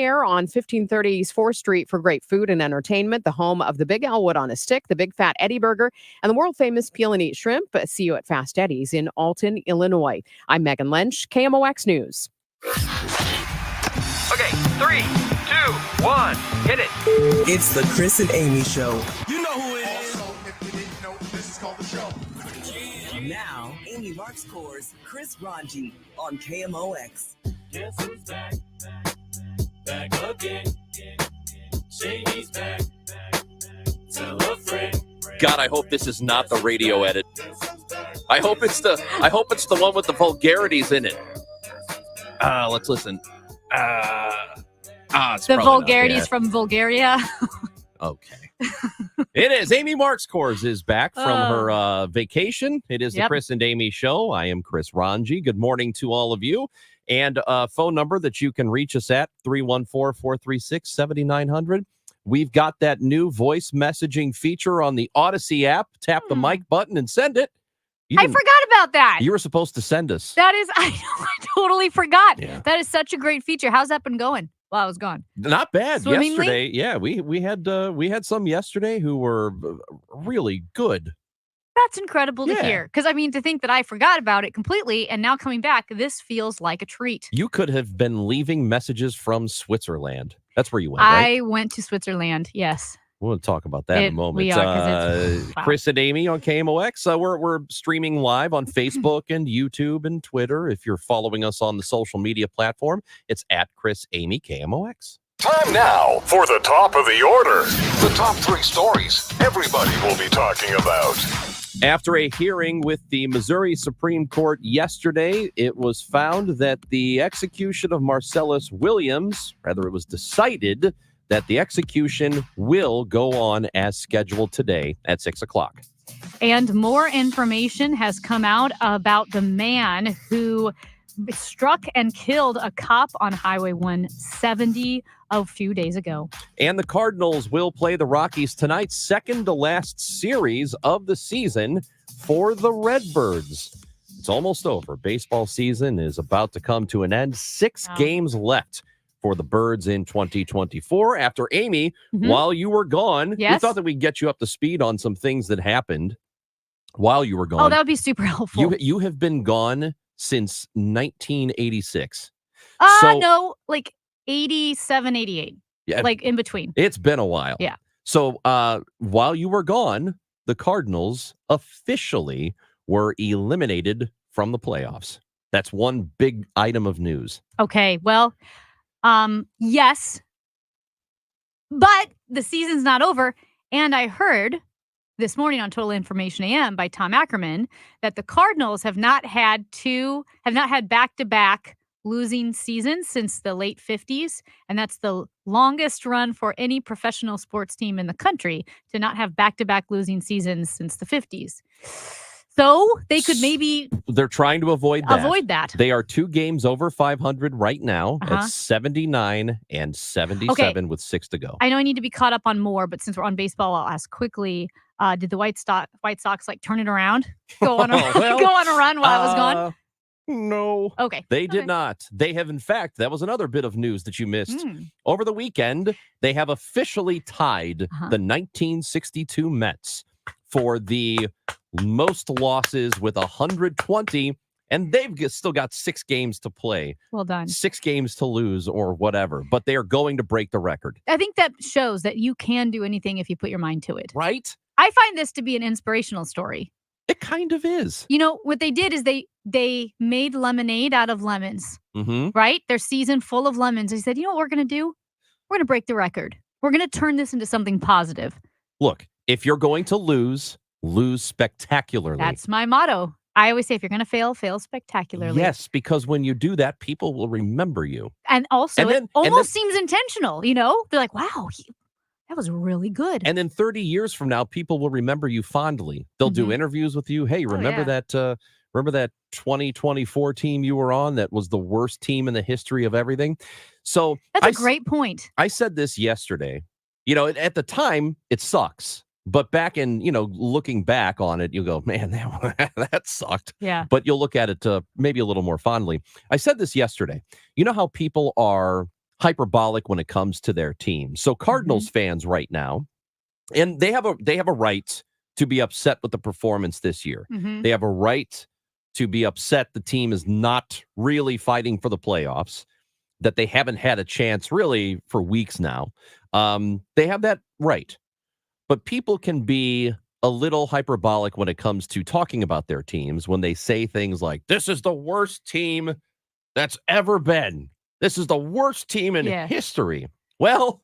there on 1530 East 4th Street for great food and entertainment. The home of the Big Elwood on a Stick, the Big Fat Eddie Burger, and the world-famous Peel and Eat Shrimp. See you at Fast Eddie's in Alton, Illinois. I'm Megan Lynch, KMOX News. Okay, 3, 2, 1, hit it. It's the Chris and Amy Show. You know who it is. Also, if you didn't know, this is called the show. Now, Amy Marks Core's Chris Ranji on KMOX. Guess who's back? Back again. Shady's back. Tell a friend. God, I hope this is not the radio edit. I hope it's the one with the vulgarities in it. Let's listen. It's the probably vulgarities not. from Bulgaria. Okay. It is. Amy Marks Coors is back from her vacation. It is the Chris and Amy Show. I am Chris Ranji. Good morning to all of you. And phone number that you can reach us at, 314-436-7900. We've got that new voice messaging feature on the Odyssey app. Tap the mic button and send it. I forgot about that. You were supposed to send us. That is, I totally forgot. Yeah. That is such a great feature. How's that been going while I was gone? Not bad. Swimmingly? Yesterday, yeah, we had some yesterday who were really good. That's incredible to hear. Because, I mean, to think that I forgot about it completely and now coming back, this feels like a treat. You could have been leaving messages from Switzerland. That's where you went, right? I went to Switzerland, yes. We'll talk about that in a moment. We are, 'cause it's, wow. Chris and Amy on KMOX. We're streaming live on Facebook and YouTube and Twitter. If you're following us on the social media platform, it's at Chris Amy KMOX. Time now for the top of the order. The top 3 stories everybody will be talking about. After a hearing with the Missouri Supreme Court yesterday, it was found that the execution of Marcellus Williams, it was decided that the execution will go on as scheduled today at 6 o'clock. And more information has come out about the man who struck and killed a cop on Highway 170 a few days ago. And the Cardinals will play the Rockies tonight, second to last series of the season for the Redbirds. It's almost over. Baseball season is about to come to an end. 6 games left for the Birds in 2024. After Amy, while you were gone, we thought that we'd get you up to speed on some things that happened while you were gone. Oh, that would be super helpful. You have been gone since 1986. No, like 87, 88. Yeah, like in between. It's been a while. Yeah. So while you were gone, the Cardinals officially were eliminated from the playoffs. That's one big item of news. Okay, well, yes, but the season's not over. And I heard this morning on Total Information AM by Tom Ackerman that the Cardinals have not had back-to-back losing seasons since the late 50s. And that's the longest run for any professional sports team in the country to not have back-to-back losing seasons since the 50s. So they could maybe... They're trying to avoid that. They are 2 games over 500 right now at 79 and 77 with 6 to go. I know I need to be caught up on more, but since we're on baseball, I'll ask quickly, did the White Sox like turn it around? Go on a run while I was gone? No. Okay. They did not. They have, in fact, that was another bit of news that you missed. Over the weekend, they have officially tied the 1962 Mets for the most losses with 120, and they've still got 6 games to play. Well done. 6 games to lose or whatever, but they are going to break the record. I think that shows that you can do anything if you put your mind to it. Right? I find this to be an inspirational story. It kind of is. You know, what they did is they made lemonade out of lemons, right? Their season full of lemons. They said, you know what we're going to do? We're going to break the record. We're going to turn this into something positive. Look, if you're going to lose spectacularly. That's my motto. I always say, if you're going to fail spectacularly. Yes, because when you do that, people will remember you. And also, it almost seems intentional, you know? They're like, wow, that was really good. And then 30 years from now, people will remember you fondly. They'll do interviews with you. Hey, remember that 2024 team you were on that was the worst team in the history of everything? So that's a great point. I said this yesterday. You know, at the time, it sucks. But back in, looking back on it, you go, man, that sucked. Yeah. But you'll look at it maybe a little more fondly. I said this yesterday. You know how people are hyperbolic when it comes to their team. So Cardinals fans right now, and they have a right to be upset with the performance this year. Mhm. They have a right to be upset the team is not really fighting for the playoffs, that they haven't had a chance really for weeks now. They have that right. But people can be a little hyperbolic when it comes to talking about their teams when they say things like, this is the worst team that's ever been. This is the worst team in Yeah. history. Well,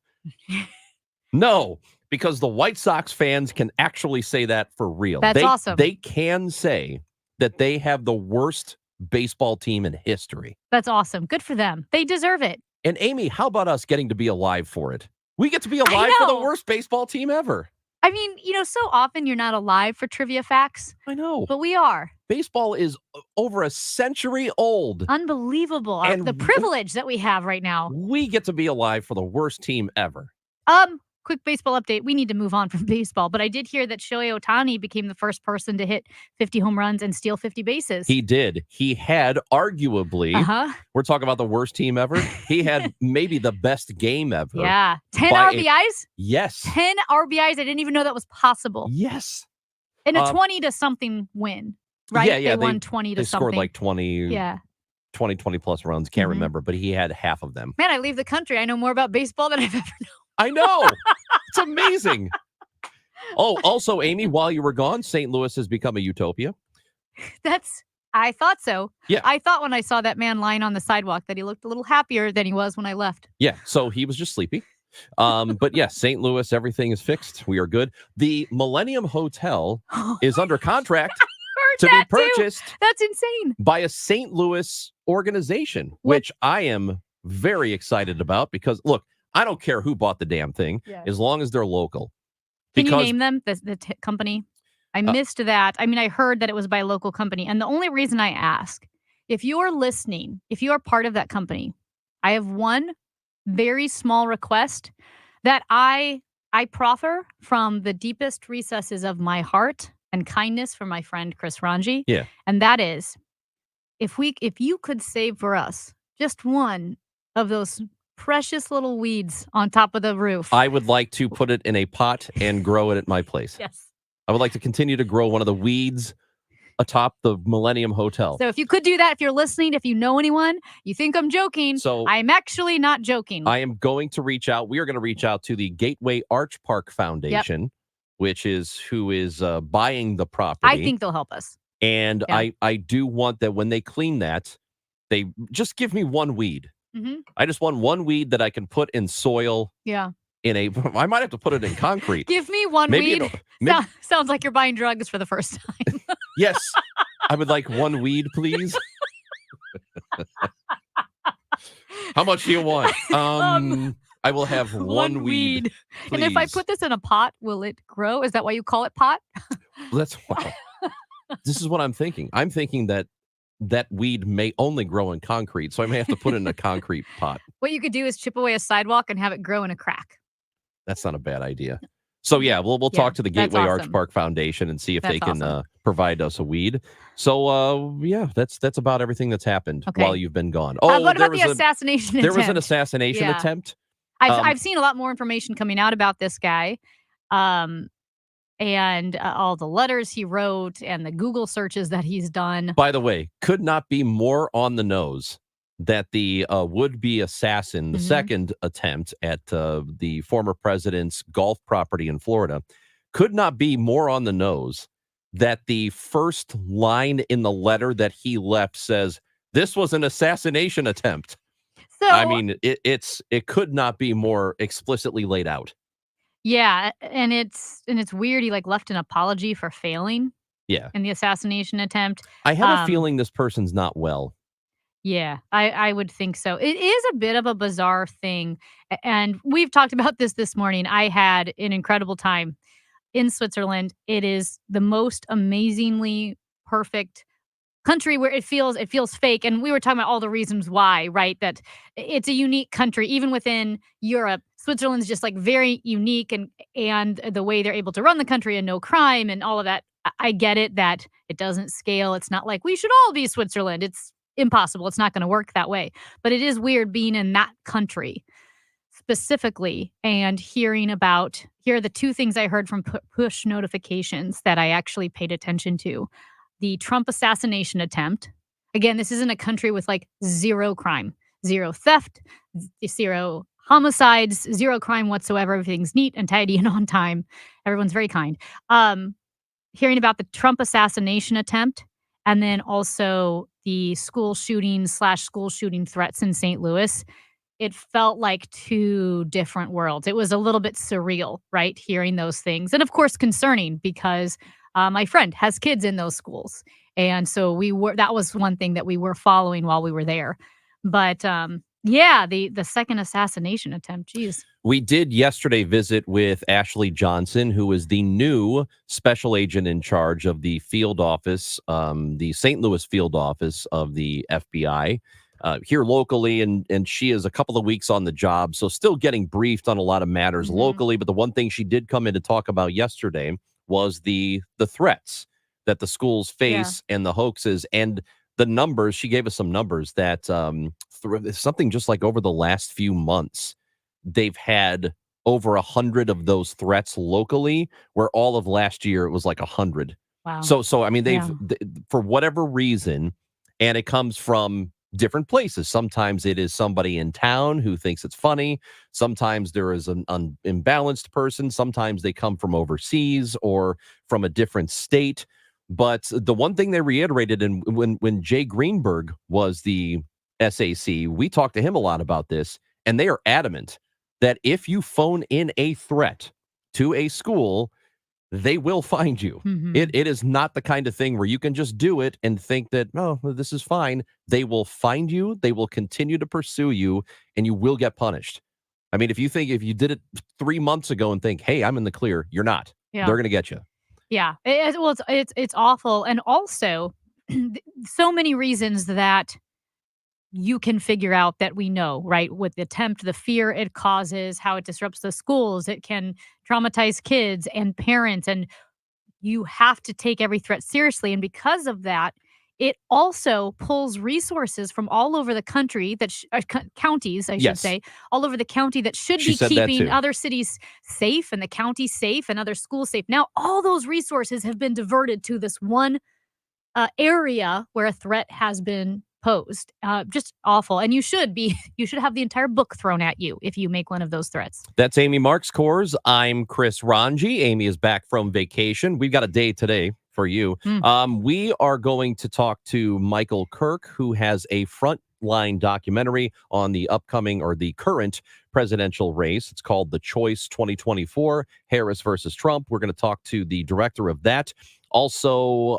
no, because the White Sox fans can actually say that for real. That's awesome. They can say that they have the worst baseball team in history. That's awesome. Good for them. They deserve it. And Amy, how about us getting to be alive for it? We get to be alive for the know. worst baseball team ever. I mean, so often you're not alive for trivia facts, I know. but we are. Baseball is over a century old. Unbelievable. And The privilege that we have right now. We get to be alive for the worst team ever. Quick baseball update. We need to move on from baseball, but I did hear that Shohei Ohtani became the first person to hit 50 home runs and steal 50 bases. He did. He had arguably, we're talking about the worst team ever. He had maybe the best game ever. Yeah. 10 by RBIs? Yes. 10 RBIs. I didn't even know that was possible. Yes. In a 20 to something win, right? Yeah, They won 20 to They something. scored like 20, Yeah. 20 plus runs. Can't Mhm. remember, but he had half of them. Man, I leave the country. I know more about baseball than I've ever known. I know. It's amazing. Oh, also, Amy, while you were gone, St. Louis has become a utopia. I thought so. Yeah. I thought when I saw that man lying on the sidewalk that he looked a little happier than he was when I left. Yeah, so he was just sleepy. But yeah, St. Louis, everything is fixed. We are good. The Millennium Hotel is under contract Heard to be that too. purchased That's insane. by a St. Louis organization, which I am very excited about because, look, I don't care who bought the damn thing Yeah. as long as they're local. Can you Because name them, the company? I missed that. I mean, I heard that it was by a local company. And the only reason I ask, if you're listening, if you are part of that company, I have one very small request that I proffer from the deepest recesses of my heart and kindness from my friend Chris Ranji. Yeah. And that is, if you could save for us just one of those precious little weeds on top of the roof. I would like to put it in a pot and grow it at my place. Yes. I would like to continue to grow one of the weeds atop the Millennium Hotel. So if you could do that, if you're listening, if you know anyone, you think I'm joking. So I'm actually not joking. I am going to reach out. We are going to reach out to the Gateway Arch Park Foundation, which is who is buying the property. I think they'll help us. And Yeah. I do want that when they clean that, they just give me one weed. Hmm. I just want one weed that I can put in soil Yeah. I might have to put it in concrete. Give me one Maybe weed. it'll- maybe- Sounds like you're buying drugs for the first time. Yes. I would like one weed, please. How much do you want? I will have one weed. And if I please. put this in a pot, will it grow? Is that why you call it pot? That's wow. This is what I'm thinking. I'm thinking that weed may only grow in concrete, so I may have to put it in a concrete pot. What you could do is chip away a sidewalk and have it grow in a crack. That's not a bad idea. So yeah, we'll Yeah, talk to the that's Gateway Arch awesome. Park Foundation and see if they That's can awesome. provide us a weed. So yeah, that's about everything that's happened Okay. while you've been gone. What there about was the a- assassination there was an attempt? assassination Yeah. attempt. I've seen a lot more information coming out about this guy, and all the letters he wrote and the Google searches that he's done. By the way, could not be more on the nose that the would-be assassin, the Mhm. second attempt at the former president's golf property in Florida, could not be more on the nose that the first line in the letter that he left says, "This was an assassination attempt." So I mean, it could not be more explicitly laid out. yeah, and it's weird. He left an apology for failing Yeah. in the assassination attempt. I have a Um, feeling this person's not well. Yeah, I would think so. It is a bit of a bizarre thing, and we've talked about this morning. I had an incredible time in Switzerland. It is the most amazingly perfect country where it feels fake, and we were talking about all the reasons why, right? That it's a unique country even within Europe. Switzerland's just very unique, and the way they're able to run the country and no crime and all of that. I get it that it doesn't scale. It's not like we should all be Switzerland. It's impossible. It's not going to work that way. But it is weird being in that country specifically and here are the two things I heard from push notifications that I actually paid attention to. The Trump assassination attempt. Again, this isn't a country with like zero crime, zero theft, zero homicides, zero crime whatsoever. Everything's neat and tidy and on time. Everyone's very kind. Hearing about the Trump assassination attempt and then also the school shooting threats in St. Louis, it felt like two different worlds. It was a little bit surreal, right? Hearing those things. And of course, concerning because my friend has kids in those schools. And so that was one thing that we were following while we were there. But yeah, the second assassination attempt, geez. We did yesterday visit with Ashley Johnson, who is the new special agent in charge of the field office, the St. Louis field office of the FBI. Here locally, and she is a couple of weeks on the job, so still getting briefed on a lot of matters locally. But the one thing she did come in to talk about yesterday was the threats that the schools face and the hoaxes and the numbers. She gave us some numbers that something just like over the last few months, they've had over 100 of those threats locally, where all of last year it was like 100. Wow. So I mean, for whatever reason, and it comes from different places. Sometimes it is somebody in town who thinks it's funny. Sometimes there is an imbalanced person. Sometimes they come from overseas or from a different state. But the one thing they reiterated, and when Jay Greenberg was the SAC, we talked to him a lot about this, and they are adamant that if you phone in a threat to a school, they will find you. It is not the kind of thing where you can just do it and think that, oh, this is fine. They will find you. They will continue to pursue you, and you will get punished. I mean, if you did it 3 months ago and think, hey, I'm in the clear, you're not. Yeah. They're going to get you. Yeah. It's awful. And also so many reasons that you can figure out that we know, right? With the attempt, the fear it causes, how it disrupts the schools, it can traumatize kids and parents, and you have to take every threat seriously. And because of that, it also pulls resources from all over the country counties, I should say, all over the county that should be keeping other cities safe and the county safe and other schools safe. Now, all those resources have been diverted to this one area where a threat has been posed. Just awful. And you should have the entire book thrown at you if you make one of those threats. That's Amy Marks Kors. I'm Chris Ranji. Amy is back from vacation. We've got a day today for you. We are going to talk to Michael Kirk, who has a frontline documentary on the upcoming or the current presidential race. It's called The Choice 2024, Harris versus Trump. We're going to talk to the director of that. Also,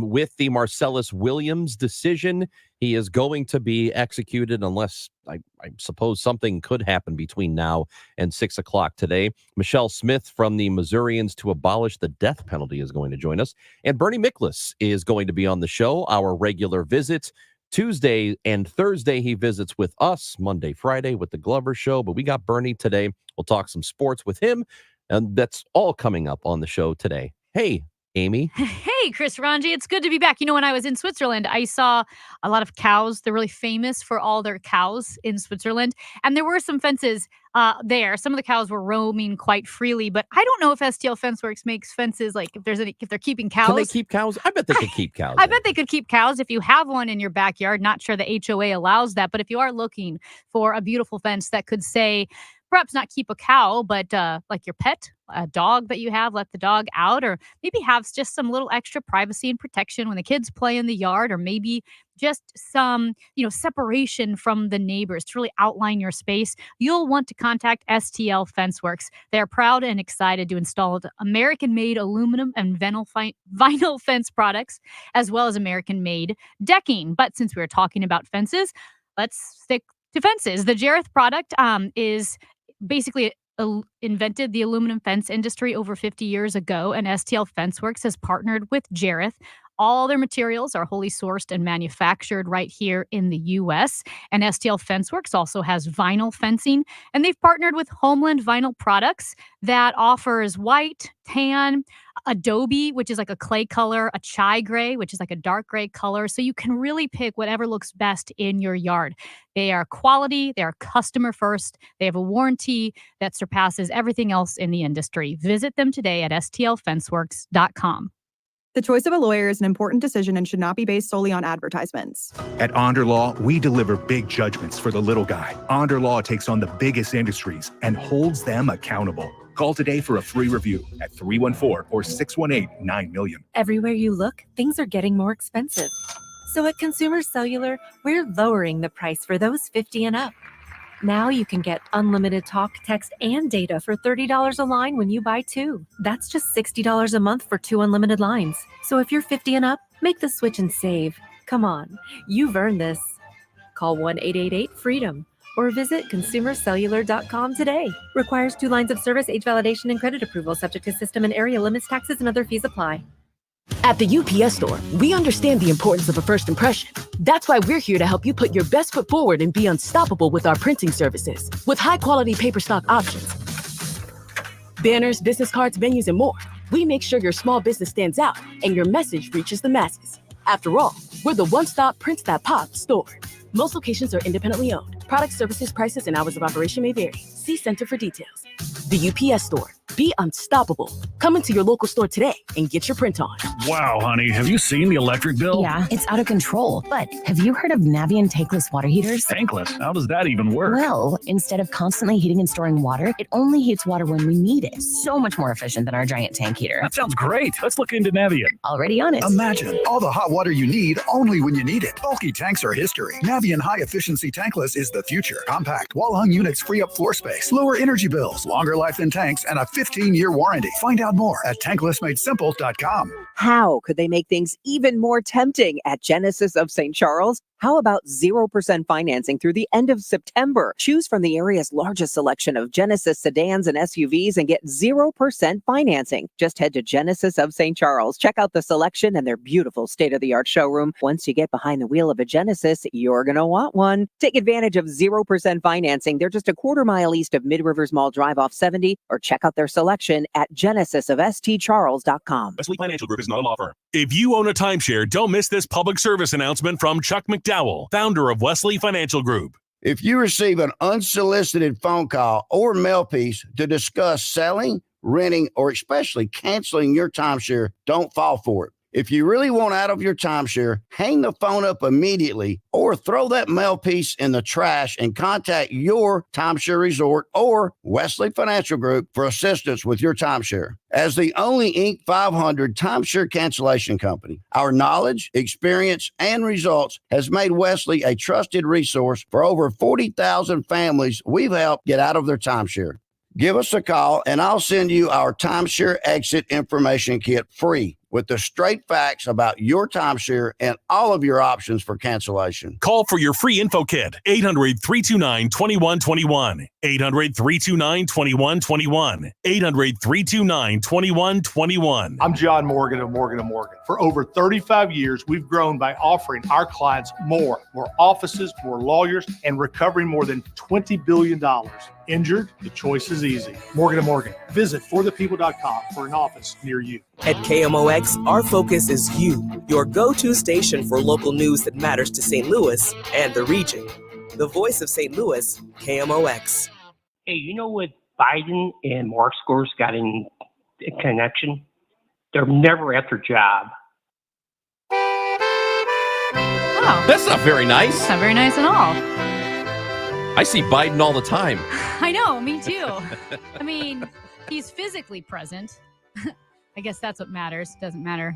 with the Marcellus Williams decision, he is going to be executed unless I suppose something could happen between now and 6 o'clock today. Michelle Smith from the Missourians to Abolish the Death Penalty is going to join us. And Bernie Miklasz is going to be on the show, our regular visit. Tuesday and Thursday, he visits with us. Monday, Friday with the Glover Show. But we got Bernie today. We'll talk some sports with him. And that's all coming up on the show today. Hey, Amy. Hey, Chris Ranji. It's good to be back. You know, when I was in Switzerland, I saw a lot of cows. They're really famous for all their cows in Switzerland. And there were some fences there. Some of the cows were roaming quite freely, but I don't know if STL Fenceworks makes fences, like if they're keeping cows. Can they keep cows? I bet they could keep cows. I bet they could keep cows if you have one in your backyard. Not sure the HOA allows that, but if you are looking for a beautiful fence that could say, perhaps not keep a cow, but like your pet, a dog that you have, let the dog out, or maybe have just some little extra privacy and protection when the kids play in the yard, or maybe just some, separation from the neighbors to really outline your space, you'll want to contact STL Fenceworks. They're proud and excited to install American-made aluminum and vinyl fence products, as well as American-made decking. But since we were talking about fences, let's stick to fences. The Jareth product is basically invented the aluminum fence industry over 50 years ago, and STL Fenceworks has partnered with Jareth. All their materials are wholly sourced and manufactured right here in the U.S. And STL Fenceworks also has vinyl fencing, and they've partnered with Homeland Vinyl Products that offers white, tan, Adobe, which is like a clay color, a chai gray, which is like a dark gray color. So you can really pick whatever looks best in your yard. They are quality, they are customer first, they have a warranty that surpasses everything else in the industry. Visit them today at stlfenceworks.com. The choice of a lawyer is an important decision and should not be based solely on advertisements. At Onder Law, we deliver big judgments for the little guy. Onder Law takes on the biggest industries and holds them accountable. Call today for a free review at 314 or 618-9000000. Everywhere you look, things are getting more expensive. So at Consumer Cellular, we're lowering the price for those 50 and up. Now you can get unlimited talk, text, and data for $30 a line when you buy two. That's just $60 a month for 2 unlimited lines. So if you're 50 and up, make the switch and save. Come on, you've earned this. Call 1-888-FREEDOM or visit consumercellular.com today. Requires 2 lines of service, age validation, and credit approval, subject to system and area limits, taxes, and other fees apply. At the UPS Store, we understand the importance of a first impression. That's why we're here to help you put your best foot forward and be unstoppable with our printing services. With high-quality paper stock options, banners, business cards, menus, and more, we make sure your small business stands out and your message reaches the masses. After all, we're the one-stop prints that pop store. Most locations are independently owned. Products, services, prices, and hours of operation may vary. See Center for details. The UPS Store. Be unstoppable. Come into your local store today and get your print on. Wow, honey, have you seen the electric bill? Yeah, it's out of control. But have you heard of Navien tankless water heaters? Tankless? How does that even work? Well, instead of constantly heating and storing water, it only heats water when we need it. So much more efficient than our giant tank heater. That sounds great. Let's look into Navien. Already on it. Imagine all the hot water you need only when you need it. Bulky tanks are history. Navien High Efficiency Tankless is the future. Compact, wall-hung units free up floor space, lower energy bills, longer life than tanks, and a 15-year warranty. Find out more at tanklessmadesimple.com. How could they make things even more tempting at Genesis of St. Charles? How about 0% financing through the end of September? Choose from the area's largest selection of Genesis sedans and SUVs and get 0% financing. Just head to Genesis of St. Charles. Check out the selection and their beautiful state-of-the-art showroom. Once you get behind the wheel of a Genesis, you're going to want one. Take advantage of 0% financing. They're just a quarter-mile east of Mid-Rivers Mall Drive off 70, or check out their selection at genesisofstcharles.com. Wesley Financial Group is not a law firm. If you own a timeshare, don't miss this public service announcement from Chuck McDowell, founder of Wesley Financial Group. If you receive an unsolicited phone call or mail piece to discuss selling, renting, or especially canceling your timeshare, don't fall for it. If you really want out of your timeshare, hang the phone up immediately or throw that mail piece in the trash and contact your timeshare resort or Wesley Financial Group for assistance with your timeshare. As the only Inc. 500 timeshare cancellation company, our knowledge, experience, and results has made Wesley a trusted resource for over 40,000 families we've helped get out of their timeshare. Give us a call and I'll send you our timeshare exit information kit free with the straight facts about your timeshare and all of your options for cancellation. Call for your free info kit, 800-329-2121, 800-329-2121, 800-329-2121. I'm John Morgan of Morgan & Morgan. For over 35 years, we've grown by offering our clients more offices, more lawyers, and recovering more than $20 billion. Injured? The choice is easy. Morgan & Morgan. Visit forthepeople.com for an office near you. At KMOX, our focus is you, your go-to station for local news that matters to St. Louis and the region. The voice of St. Louis, KMOX. Hey, you know what Biden and Mark Scores got in connection? They're never at their job. Oh. That's not very nice. It's not very nice at all. I see Biden all the time. I know, me too. I mean, he's physically present. I guess that's what matters. Doesn't matter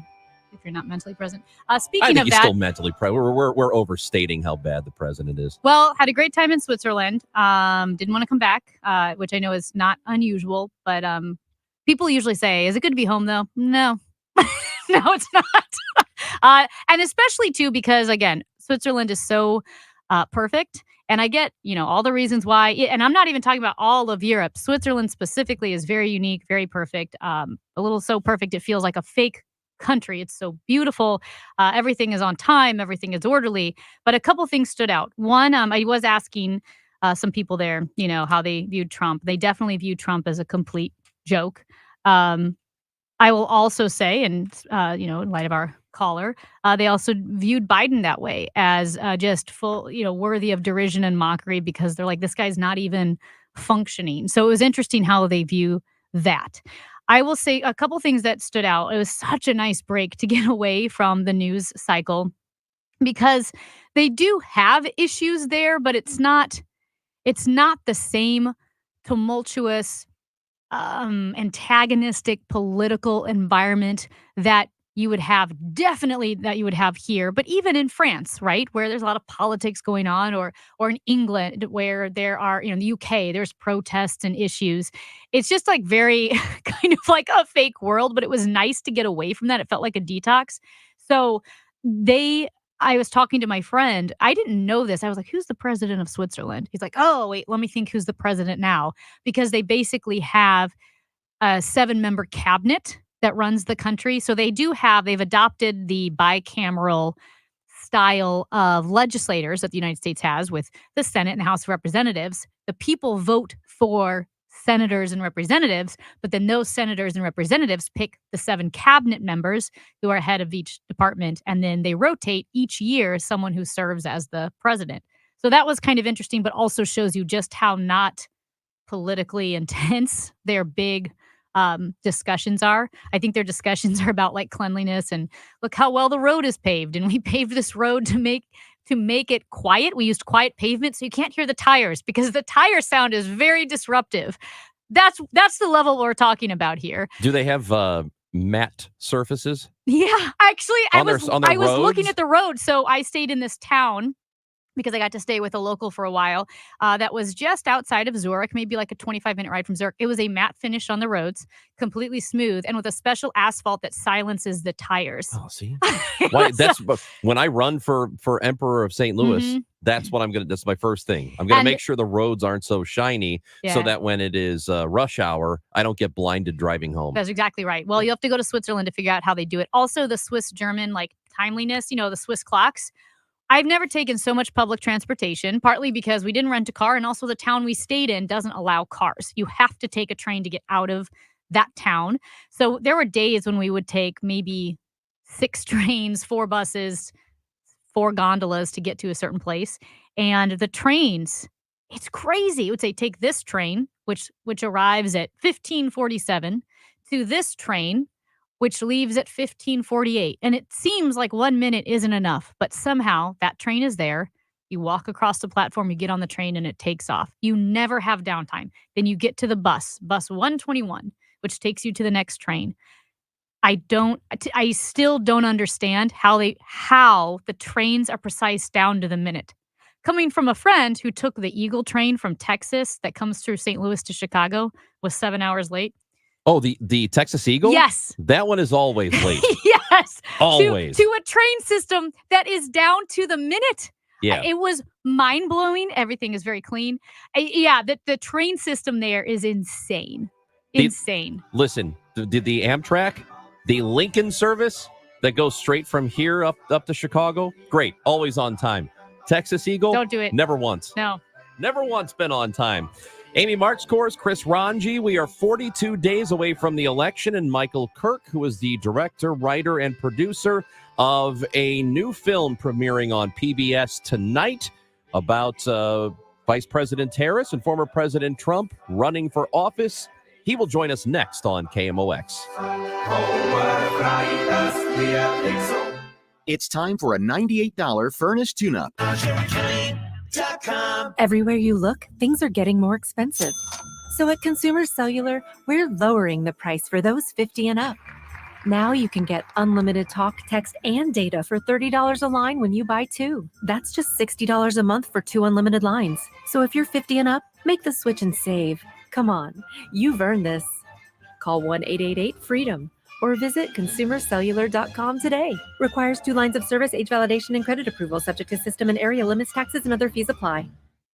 if you're not mentally present. Speaking I think of he's that, still mentally present. We're overstating how bad the president is. well, had a great time in Switzerland. Didn't want to come back, which I know is not unusual. But people usually say, "Is it good to be home?" Though, no, no, it's not. And especially too because again, Switzerland is so perfect. And I get, all the reasons why, and I'm not even talking about all of Europe. Switzerland specifically is very unique, very perfect, a little so perfect it feels like a fake country. It's so beautiful. Everything is on time. Everything is orderly. But a couple things stood out. One, I was asking some people there, how they viewed Trump. They definitely viewed Trump as a complete joke. I will also say, and in light of our caller, they also viewed Biden that way as just full, worthy of derision and mockery because they're like, this guy's not even functioning. So it was interesting how they view that. I will say a couple things that stood out. It was such a nice break to get away from the news cycle because they do have issues there, but it's not the same tumultuous, antagonistic political environment that you would have here, but even in France, right, where there's a lot of politics going on, or in England where there are, in the UK, there's protests and issues. It's just like very kind of like a fake world, but it was nice to get away from that. It felt like a detox. So I was talking to my friend. I didn't know this. I was like, who's the president of Switzerland? He's like, oh, wait, let me think who's the president now. Because they basically have a 7-member cabinet that runs the country. So they've adopted the bicameral style of legislators that the United States has with the Senate and the House of Representatives. The people vote for senators and representatives, but then those senators and representatives pick the 7 cabinet members who are head of each department, and then they rotate each year someone who serves as the president. So that was kind of interesting, but also shows you just how not politically intense their big discussions are. I think their discussions are about like cleanliness and look how well the road is paved, and we paved this road to make it quiet. We used quiet pavement so you can't hear the tires because the tire sound is very disruptive. That's the level we're talking about here. Do they have matte surfaces? Yeah, actually, I was roads? looking at the road. So I stayed in this town because I got to stay with a local for a while that was just outside of Zurich, maybe like a 25-minute ride from Zurich. It was a matte finish on the roads, completely smooth, and with a special asphalt that silences the tires. Oh, see? That's when I run for Emperor of St. Louis, that's what I'm going to, that's my first thing. I'm going to make sure the roads aren't so shiny so that when it is rush hour, I don't get blinded driving home. That's exactly right. Well, you have to go to Switzerland to figure out how they do it. Also, the Swiss-German timeliness, the Swiss clocks. I've never taken so much public transportation, partly because we didn't rent a car, and also the town we stayed in doesn't allow cars. You have to take a train to get out of that town. So there were days when we would take maybe 6 trains, 4 buses, 4 gondolas to get to a certain place. And the trains, it's crazy. It would say, take this train, which arrives at 15:47, to this train, which leaves at 15:48. And it seems like 1 minute isn't enough, but somehow that train is there. You walk across the platform, you get on the train, and it takes off. You never have downtime. Then you get to the bus 121, which takes you to the next train. I still don't understand how the trains are precise down to the minute. Coming from a friend who took the Eagle train from Texas that comes through St. Louis to Chicago, was 7 hours late. Oh, the Texas Eagle? Yes. That one is always late. Yes. Always. To a train system that is down to the minute. Yeah. It was mind-blowing. Everything is very clean. The train system there is insane. Insane. Listen, the Amtrak, the Lincoln service that goes straight from here up to Chicago, great. Always on time. Texas Eagle? Don't do it. Never once. No. Never once been on time. Amy March scores, Chris Ranji. We are 42 days away from the election, and Michael Kirk, who is the director, writer, and producer of a new film premiering on PBS tonight about Vice President Harris and former President Trump running for office. He will join us next on KMOX. It's time for a $98 Furnace tune-up. Everywhere you look, things are getting more expensive. So at Consumer Cellular, we're lowering the price for those 50 and up. Now you can get unlimited talk, text, and data for $30 a line when you buy 2. That's just $60 a month for 2 unlimited lines. So if you're 50 and up, make the switch and save. Come on, you've earned this. Call 1-888-FREEDOM or visit consumercellular.com today. Requires 2 lines of service, age validation, and credit approval, subject to system and area limits, taxes, and other fees apply.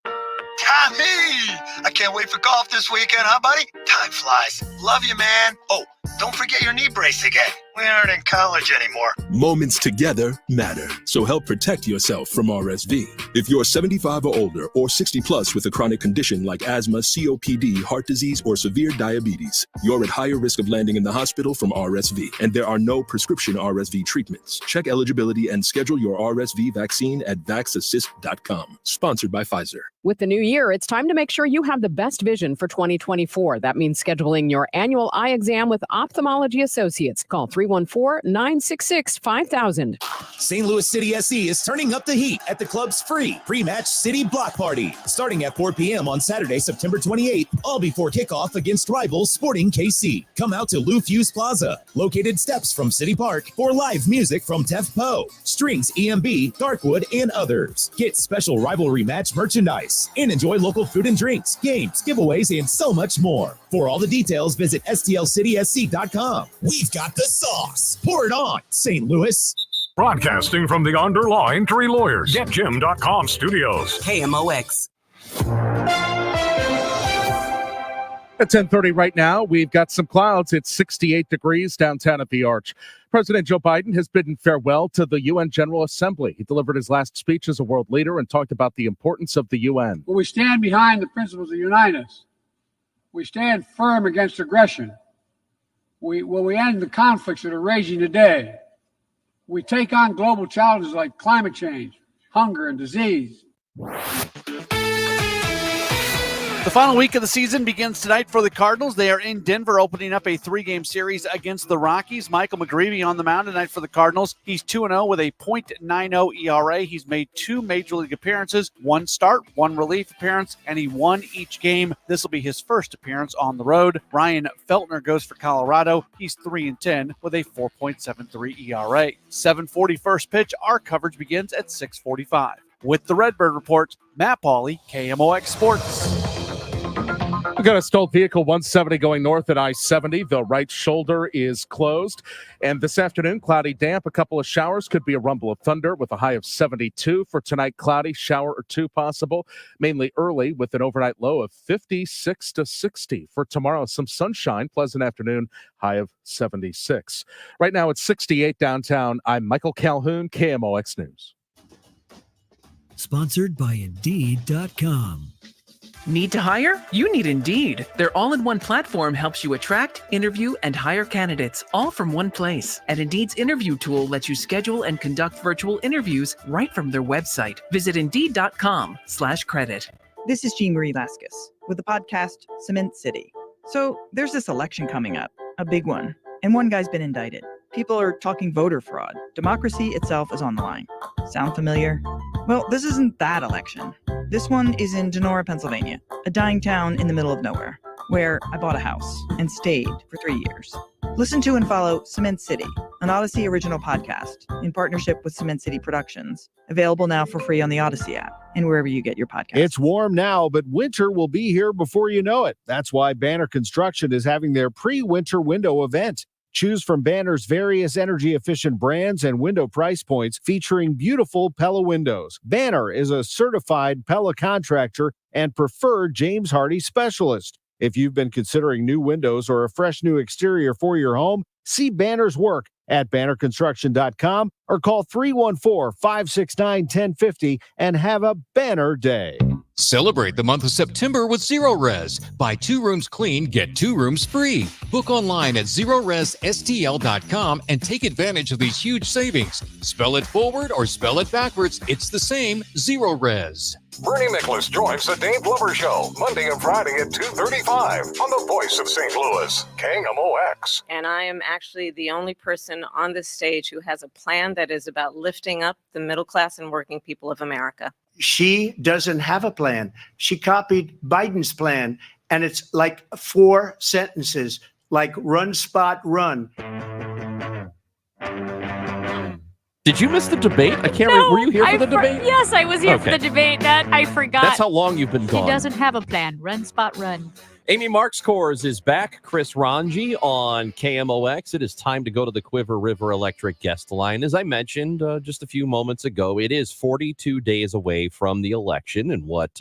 Hey, can't wait for golf this weekend, huh, buddy? Time flies. Love you, man. Oh, don't forget your knee brace again. We aren't in college anymore. Moments together matter, so help protect yourself from RSV. If you're 75 or older or 60 plus with a chronic condition like asthma, COPD, heart disease, or severe diabetes, you're at higher risk of landing in the hospital from RSV, and there are no prescription RSV treatments. Check eligibility and schedule your RSV vaccine at vaxassist.com. Sponsored by Pfizer. With the new year, it's time to make sure you have the best vision for 2024. That means scheduling your annual eye exam with Ophthalmology Associates. Call 314-966-5000. St. Louis City SC is turning up the heat at the club's free pre-match city block party, starting at 4 p.m. on Saturday, September 28th, all before kickoff against rival Sporting KC. Come out to Lou Fuse Plaza, located steps from City Park, for live music from Tef Poe, Strings EMB, Darkwood, and others. Get special rivalry match merchandise and enjoy local food and drinks, games, giveaways, and so much more. For all the details, visit stlcitysc.com. We've got the sauce. Pour it on, St. Louis. Broadcasting from the Underlaw Injury Lawyers, GetJim.com studios. KMOX. At 10:30 right now, we've got some clouds. It's 68 degrees downtown at the Arch. President Joe Biden has bidden farewell to the UN General Assembly. He delivered his last speech as a world leader and talked about the importance of the UN. Well, we stand behind the principles that unite us. We stand firm against aggression. We end the conflicts that are raging today. We take on global challenges like climate change, hunger, and disease. The final week of the season begins tonight for the Cardinals. They are in Denver opening up a 3-game series against the Rockies. Michael McGreevy on the mound tonight for the Cardinals. He's 2-0 with a .90 ERA. He's made 2 Major League appearances, 1 start, 1 relief appearance, and he won each game. This will be his first appearance on the road. Ryan Feltner goes for Colorado. He's 3-10 with a 4.73 ERA. 7:40 first pitch. Our coverage begins at 6:45. With the Redbird Report, Matt Pauley, KMOX Sports. We got a stalled vehicle 170 going north at I-70. The right shoulder is closed. And this afternoon, cloudy, damp, a couple of showers. Could be a rumble of thunder with a high of 72. For tonight, cloudy, shower or 2 possible. Mainly early with an overnight low of 56 to 60. For tomorrow, some sunshine, pleasant afternoon, high of 76. Right now, it's 68 downtown. I'm Michael Calhoun, KMOX News. Sponsored by Indeed.com. Need to hire? You need Indeed. Their all-in-one platform helps you attract, interview, and hire candidates all from one place. And Indeed's interview tool lets you schedule and conduct virtual interviews right from their website. Visit Indeed.com/credit. This is Jean Marie Laskus with the podcast Cement City. So there's this election coming up, a big one, and one guy's been indicted. People are talking voter fraud. Democracy itself is on the line. Sound familiar? Well, this isn't that election. This one is in Genora, Pennsylvania, a dying town in the middle of nowhere, where I bought a house and stayed for 3 years. Listen to and follow Cement City, an Odyssey original podcast in partnership with Cement City Productions, available now for free on the Odyssey app and wherever you get your podcasts. It's warm now, but winter will be here before you know it. That's why Banner Construction is having their pre-winter window event. Choose from Banner's various energy-efficient brands and window price points featuring beautiful Pella windows. Banner is a certified Pella contractor and preferred James Hardie specialist. If you've been considering new windows or a fresh new exterior for your home, see Banner's work at bannerconstruction.com or call 314-569-1050 and have a Banner day. Celebrate the month of September with Zero Res. Buy 2 rooms clean, get 2 rooms free. Book online at ZeroResSTL.com and take advantage of these huge savings. Spell it forward or spell it backwards, it's the same. Zero Res. Bernie Nicholas joins the Dave Glover Show Monday and Friday at 2:35 on the Voice of St. Louis, KMOX. And I am actually the only person on this stage who has a plan that is about lifting up the middle class and working people of America. She doesn't have a plan. She copied Biden's plan, and it's like 4 sentences, like run, spot, run. Did you miss the debate? I can't remember. Were you here for the debate? Yes, I was here for the debate. That I forgot. That's how long you've been gone. He doesn't have a plan. Run, spot, run. Amy Marks-Kors is back. Chris Ranji on KMOX. It is time to go to the Quiver River Electric guest line. As I mentioned just a few moments ago, it is 42 days away from the election, and what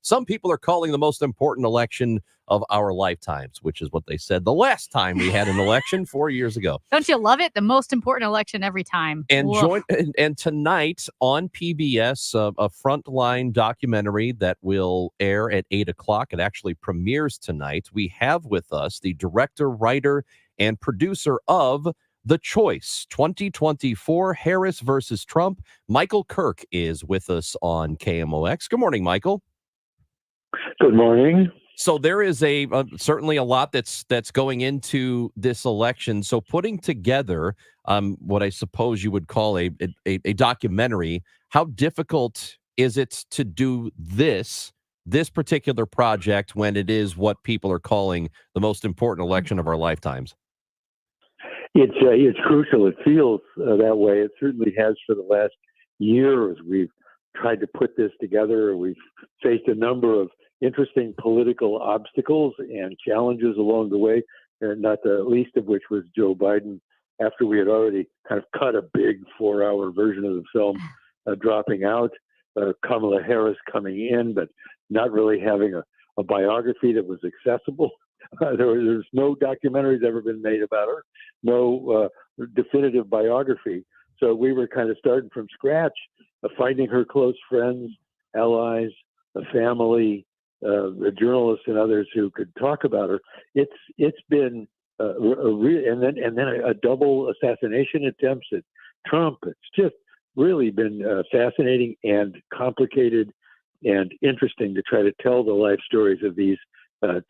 Some people are calling the most important election of our lifetimes, which is what they said the last time we had an election 4 years ago. Don't you love it? The most important election every time. And Woof. and tonight on PBS, a Frontline documentary that will air at 8 o'clock. It actually premieres tonight. We have with us the director, writer, and producer of The Choice 2024 Harris versus Trump. Michael Kirk is with us on KMOX. Good morning, Michael. Good morning. So there is certainly a lot that's going into this election. So putting together what I suppose you would call a documentary, how difficult is it to do this particular project when it is what people are calling the most important election of our lifetimes? It's crucial. It feels that way. It certainly has for the last year as we've tried to put this together. We've faced a number of interesting political obstacles and challenges along the way, and not the least of which was Joe Biden, after we had already kind of cut a big 4-hour version of the film, dropping out, Kamala Harris coming in, but not really having a biography that was accessible. There's no documentaries ever been made about her, no definitive biography. So we were kind of starting from scratch, finding her close friends, allies, a family, the journalists and others who could talk about her. It's been and then a double assassination attempts at Trump. It's just really been fascinating and complicated and interesting to try to tell the life stories of these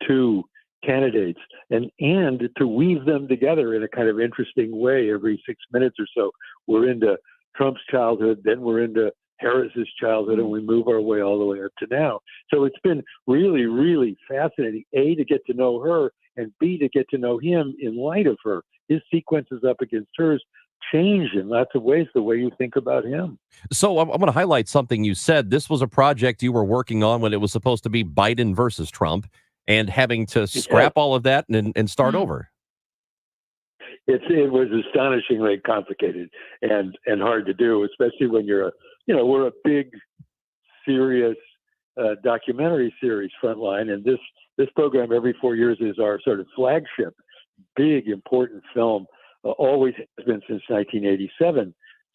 two candidates and to weave them together in a kind of interesting way. Every 6 minutes or so, we're into Trump's childhood, then we're into Harris's childhood, and we move our way all the way up to now. So it's been really, really fascinating, A, to get to know her, and B, to get to know him in light of her. His sequences up against hers change in lots of ways the way you think about him. So I'm going to highlight something you said. This was a project you were working on when it was supposed to be Biden versus Trump, and having to scrap all of that and start over. It was astonishingly complicated and hard to do, especially when you're we're a big, serious documentary series, Frontline, and this program every 4 years is our sort of flagship, big, important film. Always has been since 1987.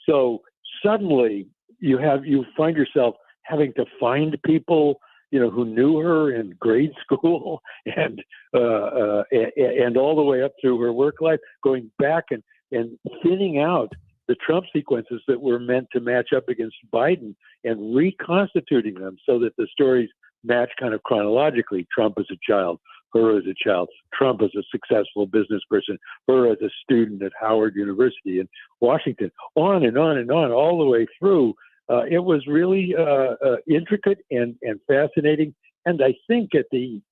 So suddenly you find yourself having to find people who knew her in grade school and all the way up through her work life, going back and thinning out the Trump sequences that were meant to match up against Biden and reconstituting them so that the stories match kind of chronologically. Trump as a child, her as a child, Trump as a successful business person, her as a student at Howard University in Washington, on and on and on, all the way through. It was really intricate and fascinating, and I think at the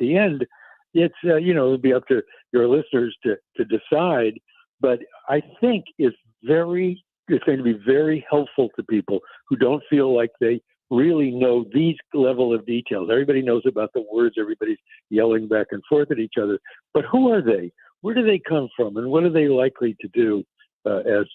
end, it's it'll be up to your listeners to decide. But I think it's going to be very helpful to people who don't feel like they really know these level of details. Everybody knows about the words, everybody's yelling back and forth at each other, but who are they? Where do they come from, and what are they likely to do as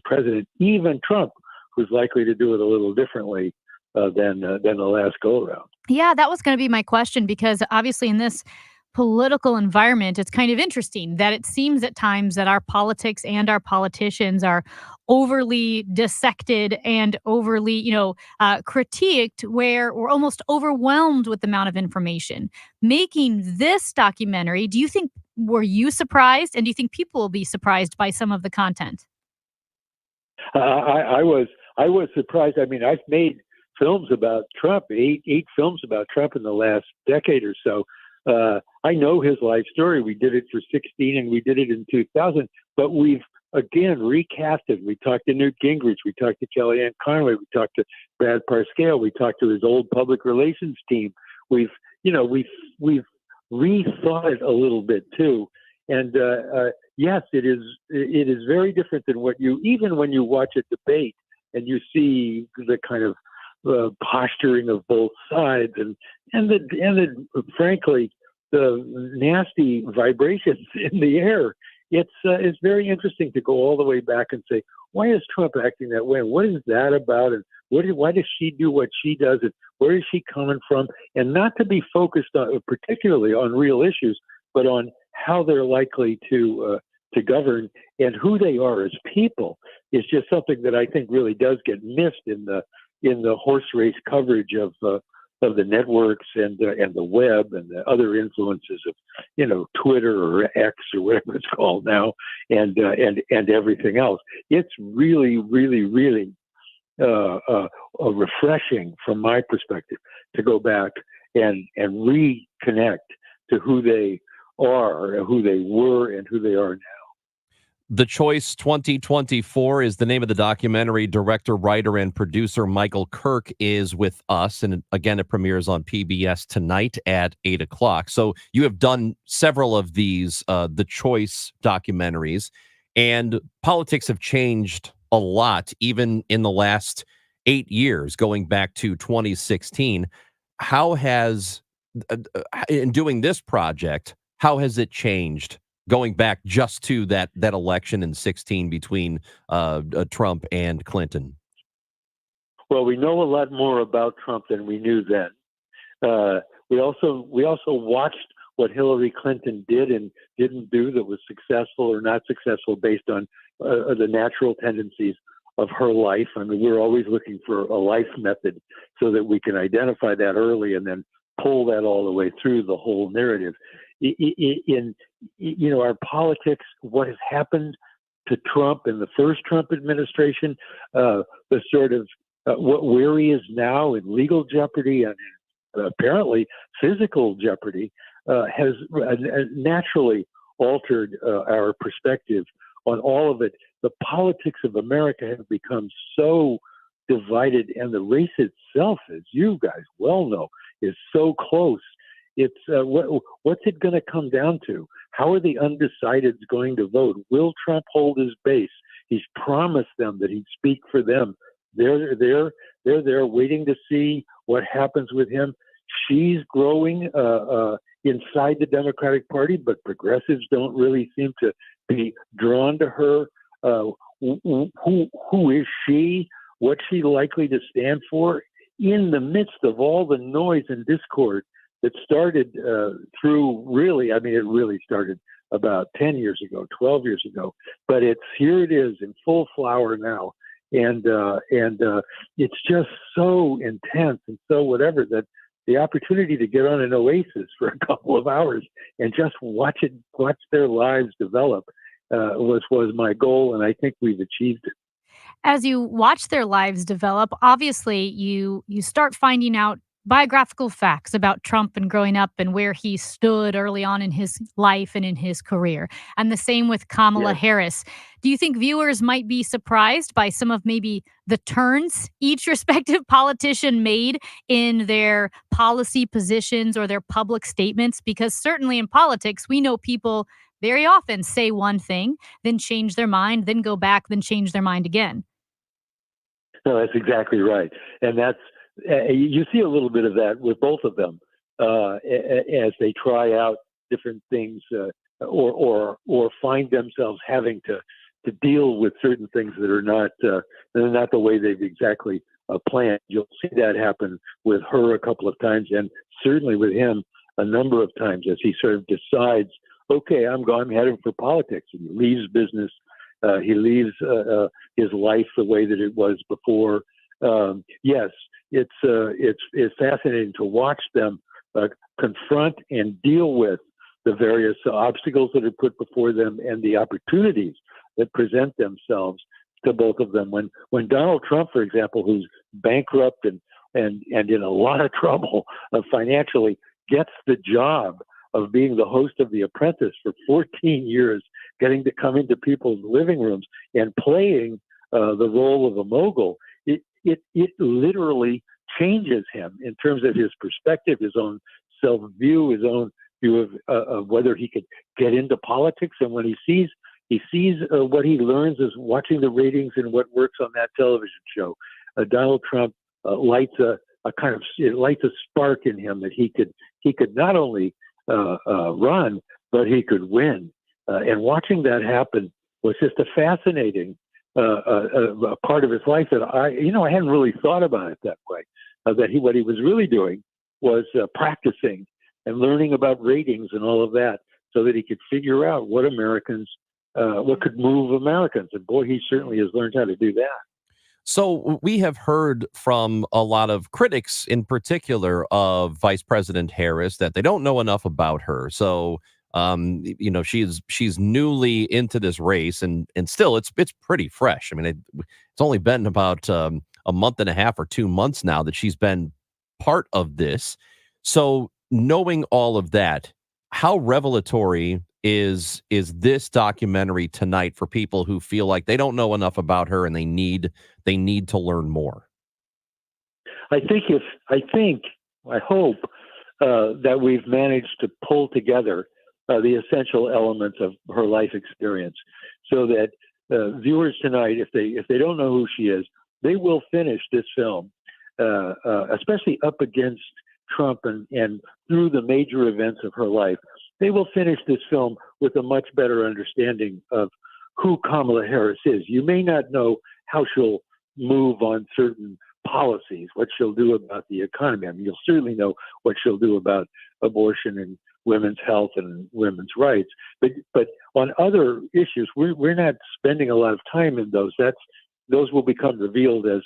president? Even Trump, who's likely to do it a little differently than the last go around. Yeah, that was going to be my question, because obviously in this political environment, it's kind of interesting that it seems at times that our politics and our politicians are overly dissected and overly, critiqued, where we're almost overwhelmed with the amount of information. Making this documentary, were you surprised? And do you think people will be surprised by some of the content? I was surprised. I mean, I've made films about Trump, eight films about Trump in the last decade or so. I know his life story. We did it for 16 and we did it in 2000, but we've again recast it. We talked to Newt Gingrich, we talked to Kellyanne Conway, we talked to Brad Parscale, we talked to his old public relations team. We've rethought it a little bit too. And yes, it is very different than even when you watch a debate and you see the kind of posturing of both sides and frankly the nasty vibrations in the air. It's very interesting to go all the way back and say, why is Trump acting that way? And what is that about? And why does she do what she does? And where is she coming from? And not to be focused on particularly on real issues, but on how they're likely to govern and who they are as people is just something that I think really does get missed in the horse race coverage of the networks and the web and the other influences of Twitter or X or whatever it's called now and everything else. It's really, really, really refreshing from my perspective to go back and reconnect to who they are, who they were, and who they are now. The Choice 2024 is the name of the documentary. Director, writer, and producer Michael Kirk is with us. And again, it premieres on PBS tonight at 8 o'clock. So you have done several of these, The Choice documentaries, and politics have changed a lot, even in the last 8 years, going back to 2016. How has, in doing this project, how has it changed going back just to that election in 16 between Trump and Clinton? Well, we know a lot more about Trump than we knew then. We also watched what Hillary Clinton did and didn't do that was successful or not successful based on the natural tendencies of her life. I mean, we're always looking for a life method so that we can identify that early and then pull that all the way through the whole narrative. In our politics, what has happened to Trump in the first Trump administration, the sort of where he is now in legal jeopardy and apparently physical jeopardy has naturally altered our perspective on all of it. The politics of America have become so divided, and the race itself, as you guys well know, is so close. It's what's it going to come down to? How are the undecideds going to vote? Will Trump hold his base? He's promised them that he'd speak for them. They're there waiting to see what happens with him. She's growing inside the Democratic Party, but progressives don't really seem to be drawn to her. Who is she? What's she likely to stand for? In the midst of all the noise and discord that started through it really started about 10 years ago, 12 years ago, but here it is in full flower now. And it's just so intense and so whatever that the opportunity to get on an Oasis for a couple of hours and just watch their lives develop was my goal. And I think we've achieved it. As you watch their lives develop, obviously you start finding out biographical facts about Trump and growing up and where he stood early on in his life and in his career. And the same with Kamala Harris. Do you think viewers might be surprised by some of maybe the turns each respective politician made in their policy positions or their public statements? Because certainly in politics, we know people very often say one thing, then change their mind, then go back, then change their mind again. No, that's exactly right. And that's, you see a little bit of that with both of them as they try out different things or find themselves having to deal with certain things that are not the way they've exactly planned. You'll see that happen with her a couple of times, and certainly with him a number of times as he sort of decides, okay, I'm headed for politics, and he leaves business. He leaves his life the way that it was before. Yes, it's fascinating to watch them confront and deal with the various obstacles that are put before them and the opportunities that present themselves to both of them. When Donald Trump, for example, who's bankrupt and in a lot of trouble financially, gets the job of being the host of The Apprentice for 14 years, getting to come into people's living rooms and playing the role of a mogul, it literally changes him in terms of his perspective, his own self-view, his own view of whether he could get into politics. And when he sees what he learns is watching the ratings and what works on that television show. Donald Trump lights a spark in him that he could not only run, but he could win. And watching that happen was just a fascinating a part of his life that I hadn't really thought about it that way. What he was really doing was practicing and learning about ratings and all of that, so that he could figure out what could move Americans. And boy, he certainly has learned how to do that. So we have heard from a lot of critics, in particular of Vice President Harris, that they don't know enough about her. So, she's newly into this race, and still it's pretty fresh. I mean, it's only been about a month and a half or 2 months now that she's been part of this. So knowing all of that, how revelatory is this documentary tonight for people who feel like they don't know enough about her and they need to learn more? I hope that we've managed to pull together the essential elements of her life experience, so that viewers tonight, if they don't know who she is, they will finish this film, especially up against Trump and through the major events of her life. They will finish this film with a much better understanding of who Kamala Harris is. You may not know how she'll move on certain policies, what she'll do about the economy. I mean, you'll certainly know what she'll do about abortion and women's health and women's rights. But on other issues, we're not spending a lot of time in those. Those will become revealed as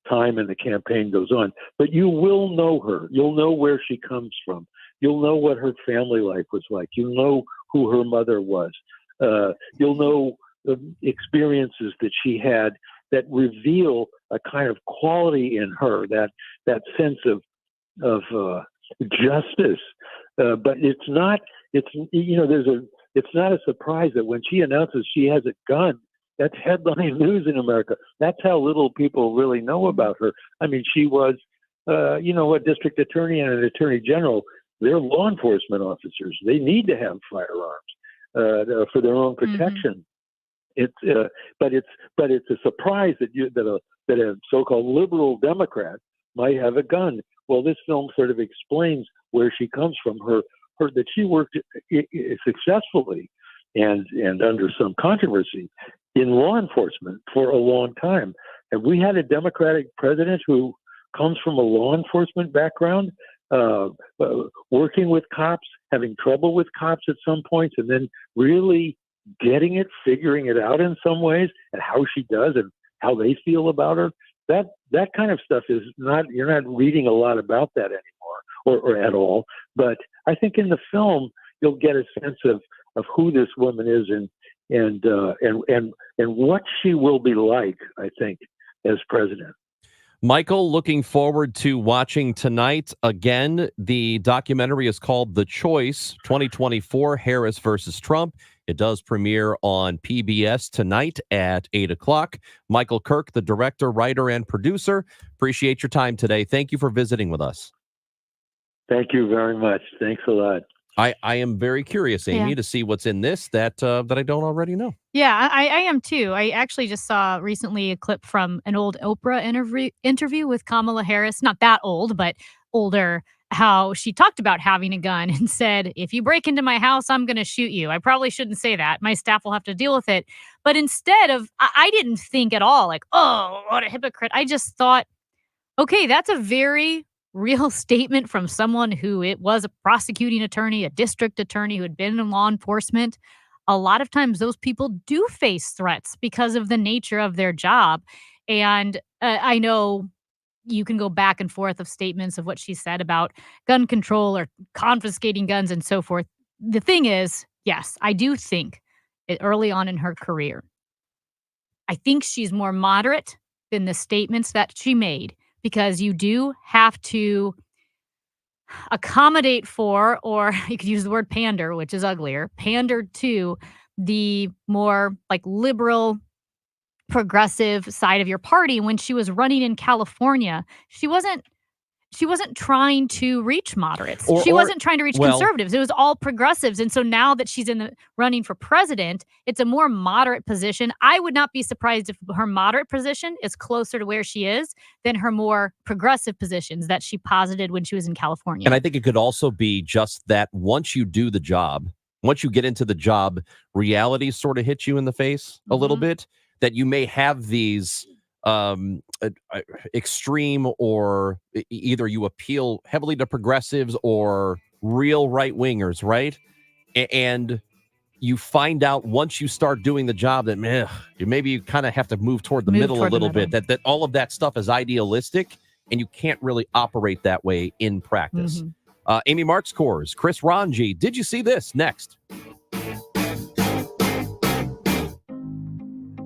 time and the campaign goes on. But you will know her. You'll know where she comes from. You'll know what her family life was like. You'll know who her mother was. You'll know the experiences that she had that reveal a kind of quality in her, that sense of justice. But it's not a surprise that when she announces she has a gun, that's headline news in America. That's how little people really know about her. I mean, she was, a district attorney and an attorney general. They're law enforcement officers. They need to have firearms for their own protection. Mm-hmm. But it's a surprise that a so-called liberal Democrat might have a gun. Well, this film sort of explains where she comes from. Her that she worked successfully and under some controversy in law enforcement for a long time. And we had a Democratic president who comes from a law enforcement background, working with cops, having trouble with cops at some points, and then really getting it, figuring it out in some ways, and how she does and how they feel about her. That kind of stuff is not, you're not reading a lot about that anymore or at all. But I think in the film, you'll get a sense of who this woman is and what she will be like, I think, as president. Michael, looking forward to watching tonight. Again, the documentary is called The Choice 2024 Harris versus Trump. It does premiere on PBS tonight at 8 o'clock. Michael Kirk, the director, writer, and producer. Appreciate your time today. Thank you for visiting with us. Thank you very much. Thanks a lot. I am very curious, Amy, to see what's in this that I don't already know. Yeah, I am too. I actually just saw recently a clip from an old Oprah interview with Kamala Harris. Not that old, but older. How she talked about having a gun and said, if you break into my house, I'm going to shoot you. I probably shouldn't say that. My staff will have to deal with it. But instead of, I didn't think at all like, oh, what a hypocrite. I just thought, okay, that's a very real statement from someone who it was a prosecuting attorney, a district attorney who had been in law enforcement. A lot of times those people do face threats because of the nature of their job. And I know you can go back and forth of statements of what she said about gun control or confiscating guns and so forth. The thing is, yes, I do think early on in her career, I think she's more moderate than the statements that she made, because you do have to accommodate for, or you could use the word pander, which is uglier, pander to the more like liberal, progressive side of your party. When she was running in California, she wasn't trying to reach moderates. She wasn't trying to reach conservatives. It was all progressives. And so now that she's in the running for president, it's a more moderate position. I would not be surprised if her moderate position is closer to where she is than her more progressive positions that she posited when she was in California. And I think it could also be just that once you do the job, once you get into the job, reality sort of hits you in the face a little bit. that you may have these extreme, or either you appeal heavily to progressives or real right wingers, right? And you find out once you start doing the job that maybe you kind of have to move toward the middle a little bit, that all of that stuff is idealistic and you can't really operate that way in practice. Amy Marks scores. Chris Ranji, did you see this? Next.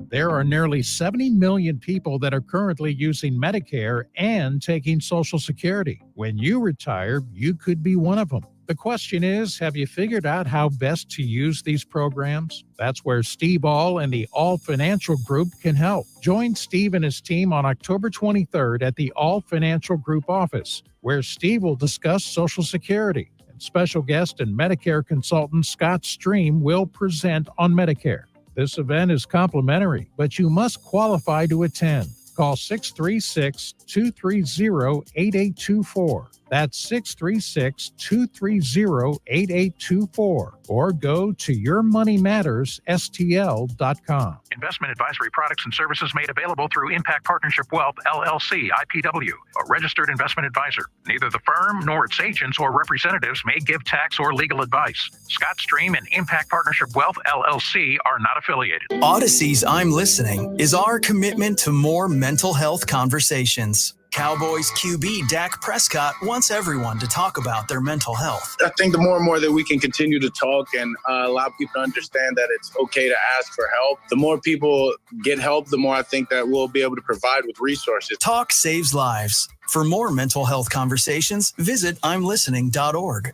There are nearly 70 million people that are currently using Medicare and taking Social Security. When you retire, you could be one of them. The question is, have you figured out how best to use these programs? That's where Steve All and the All Financial Group can help. Join Steve and his team on October 23rd at the All Financial Group office, where Steve will discuss Social Security. And special guest and Medicare consultant Scott Stream will present on Medicare. This event is complimentary, but you must qualify to attend. Call 636-230-8824. That's 636-230-8824. Or go to yourmoneymattersstl.com. Investment advisory products and services made available through Impact Partnership Wealth, LLC, IPW, a registered investment advisor. Neither the firm nor its agents or representatives may give tax or legal advice. Scott Stream and Impact Partnership Wealth, LLC are not affiliated. Odyssey's I'm Listening is our commitment to more mental health conversations. Cowboys QB Dak Prescott wants everyone to talk about their mental health. I think the more and more that we can continue to talk and allow people to understand that it's okay to ask for help, the more people get help, the more I think that we'll be able to provide with resources. Talk saves lives. For more mental health conversations, visit imlistening.org.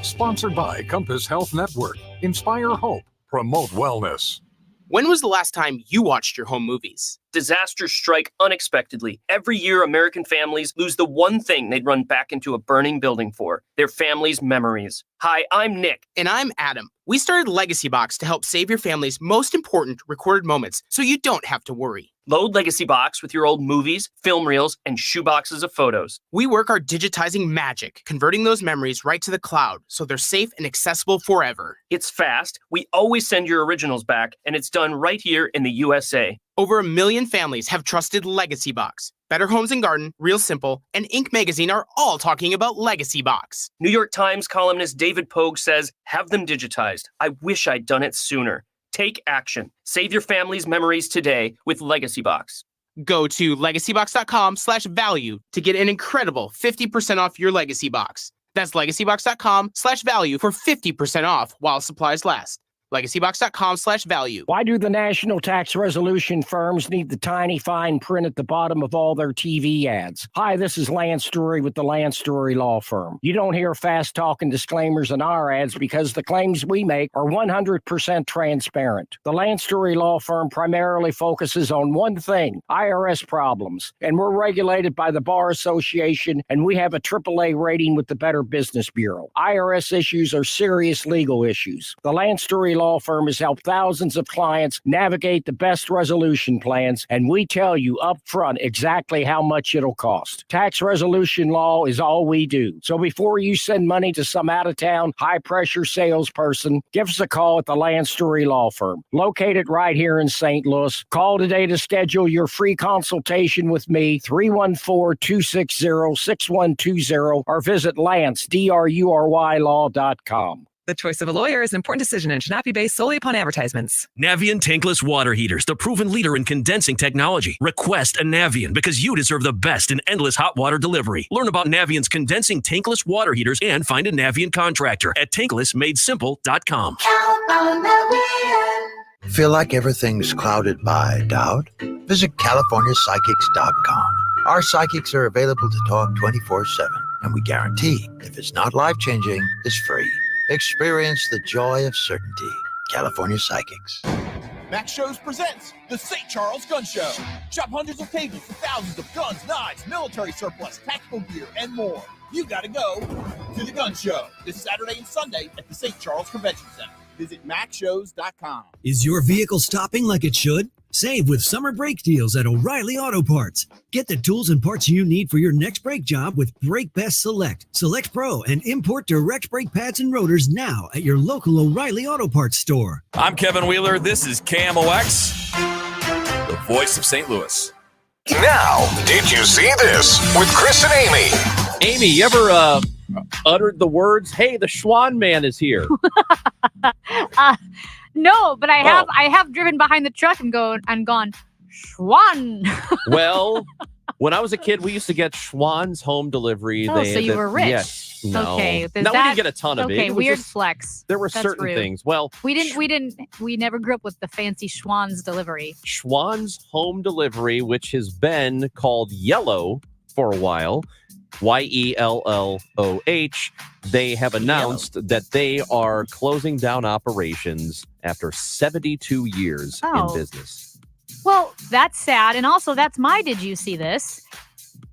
Sponsored by Compass Health Network. Inspire hope. Promote wellness. When was the last time you watched your home movies? Disasters strike unexpectedly. Every year, American families lose the one thing they'd run back into a burning building for, their family's memories. Hi, I'm Nick. And I'm Adam. We started Legacy Box to help save your family's most important recorded moments so you don't have to worry. Load Legacy Box with your old movies, film reels, and shoeboxes of photos. We work our digitizing magic, converting those memories right to the cloud so they're safe and accessible forever. It's fast. We always send your originals back, and it's done right here in the USA. Over 1 million families have trusted Legacy Box. Better Homes and Garden, Real Simple, and Inc. magazine are all talking about Legacy Box. New York Times columnist David Pogue says, have them digitized. I wish I'd done it sooner. Take action. Save your family's memories today with Legacy Box. Go to legacybox.com/value to get an incredible 50% off your Legacy Box. That's legacybox.com/value for 50% off while supplies last. LegacyBox.com/value. Why do the national tax resolution firms need the tiny fine print at the bottom of all their TV ads? Hi, this is Lance Drury with the Lance Drury Law Firm. You don't hear fast-talking disclaimers in our ads because the claims we make are 100% transparent. The Lance Drury Law Firm primarily focuses on one thing, IRS problems, and we're regulated by the Bar Association, and we have a AAA rating with the Better Business Bureau. IRS issues are serious legal issues. The Lance Drury Law Firm has helped thousands of clients navigate the best resolution plans, and we tell you up front exactly how much it'll cost. Tax resolution law is all we do. So before you send money to some out-of-town, high-pressure salesperson, give us a call at the Lance Drury Law Firm, located right here in St. Louis. Call today to schedule your free consultation with me, 314-260-6120, or visit LanceDruryLaw.com. The choice of a lawyer is an important decision and should not be based solely upon advertisements. Navien tankless water heaters, the proven leader in condensing technology. Request a Navien because you deserve the best in endless hot water delivery. Learn about Navien's condensing tankless water heaters and find a Navien contractor at tanklessmadesimple.com. Feel like everything's clouded by doubt? Visit CaliforniaPsychics.com. Our psychics are available to talk 24/7, and we guarantee if it's not life-changing, it's free. Experience the joy of certainty. California Psychics. Max Shows presents the St. Charles Gun Show. Shop hundreds of tables with thousands of guns, knives, military surplus, tactical gear, and more. You gotta go to the gun show this Saturday and Sunday at the St. Charles Convention Center. Visit MaxShows.com. Is your vehicle stopping like it should? Save with summer brake deals at O'Reilly Auto Parts. Get the tools and parts you need for your next brake job with Brake Best Select, Select Pro, and import direct brake pads and rotors now at your local O'Reilly Auto Parts store. I'm Kevin Wheeler. This is KMOX. voice of St. Louis. Now, did you see this with Chris and Amy? Amy, you ever uttered the words, "Hey, the Schwan man is here"? No, but I have driven behind the truck and gone, Schwan. Well, when I was a kid, we used to get Schwan's home delivery. Oh, so you were rich. Yes. No. Okay. We didn't get a ton of it. Okay, It was weird just- flex. There were That's certain rude. things. Well, We never grew up with the fancy Schwan's delivery. Schwan's home delivery, which has been called Yellow for a while, YELLOH, they have announced that they are closing down operations after 72 years Oh. in business. Well, that's sad. And also, that's my Did You See This?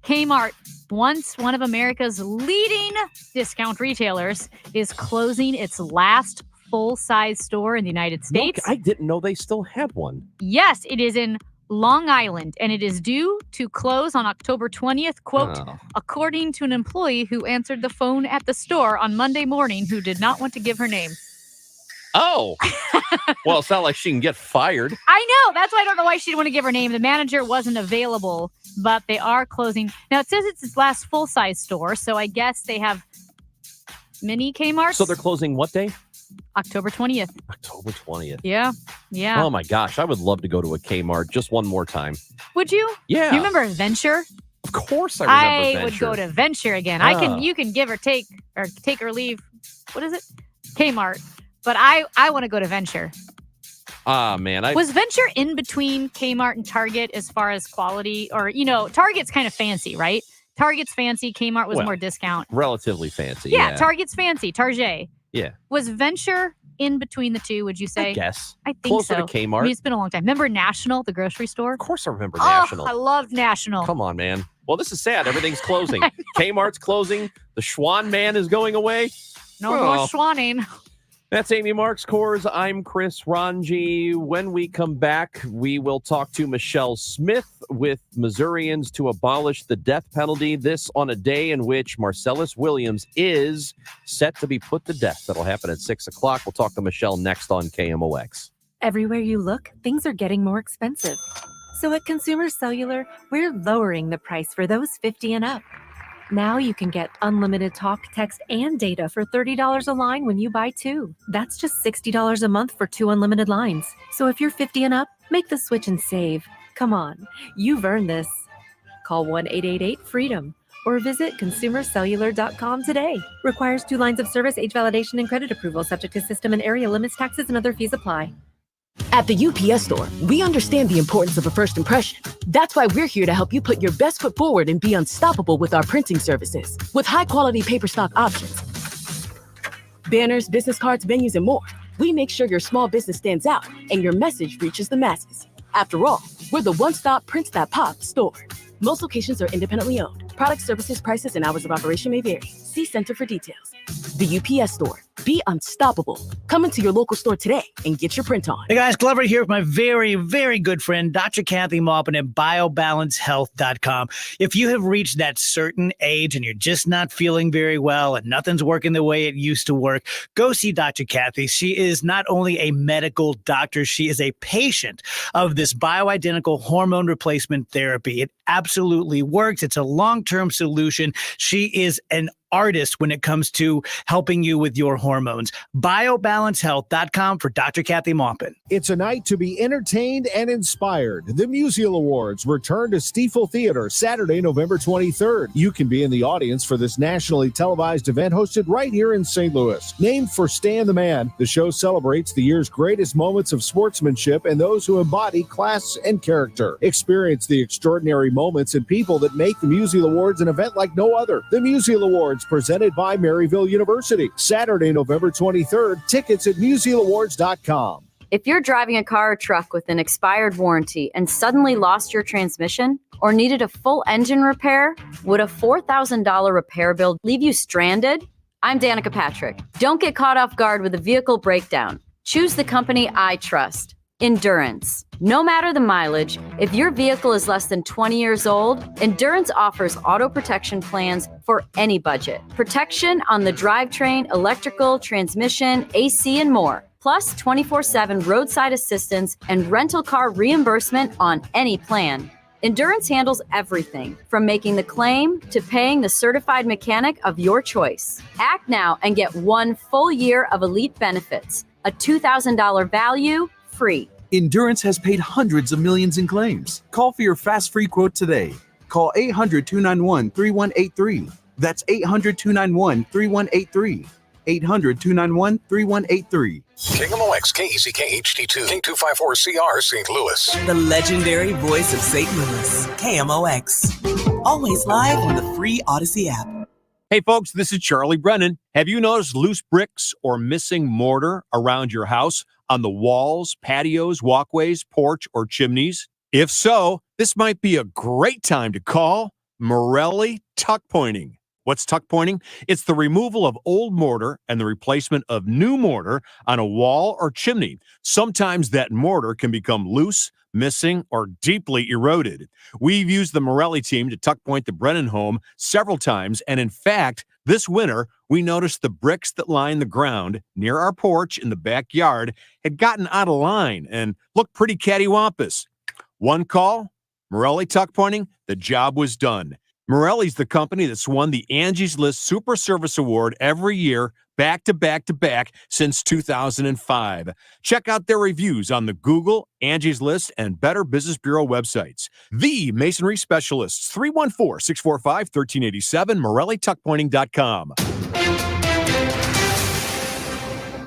Kmart, once one of America's leading discount retailers, is closing its last full-size store in the United States. I didn't know they still had one. Yes, it is in Long Island, and it is due to close on October 20th, quote, Oh. according to an employee who answered the phone at the store on Monday morning who did not want to give her name. Oh, well, it's not like she can get fired. I know. That's why I don't know why she didn't want to give her name. The manager wasn't available, but they are closing. Now, it says it's its last full-size store, so I guess they have mini Kmarts. So they're closing what day? October 20th. October 20th. Yeah. Yeah. Oh my gosh, I would love to go to a Kmart just one more time. Would you? Yeah. You remember Venture? Of course I remember Venture. Would go to Venture again. You can give or take or leave. What is it? Kmart. But I want to go to Venture. Ah, man. Was Venture in between Kmart and Target as far as quality? Or, Target's kind of fancy, right? Target's fancy. Kmart was more discount. Relatively fancy. Yeah, Target's fancy. Target. Yeah. Was Venture in between the two, would you say? I guess. I think Closer so. to Kmart. I mean, it's been a long time. Remember National, the grocery store? Of course I remember National. Oh, I loved National. Come on, man. Well, this is sad. Everything's closing. Kmart's closing. The Schwan man is going away. No more Schwanning. That's Amy Marks Coors. I'm Chris Ranji. When we come back, we will talk to Michelle Smith with Missourians to abolish the death penalty. This on a day in which Marcellus Williams is set to be put to death. That'll happen at 6 o'clock. We'll talk to Michelle next on KMOX. Everywhere you look, things are getting more expensive. So at Consumer Cellular, we're lowering the price for those 50 and up. Now you can get unlimited talk, text, and data for $30 a line when you buy two. That's just $60 a month for 2 unlimited lines. So if you're 50 and up, make the switch and save. Come on, you've earned this. Call 1-888-FREEDOM or visit consumercellular.com today. Requires 2 lines of service, age validation, and credit approval, subject to system and area limits, taxes, and other fees apply. At the UPS Store, we understand the importance of a first impression. That's why we're here to help you put your best foot forward and be unstoppable with our printing services. With high-quality paper stock options, banners, business cards, menus, and more, we make sure your small business stands out and your message reaches the masses. After all, we're the one-stop Prints That Pop store. Most locations are independently owned. Product, services, prices, and hours of operation may vary. See Center for details. The UPS Store. Be unstoppable. Come into your local store today and get your print on. Hey guys, Glover here with my very, very good friend, Dr. Kathy Maupin at BioBalanceHealth.com. If you have reached that certain age and you're just not feeling very well and nothing's working the way it used to work, go see Dr. Kathy. She is not only a medical doctor, she is a patient of this bioidentical hormone replacement therapy. It absolutely works. It's a long-term solution. She is an artist when it comes to helping you with your hormones. BioBalanceHealth.com for Dr. Kathy Maupin. It's a night to be entertained and inspired. The Musial Awards return to Stiefel Theater Saturday, November 23rd. You can be in the audience for this nationally televised event hosted right here in St. Louis. Named for Stan the Man, the show celebrates the year's greatest moments of sportsmanship and those who embody class and character. Experience the extraordinary moments and people that make the Musial Awards an event like no other. The Musial Awards presented by Maryville University. Saturday, November 23rd. Tickets at musialawards.com. If you're driving a car or truck with an expired warranty and suddenly lost your transmission or needed a full engine repair, would a $4,000 repair bill leave you stranded? I'm Danica Patrick. Don't get caught off guard with a vehicle breakdown. Choose the company I trust. Endurance. No matter the mileage, if your vehicle is less than 20 years old, Endurance offers auto protection plans for any budget. Protection on the drivetrain, electrical, transmission, AC, and more. plus 24/7 roadside assistance and rental car reimbursement on any plan. Endurance handles everything from making the claim to paying the certified mechanic of your choice. Act now and get 1 full year of elite benefits, a $2,000 value, free. Endurance has paid hundreds of millions in claims. Call for your fast free quote today. Call 800-291-3183. That's 800-291-3183. 800-291-3183. KMOX, KECK HD2, K254CR, St. Louis. The legendary voice of St. Louis, KMOX. Always live on the free Odyssey app. Hey folks, this is Charlie Brennan. Have you noticed loose bricks or missing mortar around your house on the walls, patios, walkways, porch, or chimneys? If so, this might be a great time to call Morelli Tuck Pointing. What's tuck pointing? It's the removal of old mortar and the replacement of new mortar on a wall or chimney. Sometimes that mortar can become loose, missing, or deeply eroded. We've used the Morelli team to tuck point the Brennan home several times, and in fact, this winter, we noticed the bricks that line the ground near our porch in the backyard had gotten out of line and looked pretty cattywampus. One call, Morelli Tuck Pointing, the job was done. Morelli's the company that's won the Angie's List Super Service Award every year, back to back to back since 2005. Check out their reviews on the Google, Angie's List, and Better Business Bureau websites. The Masonry Specialists, 314-645-1387, MorelliTuckPointing.com.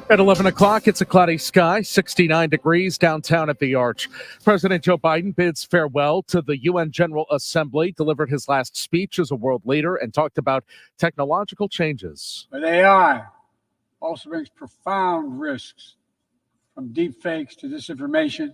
At 11 o'clock, it's a cloudy sky, 69 degrees downtown at the Arch. President Joe Biden bids farewell to the UN General Assembly, delivered his last speech as a world leader, and talked about technological changes. But AI also brings profound risks, from deep fakes to disinformation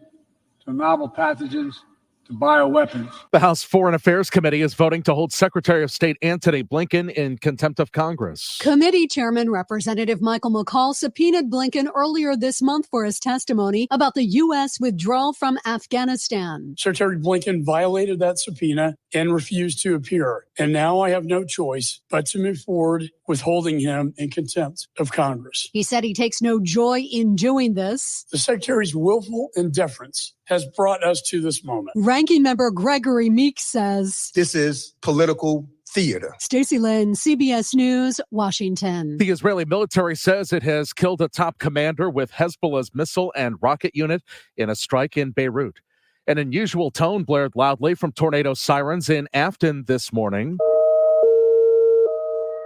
to novel pathogens to bioweapons. The House Foreign Affairs Committee is voting to hold Secretary of State Antony Blinken in contempt of Congress. Committee Chairman Representative Michael McCaul subpoenaed Blinken earlier this month for his testimony about the U.S. withdrawal from Afghanistan. Secretary Blinken violated that subpoena and refused to appear. And now I have no choice but to move forward with holding him in contempt of Congress. He said he takes no joy in doing this. The Secretary's willful indifference has brought us to this moment. Ranking Member Gregory Meeks says, "This is political theater." Stacey Lynn, CBS News, Washington. The Israeli military says it has killed a top commander with Hezbollah's missile and rocket unit in a strike in Beirut. An unusual tone blared loudly from tornado sirens in Afton this morning.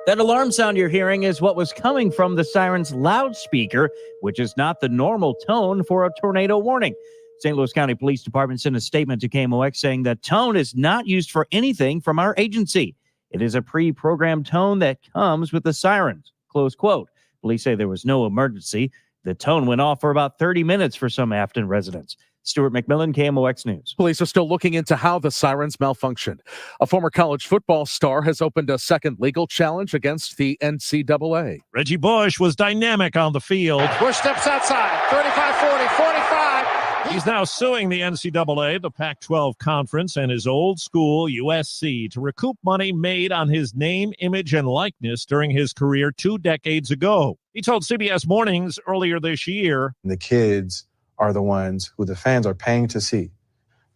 That alarm sound you're hearing is what was coming from the siren's loudspeaker, which is not the normal tone for a tornado warning. St. Louis County Police Department sent a statement to KMOX saying the tone is not used for anything from our agency. It is a pre-programmed tone that comes with the sirens, close quote. Police say there was no emergency. The tone went off for about 30 minutes for some Afton residents. Stuart McMillan, KMOX News. Police are still looking into how the sirens malfunctioned. A former college football star has opened a second legal challenge against the NCAA. Reggie Bush was dynamic on the field. Bush steps outside, 35-40, 45. He's now suing the NCAA, the Pac-12 Conference, and his old school, USC, to recoup money made on his name, image, and likeness during his career 2 decades ago. He told CBS Mornings earlier this year, "The kids are the ones who the fans are paying to see.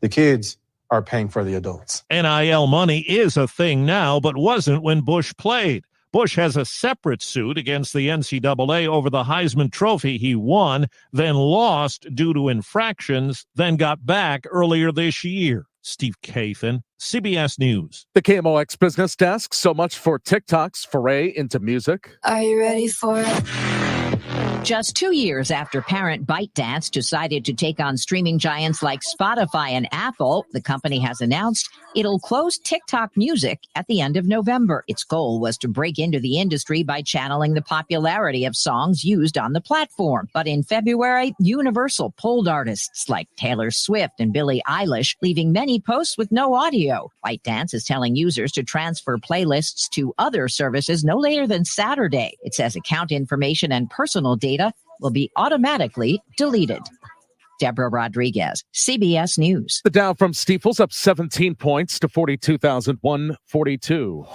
The kids are paying for the adults." NIL money is a thing now, but wasn't when Bush played. Bush has a separate suit against the NCAA over the Heisman Trophy he won, then lost due to infractions, then got back earlier this year. Steve Kathan, CBS News. The KMOX Business Desk, so much for TikTok's foray into music. Are you ready for it? Just 2 years after parent ByteDance decided to take on streaming giants like Spotify and Apple, the company has announced it'll close TikTok Music at the end of November. Its goal was to break into the industry by channeling the popularity of songs used on the platform. But in February, Universal pulled artists like Taylor Swift and Billie Eilish, leaving many posts with no audio. ByteDance is telling users to transfer playlists to other services no later than Saturday. It says account information and personal data will be automatically deleted. Deborah Rodriguez, CBS News. The Dow from Steeples up 17 points to 42,142.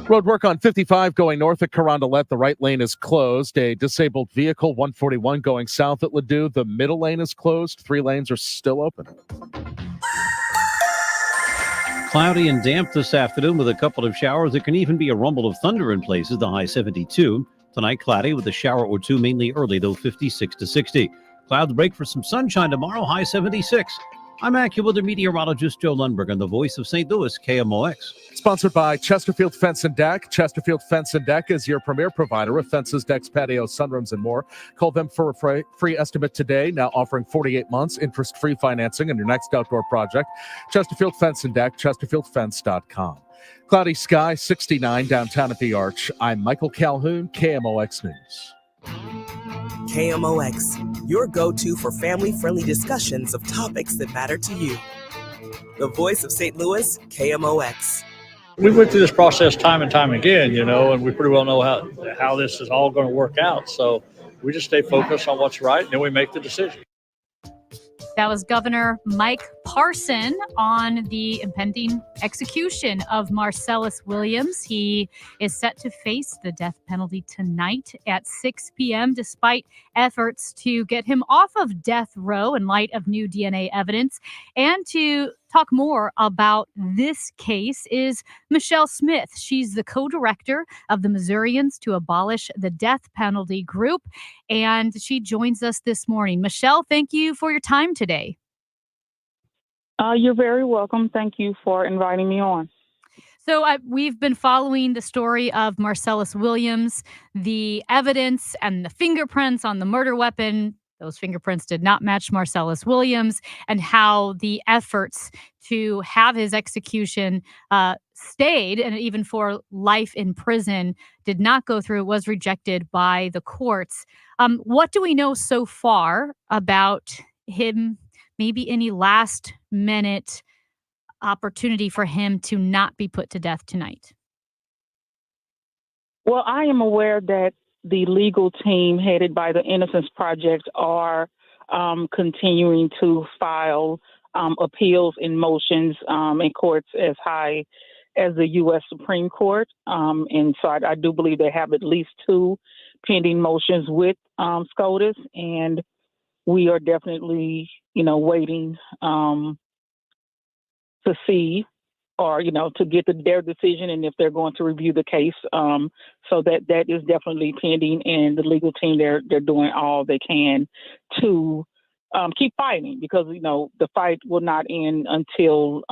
Road work on 55 going north at Carondelet. The right lane is closed. A disabled vehicle, 141, going south at Ladue. The middle lane is closed. 3 lanes are still open. Cloudy and damp this afternoon with a couple of showers. There can even be a rumble of thunder in places, the high 72. Tonight, cloudy with a shower or two, mainly early, though 56 to 60. Clouds break for some sunshine tomorrow, high 76. I'm AccuWeather meteorologist Joe Lundberg on the Voice of St. Louis, KMOX. Sponsored by Chesterfield Fence and Deck. Chesterfield Fence and Deck is your premier provider of fences, decks, patios, sunrooms, and more. Call them for a free estimate today. Now offering 48 months interest-free financing on your next outdoor project. Chesterfield Fence and Deck, chesterfieldfence.com. Cloudy sky, 69 downtown at the Arch. I'm Michael Calhoun, KMOX News. KMOX, your go-to for family-friendly discussions of topics that matter to you. The Voice of St. Louis, KMOX. We went through this process time and time again, and we pretty well know how this is all going to work out. So we just stay focused on what's right, and then we make the decision. That was Governor Mike Parson on the impending execution of Marcellus Williams. He is set to face the death penalty tonight at 6 p.m. despite efforts to get him off of death row in light of new DNA evidence. And to talk more about this case is Michelle Smith. She's the co-director of the Missourians to Abolish the Death Penalty group, and she joins us this morning. Michelle, thank you for your time today. You're very welcome. Thank you for inviting me on. So we've been following the story of Marcellus Williams, the evidence and the fingerprints on the murder weapon. Those fingerprints did not match Marcellus Williams, and how the efforts to have his execution stayed, and even for life in prison, did not go through. It was rejected by the courts. What do we know so far about him? Maybe any last minute opportunity for him to not be put to death tonight? Well, I am aware that the legal team headed by the Innocence Project are continuing to file appeals and motions in courts as high as the U.S. Supreme Court. And so I do believe they have at least 2 pending motions with SCOTUS, and we are definitely, waiting to see, or, to get their decision, and if they're going to review the case. So that is definitely pending, and the legal team, they're doing all they can to keep fighting, because, the fight will not end until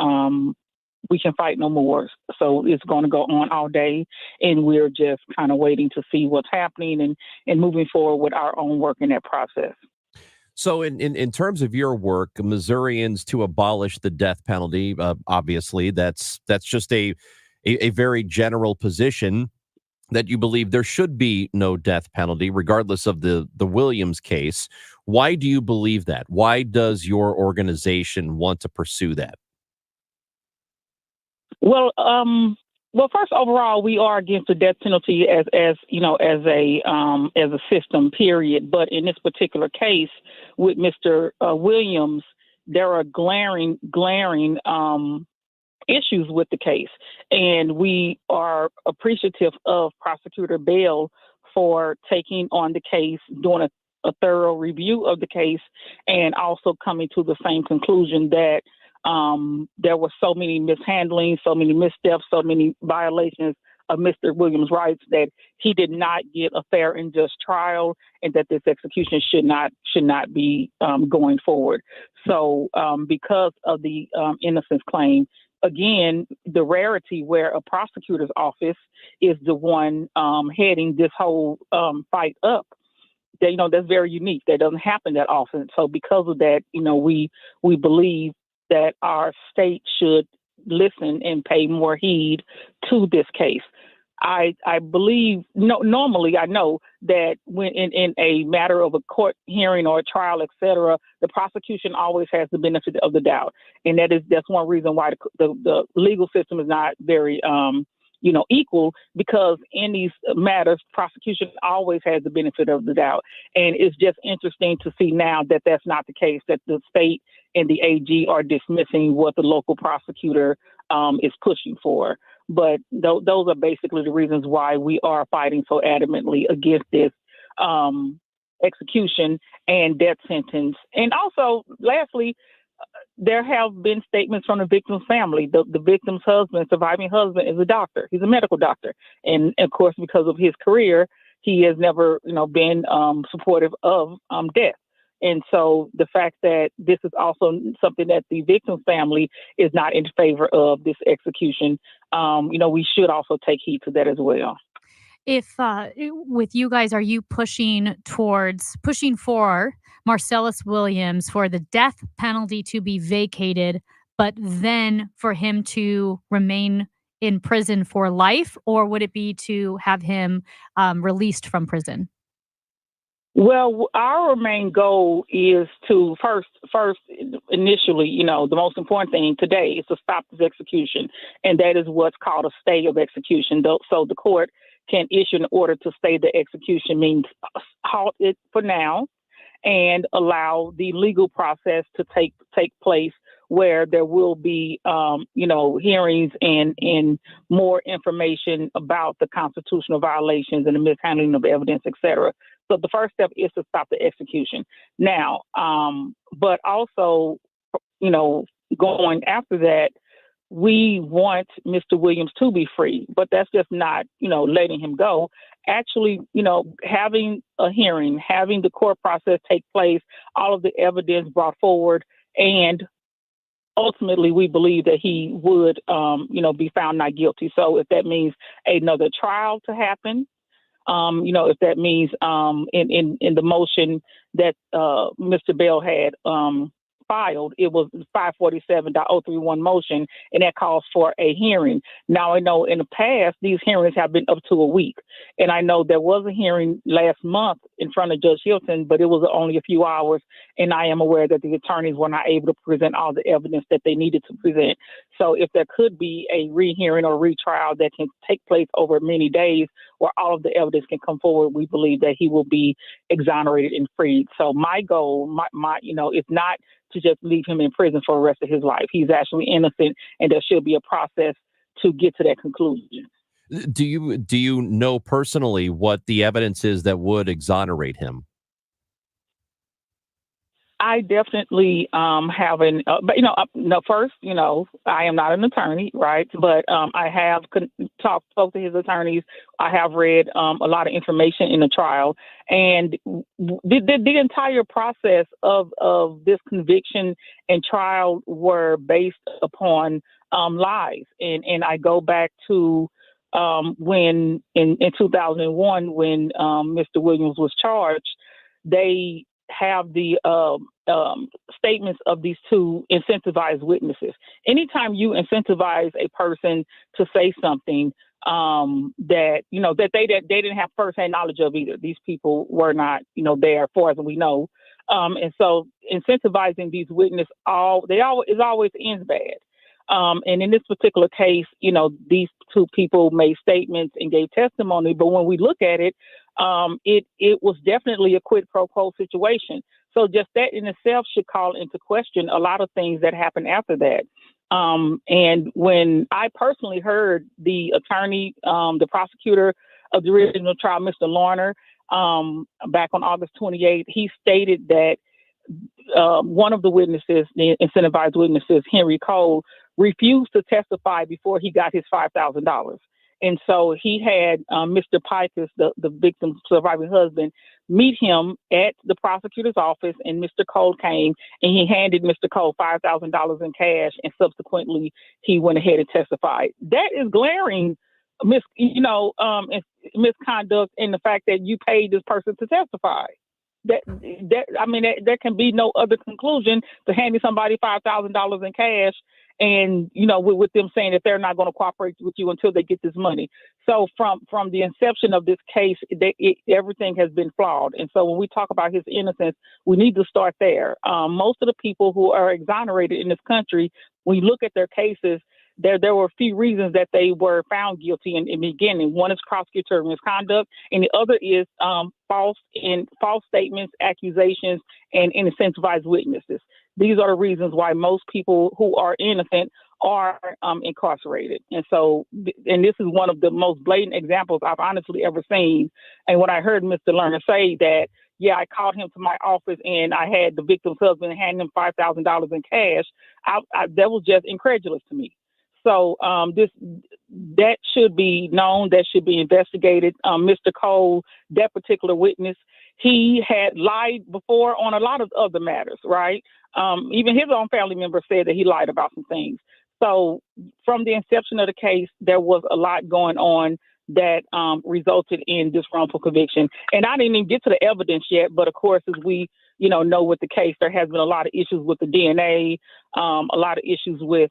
we can fight no more. So it's going to go on all day, and we're just kind of waiting to see what's happening and moving forward with our own work in that process. So in terms of your work, Missourians to Abolish the Death Penalty, obviously that's just a very general position that you believe there should be no death penalty, regardless of the Williams case. Why do you believe that? Why does your organization want to pursue that? Well, first, overall, we are against the death penalty as a system, period. But in this particular case with Mr. Williams, there are glaring issues with the case, and we are appreciative of Prosecutor Bell for taking on the case, doing a thorough review of the case, and also coming to the same conclusion that there were so many mishandlings, so many missteps, so many violations of Mr. Williams' rights that he did not get a fair and just trial, and that this execution should not be going forward. So because of the innocence claim, again, the rarity where a prosecutor's office is the one heading this whole fight up, that's very unique. That doesn't happen that often. So because of that, we believe that our state should listen and pay more heed to this case. I believe, normally I know that when in a matter of a court hearing or a trial, et cetera, the prosecution always has the benefit of the doubt. And that's one reason why the legal system is not very, equal, because in these matters, prosecution always has the benefit of the doubt. And it's just interesting to see now that that's not the case, that the state and the AG are dismissing what the local prosecutor is pushing for. But those are basically the reasons why we are fighting so adamantly against this execution and death sentence. And also, lastly, there have been statements from the victim's family. The victim's husband, surviving husband, is a doctor. He's a medical doctor. And of course, because of his career, he has never, been supportive of death. And so the fact that this is also something that the victim's family is not in favor of, this execution, we should also take heed to that as well. If with you guys, are you pushing for Marcellus Williams for the death penalty to be vacated, but then for him to remain in prison for life, or would it be to have him released from prison? Well, our main goal is to first, initially, the most important thing today is to stop this execution. And that is what's called a stay of execution. So the court can issue an order to stay the execution, means halt it for now and allow the legal process to take place, where there will be, hearings and more information about the constitutional violations and the mishandling of evidence, et cetera. So the first step is to stop the execution. Now, but also, going after that, we want Mr. Williams to be free, but that's just not, letting him go. Actually, having a hearing, having the court process take place, all of the evidence brought forward, and ultimately we believe that he would, be found not guilty. So if that means another trial to happen, if that means in the motion that Mr. Bell had filed, it was 547.031 motion, and that calls for a hearing. Now, I know in the past, these hearings have been up to a week. And I know there was a hearing last month in front of Judge Hilton, but it was only a few hours. And I am aware that the attorneys were not able to present all the evidence that they needed to present. So if there could be a rehearing or retrial that can take place over many days, where all of the evidence can come forward, we believe that he will be exonerated and freed. So my goal, is not to just leave him in prison for the rest of his life. He's actually innocent, and there should be a process to get to that conclusion. Do you know personally what the evidence is that would exonerate him? I definitely have first, I am not an attorney, right? But I have spoke to his attorneys. I have read a lot of information in the trial, and the entire process of this conviction and trial were based upon lies. And I go back to when in 2001, when Mr. Williams was charged, they have the statements of these two incentivized witnesses. Anytime you incentivize a person to say something that they didn't have firsthand knowledge of either. These people were not, there for as we know. And so incentivizing these witnesses, it always ends bad. And in this particular case, these two people made statements and gave testimony, but when we look at it, it was definitely a quid pro quo situation. So just that in itself should call into question a lot of things that happened after that. And when I personally heard the attorney, the prosecutor of the original trial, Mr. Larner, back on August 28th, he stated that one of the witnesses, the incentivized witnesses, Henry Cole, refused to testify before he got his $5,000. And so he had Mr. Pikus, the victim's surviving husband, meet him at the prosecutor's office, and Mr. Cole came and he handed Mr. Cole $5,000 in cash, and subsequently he went ahead and testified. That is glaring misconduct in the fact that you paid this person to testify. There can be no other conclusion to handing somebody $5,000 in cash, and with them saying that they're not going to cooperate with you until they get this money. So from the inception of this case, everything has been flawed. And so when we talk about his innocence, we need to start there. Most of the people who are exonerated in this country, when you look at their cases, there were a few reasons that they were found guilty in the beginning. One is prosecutorial misconduct, and the other is false statements, accusations, and incentivized witnesses. These are the reasons why most people who are innocent are incarcerated. And so, and this is one of the most blatant examples I've honestly ever seen. And when I heard Mr. Lerner say that, yeah, I called him to my office and I had the victim's husband hand him $5,000 in cash, that was just incredulous to me. So that should be known, that should be investigated. Mr. Cole, that particular witness, he had lied before on a lot of other matters, right? Even his own family member said that he lied about some things. So from the inception of the case, there was a lot going on that resulted in this wrongful conviction. And I didn't even get to the evidence yet, but of course, as we know with the case, there has been a lot of issues with the DNA, a lot of issues with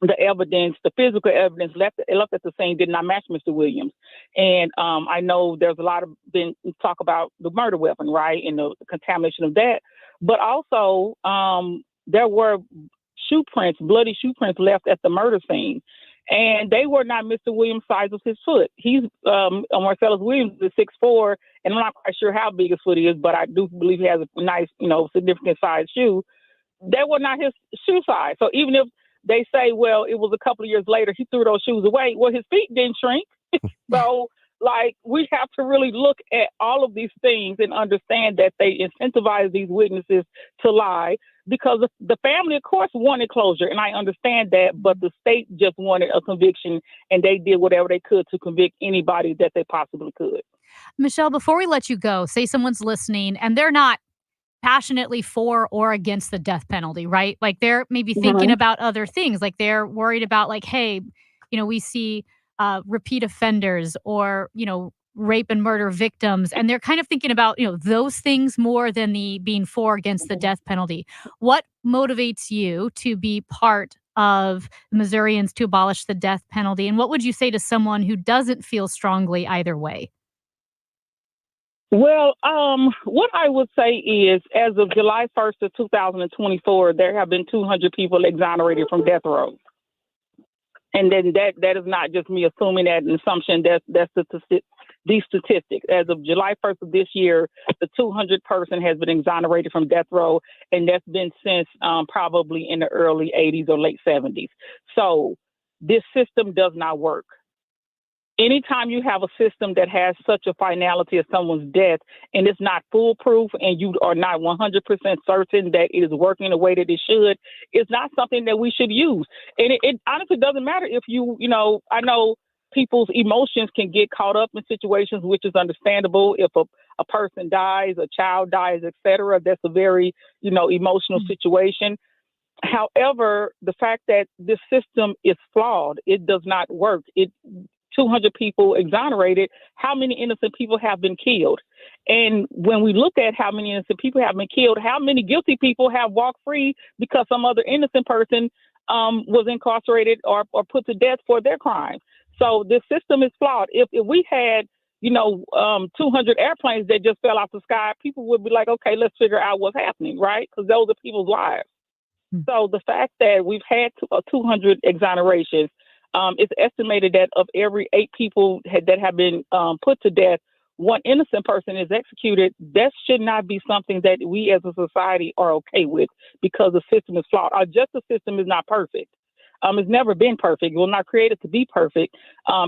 the evidence, the physical evidence left at the scene did not match Mr. Williams. And I know there's a lot of been talk about the murder weapon, right, and the contamination of that. But also there were bloody shoe prints left at the murder scene. And they were not Mr. Williams' size of his foot. He's Marcellus Williams is 6'4", and I'm not quite sure how big his foot is, but I do believe he has a nice, significant size shoe. They were not his shoe size. So even if they say, well, it was a couple of years later, he threw those shoes away. Well, his feet didn't shrink. So, we have to really look at all of these things and understand that they incentivize these witnesses to lie because the family, of course, wanted closure. And I understand that, but the state just wanted a conviction and they did whatever they could to convict anybody that they possibly could. Michelle, before we let you go, say someone's listening and they're not passionately for or against the death penalty, right? Like they're maybe thinking about other things. Like they're worried about hey, we see repeat offenders or, rape and murder victims. And they're kind of thinking about, those things more than the being for or against the death penalty. What motivates you to be part of Missourians to abolish the death penalty? And what would you say to someone who doesn't feel strongly either way? Well, what I would say is, as of July 1st of 2024, there have been 200 people exonerated from death row. And then that is not just me assuming that an assumption. That's the statistics. As of July 1st of this year, the 200 person has been exonerated from death row, and that's been since probably in the early 80s or late 70s. So this system does not work. Anytime you have a system that has such a finality of someone's death and it's not foolproof and you are not 100% certain that it is working the way that it should, it's not something that we should use. And it honestly doesn't matter if I know people's emotions can get caught up in situations, which is understandable. If a person dies, a child dies, etc., that's a very, emotional situation. However, the fact that this system is flawed, it does not work. 200 people exonerated, how many innocent people have been killed? And when we look at how many innocent people have been killed, how many guilty people have walked free because some other innocent person was incarcerated or put to death for their crime? So this system is flawed. If we had, 200 airplanes that just fell out the sky, people would be like, okay, let's figure out what's happening, right? Because those are people's lives. So the fact that we've had 200 exonerations, it's estimated that of every 8 people that have been put to death, one innocent person is executed. That should not be something that we as a society are okay with because the system is flawed. Our justice system is not perfect. It's never been perfect. We're not created to be perfect.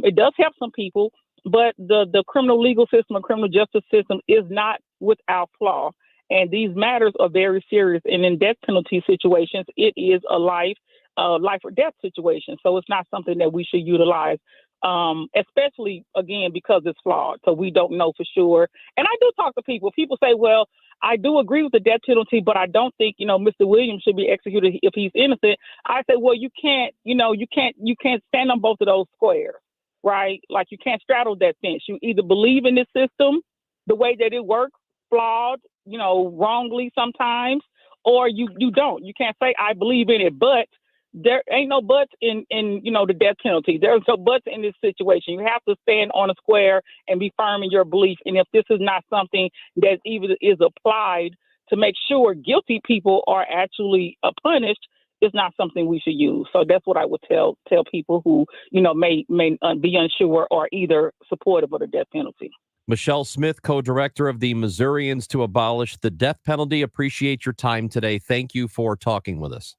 It does help some people, but the criminal legal system and criminal justice system is not without flaw. And these matters are very serious. And in death penalty situations, it is a life or death situation. So it's not something that we should utilize, especially, again, because it's flawed. So we don't know for sure. And I do talk to people. People say, well, I do agree with the death penalty, but I don't think, Mr. Williams should be executed if he's innocent. I say, well, you can't stand on both of those squares, right? Like you can't straddle that fence. You either believe in this system, the way that it works, flawed, wrongly sometimes, or you don't. You can't say, I believe in it, but there ain't no buts in the death penalty. There's no buts in this situation. You have to stand on a square and be firm in your belief. And if this is not something that even is applied to make sure guilty people are actually punished, it's not something we should use. So that's what I would tell people who may be unsure or either supportive of the death penalty. Michelle Smith, co-director of the Missourians to Abolish the Death Penalty. Appreciate your time today. Thank you for talking with us.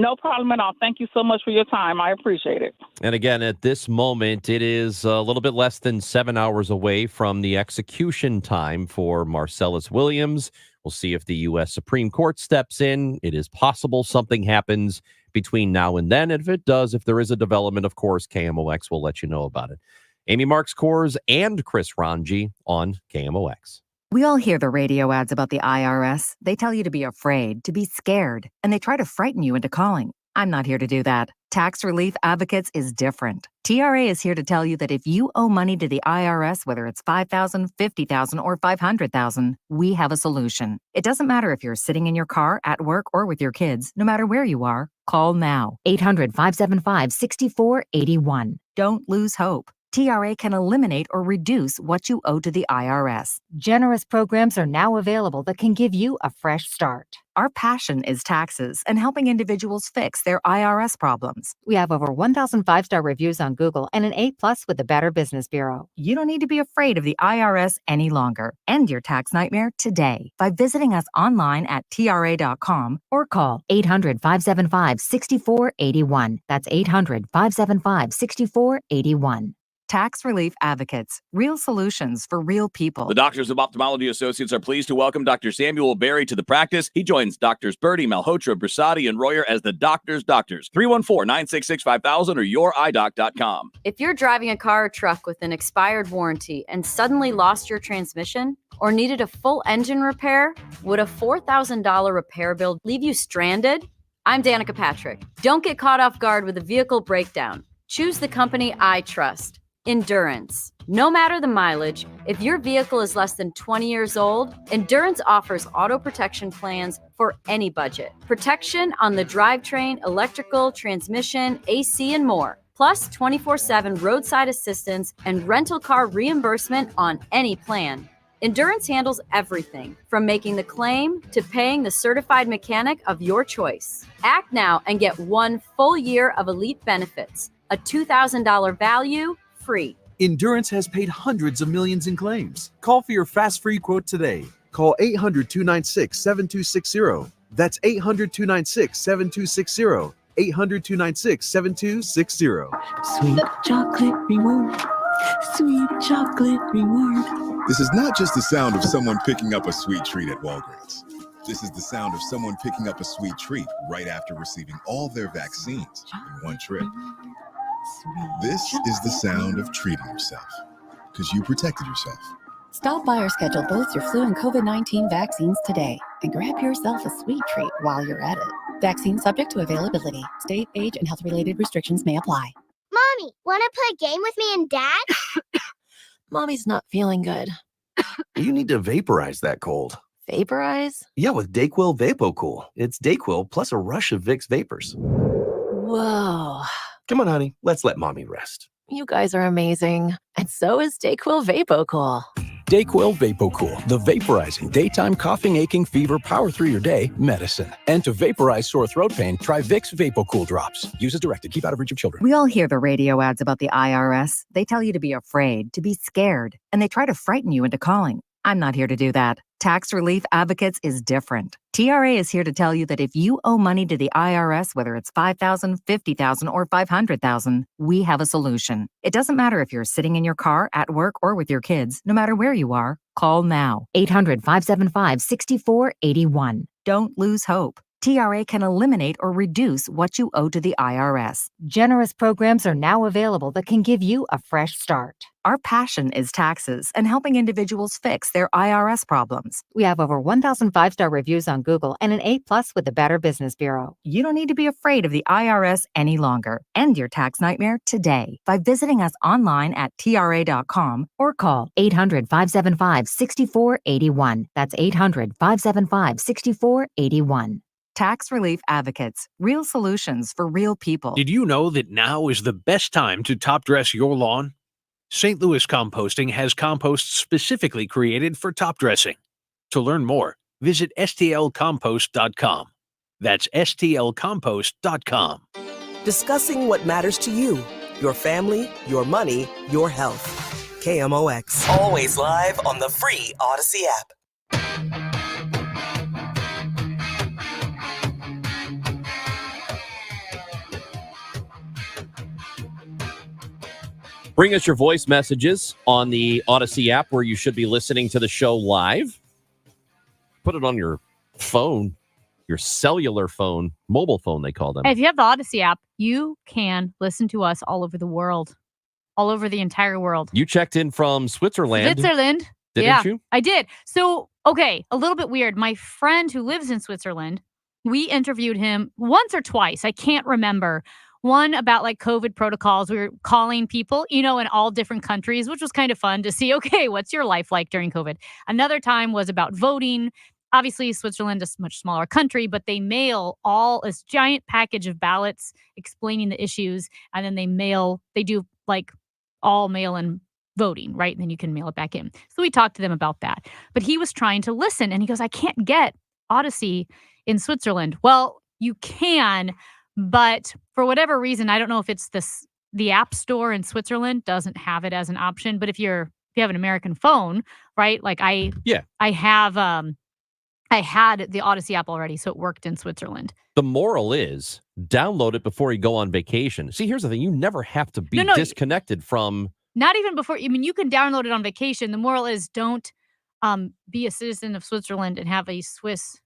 No problem at all. Thank you so much for your time. I appreciate it. And again, at this moment, it is a little bit less than 7 hours away from the execution time for Marcellus Williams. We'll see if the U.S. Supreme Court steps in. It is possible something happens between now and then. And if it does, if there is a development, of course, KMOX will let you know about it. Amy Marks Kors and Chris Ranji on KMOX. We all hear the radio ads about the IRS. They tell you to be afraid, to be scared, and they try to frighten you into calling. I'm not here to do that. Tax Relief Advocates is different. TRA is here to tell you that if you owe money to the IRS, whether it's $5,000, $50,000, or $500,000, we have a solution. It doesn't matter if you're sitting in your car, at work, or with your kids. No matter where you are, call now. 800-575-6481. Don't lose hope. TRA can eliminate or reduce what you owe to the IRS. Generous programs are now available that can give you a fresh start. Our passion is taxes and helping individuals fix their IRS problems. We have over 1,000 5-star reviews on Google and an A+ with the Better Business Bureau. You don't need to be afraid of the IRS any longer. End your tax nightmare today by visiting us online at TRA.com or call 800-575-6481. That's 800-575-6481. Tax Relief Advocates. Real solutions for real people. The Doctors of Ophthalmology Associates are pleased to welcome Dr. Samuel Berry to the practice. He joins Doctors Birdie, Malhotra, Brasati, and Royer as the Doctors' Doctors. 314-966-5000 or youridoc.com. If you're driving a car or truck with an expired warranty and suddenly lost your transmission or needed a full engine repair, would a $4,000 repair bill leave you stranded? I'm Danica Patrick. Don't get caught off guard with a vehicle breakdown. Choose the company I trust. Endurance. No matter the mileage, if your vehicle is less than 20 years old, Endurance offers auto protection plans for any budget. Protection on the drivetrain, electrical, transmission, AC, and more. Plus 24/7 roadside assistance and rental car reimbursement on any plan. Endurance handles everything from making the claim to paying the certified mechanic of your choice. Act now and get 1 full year of elite benefits. A $2,000 value, free. Endurance has paid hundreds of millions in claims. Call for your fast free quote today. Call 800-296-7260. That's 800-296-7260. 800-296-7260. Sweet chocolate reward. Sweet chocolate reward. This is not just the sound of someone picking up a sweet treat at Walgreens. This is the sound of someone picking up a sweet treat right after receiving all their vaccines in one trip. This is the sound of treating yourself, because you protected yourself. Stop by or schedule both your flu and COVID-19 vaccines today and grab yourself a sweet treat while you're at it. Vaccine subject to availability. State, age, and health-related restrictions may apply. Mommy, want to play a game with me and Dad? Mommy's not feeling good. You need to vaporize that cold. Vaporize? Yeah, with DayQuil VapoCool. It's DayQuil plus a rush of Vicks vapors. Whoa. Come on, honey. Let's let mommy rest. You guys are amazing. And so is DayQuil VapoCool. DayQuil VapoCool, the vaporizing daytime coughing, aching, fever, power through your day medicine. And to vaporize sore throat pain, try Vicks VapoCool drops. Use as directed. Keep out of reach of children. We all hear the radio ads about the IRS. They tell you to be afraid, to be scared, and they try to frighten you into calling. I'm not here to do that. Tax Relief Advocates is different. TRA is here to tell you that if you owe money to the IRS, whether it's $5,000, $50,000, or $500,000, we have a solution. It doesn't matter if you're sitting in your car, at work, or with your kids. No matter where you are, call now. 800-575-6481. Don't lose hope. TRA can eliminate or reduce what you owe to the IRS. Generous programs are now available that can give you a fresh start. Our passion is taxes and helping individuals fix their IRS problems. We have over 1,000 5-star reviews on Google and an A+ with the Better Business Bureau. You don't need to be afraid of the IRS any longer. End your tax nightmare today by visiting us online at TRA.com or call 800-575-6481. That's 800-575-6481. Tax Relief Advocates. Real solutions for real people. Did you know that now is the best time to top dress your lawn? St. Louis Composting has compost specifically created for top dressing. To learn more, visit stlcompost.com. That's stlcompost.com. Discussing what matters to you, your family, your money, your health. KMOX. Always live on the free Odyssey app. Bring us your voice messages on the Odyssey app where you should be listening to the show live. Put it on your phone, your cellular phone, mobile phone, they call them. If you have the Odyssey app, you can listen to us all over the world, all over the entire world. You checked in from Switzerland. Didn't you? I did. So, okay, a little bit weird. My friend who lives in Switzerland, we interviewed him once or twice. I can't remember. One about like COVID protocols. We were calling people, in all different countries, which was kind of fun to see, okay, what's your life like during COVID? Another time was about voting. Obviously, Switzerland is a much smaller country, but they mail all this giant package of ballots explaining the issues. And then they do like all mail-in voting, right? And then you can mail it back in. So we talked to them about that. But he was trying to listen and he goes, I can't get Odyssey in Switzerland. Well, you can, but for whatever reason, I don't know if it's the App Store in Switzerland doesn't have it as an option. But if you have an American phone, right? Like I had the Odyssey app already, so it worked in Switzerland. The moral is download it before you go on vacation. See, here's the thing. You never have to be disconnected from. Not even before. I mean, you can download it on vacation. The moral is don't be a citizen of Switzerland and have a Swiss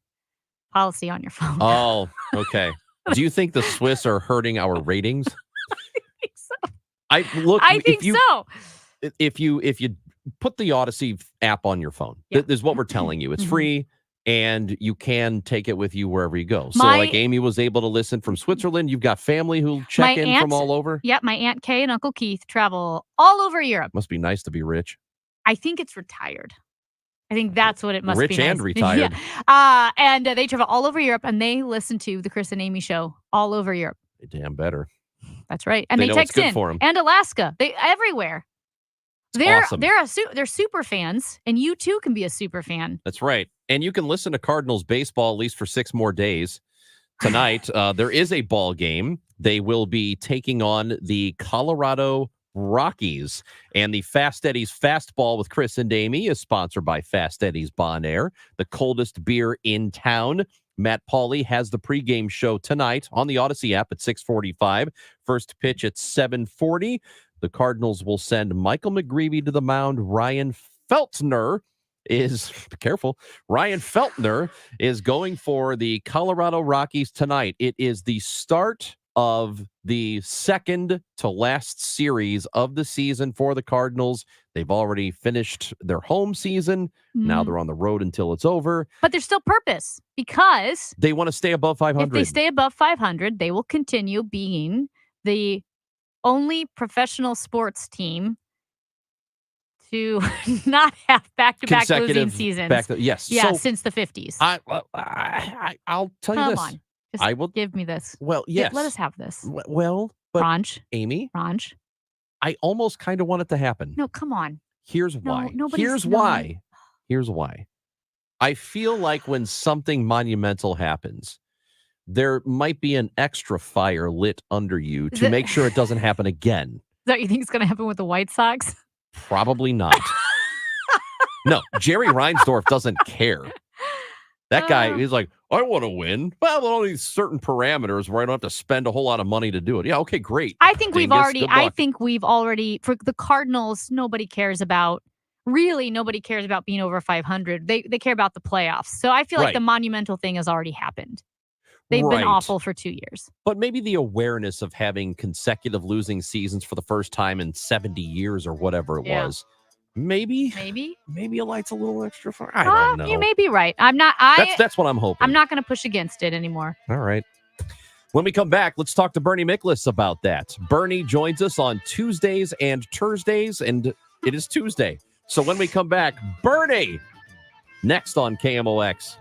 policy on your phone. Oh, okay. Do you think the Swiss are hurting our ratings? I think so. If you put the Odyssey app on your phone, this is what we're telling you. It's free. And you can take it with you wherever you go. So like Amy was able to listen from Switzerland. You've got family who check in from all over. Yep. My Aunt Kay and Uncle Keith travel all over Europe. Must be nice to be rich. I think it's retired. I think that's what it must be. Rich and retired. And they travel all over Europe and they listen to the Chris and Amy show all over Europe. They damn better. That's right. And they know text it's good in. for 'em. And Alaska. They everywhere. They're awesome. They're super fans, and you too can be a super fan. That's right. And you can listen to Cardinals baseball at least for 6 more days. Tonight, there is a ball game. They will be taking on the Colorado Rockies. And the Fast Eddie's Fastball with Chris and Amy is sponsored by Fast Eddie's Bon Air, the coldest beer in town. Matt Pauley has the pregame show tonight on the Odyssey app at 6:45. First pitch at 7:40. The Cardinals will send Michael McGreevy to the mound. Ryan Feltner is going for the Colorado Rockies tonight. It is the start of the second to last series of the season for the Cardinals. They've already finished their home season. Now they're on the road until it's over. But there's still purpose because they want to stay above 500. If they stay above 500, they will continue being the only professional sports team to not have back-to-back losing seasons. Since the 50s. I'll tell you this. Come on. Just give me this. Well, yes. Let us have this. Well, but Ranch. Amy, Ranch. I almost kind of want it to happen. No, come on. Here's why. Here's why. I feel like when something monumental happens, there might be an extra fire lit under you to make sure it doesn't happen again. Is that what you think is going to happen with the White Sox? Probably not. No, Jerry Reinsdorf doesn't care. That guy, he's like, I want to win. Well, there are only certain parameters where I don't have to spend a whole lot of money to do it. Yeah, okay, great. I think we've already, for the Cardinals, nobody cares about being over 500. They care about the playoffs. So I feel like the monumental thing has already happened. They've been awful for 2 years. But maybe the awareness of having consecutive losing seasons for the first time in 70 years or whatever it was. Maybe it lights a little extra fire. I don't know. You may be right. I'm not. That's what I'm hoping. I'm not going to push against it anymore. All right. When we come back, let's talk to Bernie Miklasz about that. Bernie joins us on Tuesdays and Thursdays, and it is Tuesday. So when we come back, Bernie, next on KMOX.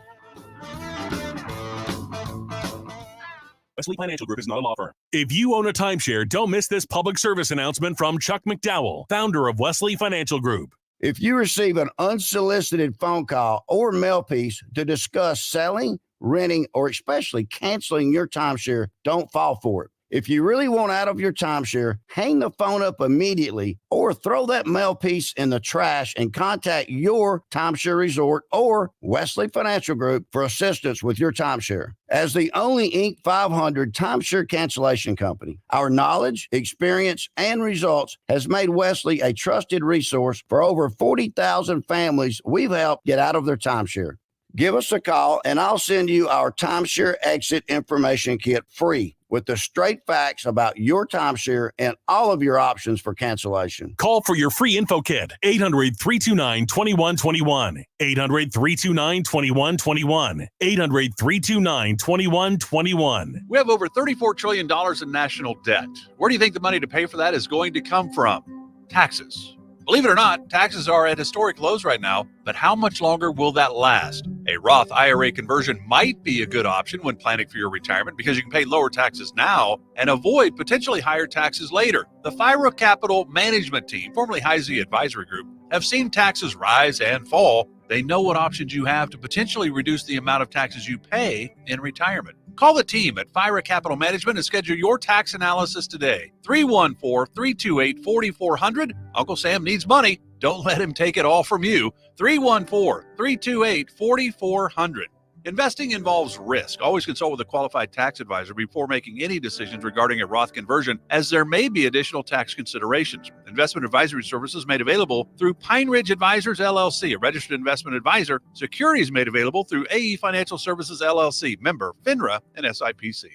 Wesley Financial Group is not a law firm. If you own a timeshare, don't miss this public service announcement from Chuck McDowell, founder of Wesley Financial Group. If you receive an unsolicited phone call or mail piece to discuss selling, renting, or especially canceling your timeshare, don't fall for it. If you really want out of your timeshare, hang the phone up immediately or throw that mail piece in the trash and contact your timeshare resort or Wesley Financial Group for assistance with your timeshare. As the only Inc. 500 timeshare cancellation company, our knowledge, experience, and results has made Wesley a trusted resource for over 40,000 families we've helped get out of their timeshare. Give us a call and I'll send you our timeshare exit information kit free with the straight facts about your timeshare and all of your options for cancellation. Call for your free info kit, 800-329-2121. 800-329-2121. 800-329-2121. We have over $34 trillion in national debt. Where do you think the money to pay for that is going to come from? Taxes. Believe it or not, taxes are at historic lows right now, but how much longer will that last? A Roth IRA conversion might be a good option when planning for your retirement because you can pay lower taxes now and avoid potentially higher taxes later. The FIRA Capital Management Team, formerly Heisey Advisory Group, have seen taxes rise and fall. They know what options you have to potentially reduce the amount of taxes you pay in retirement. Call the team at FIRA Capital Management and schedule your tax analysis today. 314-328-4400. Uncle Sam needs money. Don't let him take it all from you. 314-328-4400. Investing involves risk. Always consult with a qualified tax advisor before making any decisions regarding a Roth conversion, as there may be additional tax considerations. Investment advisory services made available through Pine Ridge Advisors, LLC, a registered investment advisor. Securities made available through AE Financial Services, LLC, member FINRA and SIPC.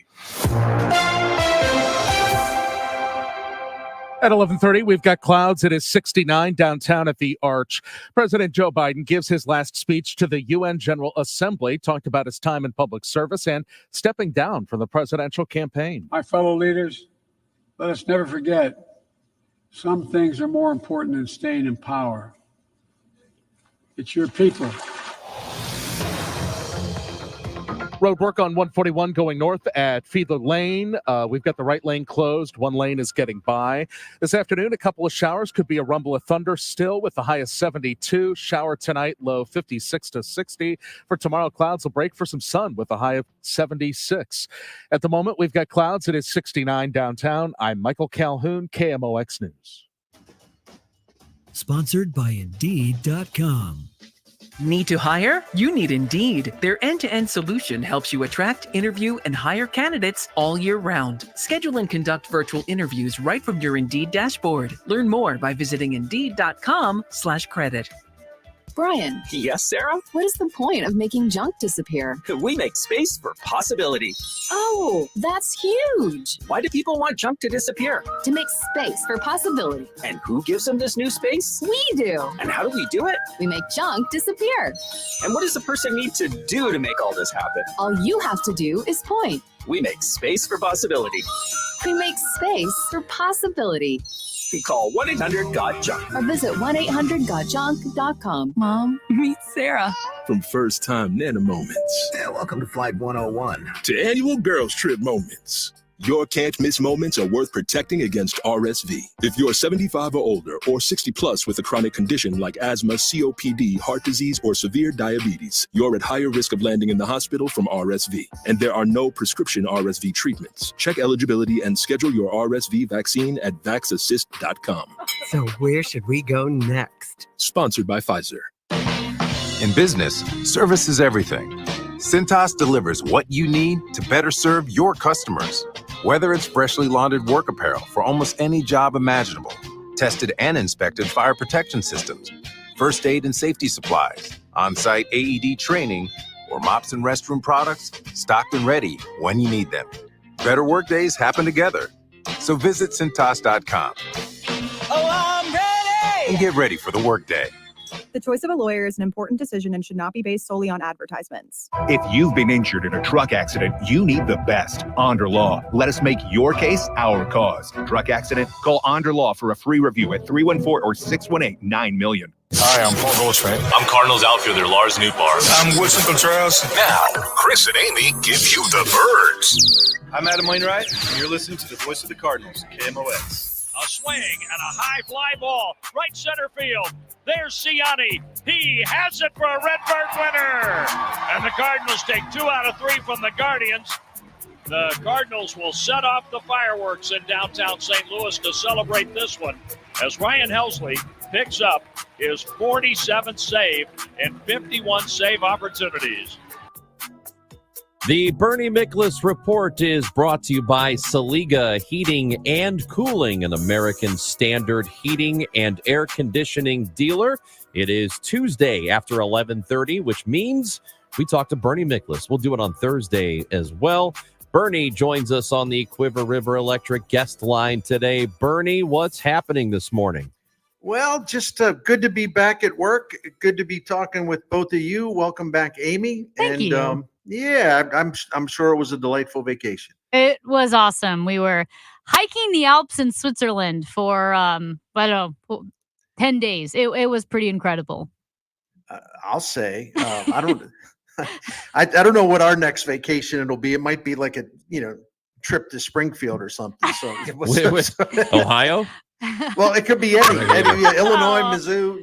At 11:30, we've got clouds. It is 69 downtown at the Arch. President Joe Biden gives his last speech to the UN General Assembly, talked about his time in public service and stepping down from the presidential campaign. My fellow leaders, let us never forget, some things are more important than staying in power. It's your people. Road work on 141 going north at Fiedler Lane. We've got the right lane closed. One lane is getting by. This afternoon, a couple of showers. Could be a rumble of thunder still with the high of 72. Shower tonight, low 56 to 60. For tomorrow, clouds will break for some sun with a high of 76. At the moment, we've got clouds. It is 69 downtown. I'm Michael Calhoun, KMOX News. Sponsored by Indeed.com. Need to hire? You need Indeed. Their end-to-end solution helps you attract, interview, and hire candidates all year round. Schedule and conduct virtual interviews right from your Indeed dashboard. Learn more by visiting Indeed.com/credit. Brian. Yes, Sarah? What is the point of making junk disappear? We make space for possibility. Oh, that's huge. Why do people want junk to disappear? To make space for possibility. And who gives them this new space? We do. And how do we do it? We make junk disappear. And what does a person need to do to make all this happen? All you have to do is point. We make space for possibility. We make space for possibility. Call 1-800-GOT-JUNK. Or visit 1-800-GOT-JUNK.com. Mom, meet Sarah. From first-time Nana moments. Yeah, welcome to Flight 101. To annual girls trip moments. Your can't-miss moments are worth protecting against RSV. If you're 75 or older or 60 plus with a chronic condition like asthma, COPD, heart disease, or severe diabetes, you're at higher risk of landing in the hospital from RSV. And there are no prescription RSV treatments. Check eligibility and schedule your RSV vaccine at vaxassist.com. So where should we go next? Sponsored by Pfizer. In business, service is everything. Cintas delivers what you need to better serve your customers. Whether it's freshly laundered work apparel for almost any job imaginable, tested and inspected fire protection systems, first aid and safety supplies, on-site AED training, or mops and restroom products, stocked and ready when you need them. Better work days happen together. So visit Cintas.com. Oh, I'm ready! And get ready for the workday. The choice of a lawyer is an important decision and should not be based solely on advertisements. If you've been injured in a truck accident, you need the best. Onder Law. Let us make your case our cause. Truck accident? Call Onder Law for a free review at 314 or 618-9000000. Hi, I'm Paul Goldschmidt. I'm Cardinals outfielder Lars Nootbaar. I'm Woodson Contreras. Now, Chris and Amy give you the birds. I'm Adam Wainwright, and you're listening to the voice of the Cardinals, KMOX. A swing and a high fly ball, right center field. There's Ciani. He has it for a Redbird winner. And the Cardinals take 2 out of 3 from the Guardians. The Cardinals will set off the fireworks in downtown St. Louis to celebrate this one as Ryan Helsley picks up his 47th save in 51 save opportunities. The Bernie Miklasz Report is brought to you by Saliga Heating and Cooling, an American Standard heating and air conditioning dealer. It is Tuesday after 11:30, which means we talk to Bernie Miklasz. We'll do it on Thursday as well. Bernie joins us on the Quiver River Electric guest line today. Bernie, what's happening this morning? Well, just good to be back at work. Good to be talking with both of you. Welcome back, Amy. Thank you. Yeah, I'm sure it was a delightful vacation. It was awesome. We were hiking the Alps in Switzerland for, 10 days. It was pretty incredible. I'll say, I don't know what our next vacation it'll be. It might be like a, trip to Springfield or something. So Ohio? Well, it could be any Illinois, Missouri,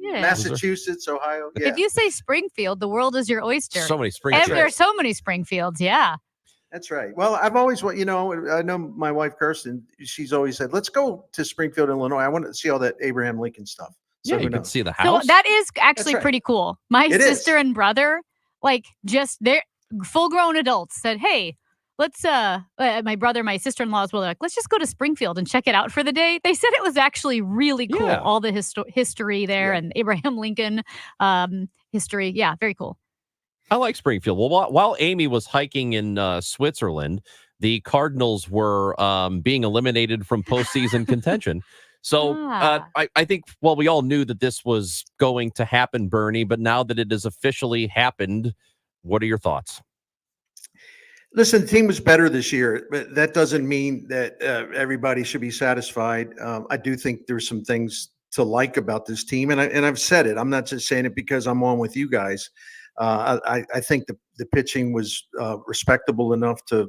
Massachusetts, Ohio. Yeah. If you say Springfield, the world is your oyster. So many And Springfields. there are so many Springfields. Yeah. That's right. Well, I've always, I know my wife, Kirsten, she's always said, let's go to Springfield, Illinois. I want to see all that Abraham Lincoln stuff. Yeah, you can see the house. So that is actually right. pretty cool. My It sister is. and brother, they're full grown adults, said, hey, let's my brother, my sister-in-law as well, like, let's just go to Springfield and check it out for the day. They said it was actually really cool. Yeah. All the history there and Abraham Lincoln history. Yeah, very cool. I like Springfield. Well, while Amy was hiking in Switzerland, the Cardinals were being eliminated from postseason contention. So I think, we all knew that this was going to happen, Bernie, but now that it has officially happened, what are your thoughts? Listen, the team was better this year, but that doesn't mean that everybody should be satisfied. I do think there's some things to like about this team, and I've said it. I'm not just saying it because I'm on with you guys. I think the pitching was respectable enough to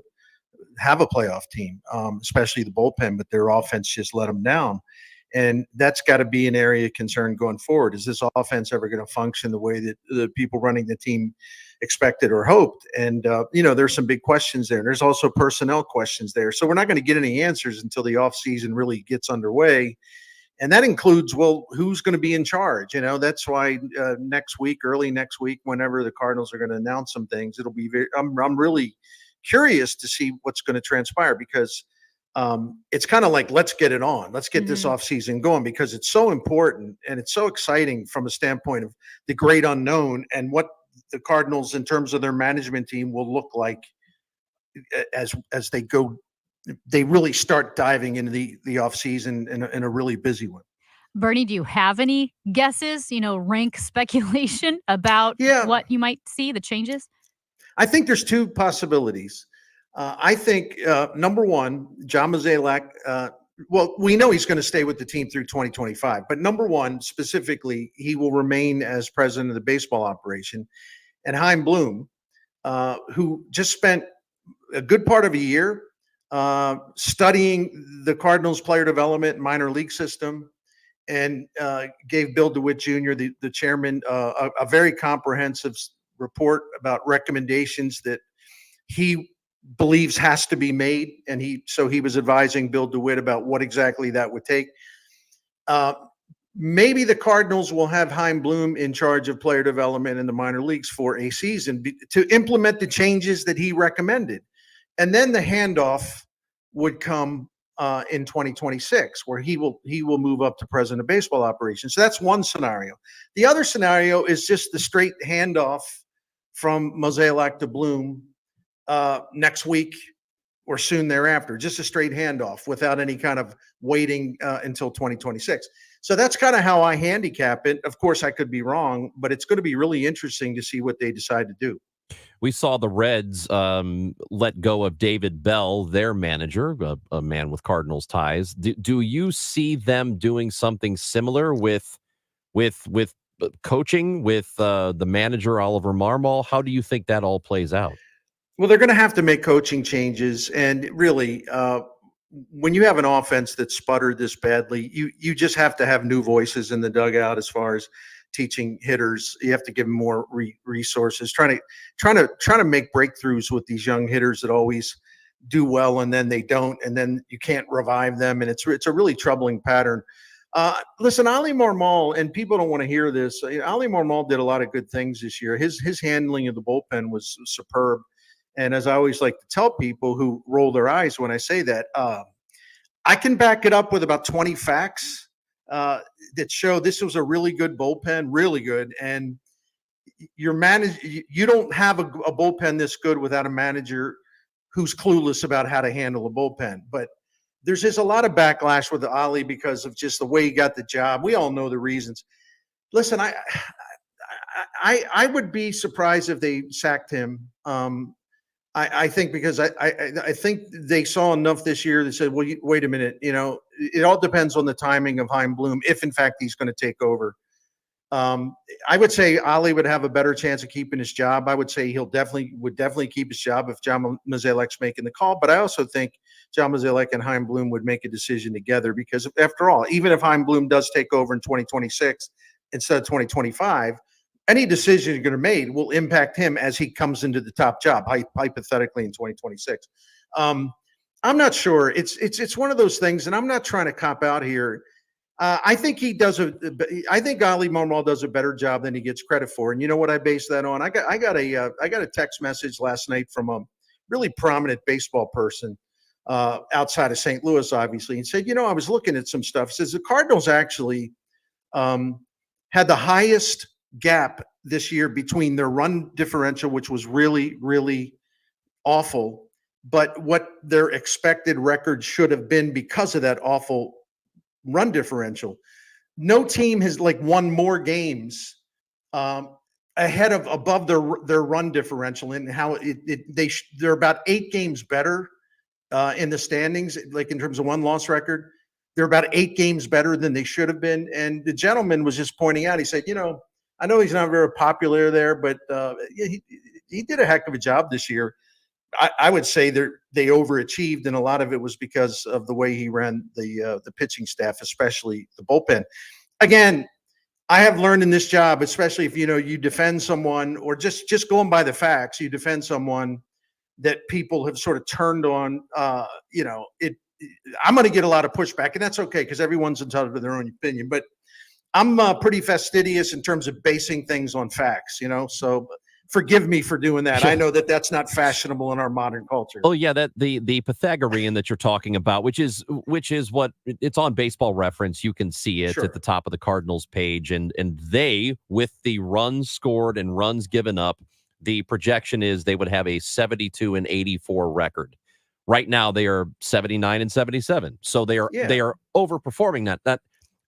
have a playoff team, especially the bullpen, but their offense just let them down. And that's got to be an area of concern going forward. Is this offense ever going to function the way that the people running the team expected or hoped? And, there's some big questions there. There's also personnel questions there. So we're not going to get any answers until the offseason really gets underway. And that includes, who's going to be in charge? That's why early next week, whenever the Cardinals are going to announce some things, it'll be I'm really curious to see what's going to transpire, because it's kind of like, let's get it on. Let's get this offseason going, because it's so important and it's so exciting from a standpoint of the great unknown and what the Cardinals, in terms of their management team, will look like as they really start diving into the offseason in a really busy one. Bernie, do you have any guesses, rank speculation about what you might see, the changes? I think there's two possibilities. I think, number one, John Mozeliak, we know he's going to stay with the team through 2025. But number one, specifically, he will remain as president of the baseball operation. And Chaim Bloom, who just spent a good part of a year studying the Cardinals player development minor league system, and gave Bill DeWitt Jr., the chairman, a very comprehensive report about recommendations that he believes has to be made. And he was advising Bill DeWitt about what exactly that would take. Maybe the Cardinals will have Chaim Bloom in charge of player development in the minor leagues for a season to implement the changes that he recommended. And then the handoff would come in 2026, where he will move up to president of baseball operations. So that's one scenario. The other scenario is just the straight handoff from Mozeliak to Bloom next week or soon thereafter, just a straight handoff without any kind of waiting until 2026. So that's kind of how I handicap it. Of course, I could be wrong, but it's going to be really interesting to see what they decide to do. We saw the Reds let go of David Bell, their manager, a man with Cardinals ties. Do you see them doing something similar with coaching, with the manager, Oliver Marmol? How do you think that all plays out? Well, they're going to have to make coaching changes. And really, when you have an offense that sputtered this badly, you just have to have new voices in the dugout as far as teaching hitters. You have to give them more resources, trying to make breakthroughs with these young hitters that always do well and then they don't, and then you can't revive them. And it's a really troubling pattern. Listen, Ali Marmol, and people don't want to hear this. Ali Marmol did a lot of good things this year. His handling of the bullpen was superb. And as I always like to tell people who roll their eyes when I say that, I can back it up with about 20 facts that show this was a really good bullpen, really good. And you don't have a bullpen this good without a manager who's clueless about how to handle a bullpen. But there's just a lot of backlash with Ali because of just the way he got the job. We all know the reasons. Listen, I would be surprised if they sacked him. I think because I think they saw enough this year that said, well, wait a minute, it all depends on the timing of Chaim Bloom, if in fact he's going to take over. I would say Ali would have a better chance of keeping his job. I would say would definitely keep his job if John Mozeliak's making the call. But I also think John Mozeliak and Chaim Bloom would make a decision together because, after all, even if Chaim Bloom does take over in 2026 instead of 2025, any decision you're going to make will impact him as he comes into the top job, hypothetically in 2026. I'm not sure. It's one of those things, and I'm not trying to cop out here. I think I think Ali Marmol does a better job than he gets credit for. And you know what I base that on? I got a text message last night from a really prominent baseball person outside of St. Louis, obviously, and said, I was looking at some stuff. Says the Cardinals actually had the highest gap this year between their run differential, which was really, really awful, but what their expected record should have been because of that awful run differential. No team has won more games ahead of above their run differential, and how they're about 8 games better in the standings, in terms of won-loss record. They're about 8 games better than they should have been. And the gentleman was just pointing out, he said, I know he's not very popular there, but he did a heck of a job this year. I would say they overachieved, and a lot of it was because of the way he ran the pitching staff, especially the bullpen. Again, I have learned in this job, especially if you defend someone, or just going by the facts, you defend someone that people have sort of turned on. I'm going to get a lot of pushback, and that's okay because everyone's entitled to their own opinion. But I'm pretty fastidious in terms of basing things on facts, so forgive me for doing that. I know that that's not fashionable in our modern culture. Oh yeah, that the Pythagorean that you're talking about, which is what it's on Baseball Reference. You can see it at the top of the Cardinals page, and they, with the runs scored and runs given up, the projection is they would have a 72-84 record. Right now they are 79-77, so they are overperforming that.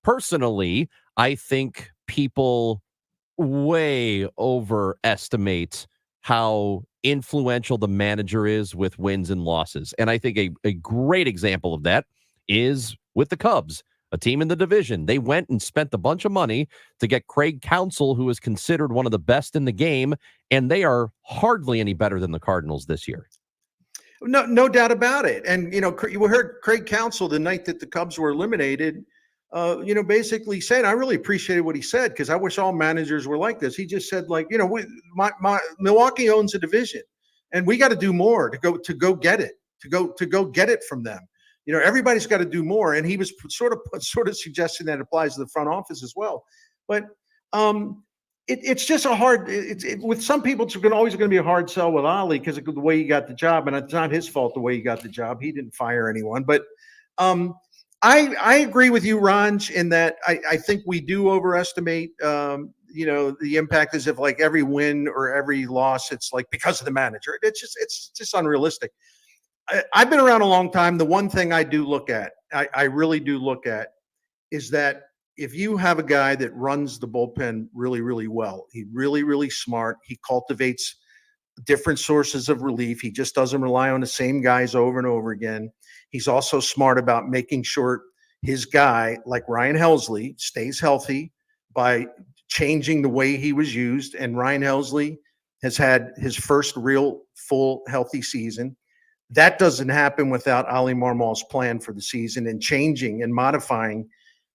Personally, I think people way overestimate how influential the manager is with wins and losses. And I think a great example of that is with the Cubs, a team in the division. They went and spent a bunch of money to get Craig Counsell, who is considered one of the best in the game, and they are hardly any better than the Cardinals this year. No doubt about it. And, you heard Craig Counsell the night that the Cubs were eliminated, basically saying, I really appreciated what he said because I wish all managers were like this. He just said, my Milwaukee owns a division, and we got to do more to go get it, to go get it from them. Everybody's got to do more, and he was sort of suggesting that applies to the front office as well. But it's just a hard. With some people, it's always going to be a hard sell with Ali because of the way he got the job, and it's not his fault the way he got the job. He didn't fire anyone, but. I agree with you, Ranj, in that I think we do overestimate, the impact as if every win or every loss, it's because of the manager. It's just unrealistic. I've been around a long time. The one thing I do look at, I really do look at, is that if you have a guy that runs the bullpen really, really well, he's really, really smart. He cultivates different sources of relief. He just doesn't rely on the same guys over and over again. He's also smart about making sure his guy, like Ryan Helsley, stays healthy by changing the way he was used. And Ryan Helsley has had his first real full healthy season. That doesn't happen without Ali Marmol's plan for the season and changing and modifying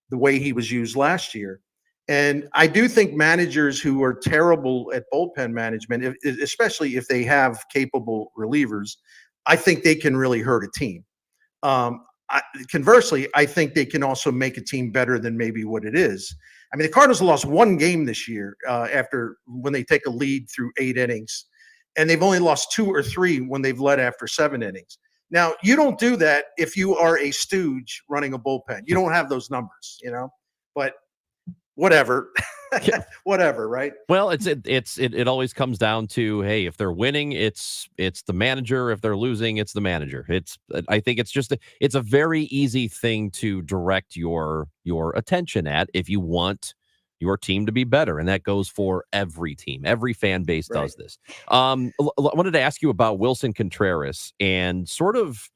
the way he was used last year. And I do think managers who are terrible at bullpen management, especially if they have capable relievers, I think they can really hurt a team. Conversely, I think they can also make a team better than maybe what it is. I mean, the Cardinals lost one game this year after when they take a lead through 8 innings, and they've only lost 2 or 3 when they've led after 7 innings. Now, you don't do that if you are a stooge running a bullpen. You don't have those numbers, but whatever. Whatever, right? Well, it always comes down to, hey, if they're winning, it's the manager. If they're losing, it's the manager. I think it's a very easy thing to direct your attention at if you want your team to be better, and that goes for every team. Every fan base does this. I wanted to ask you about Wilson Contreras and sort of,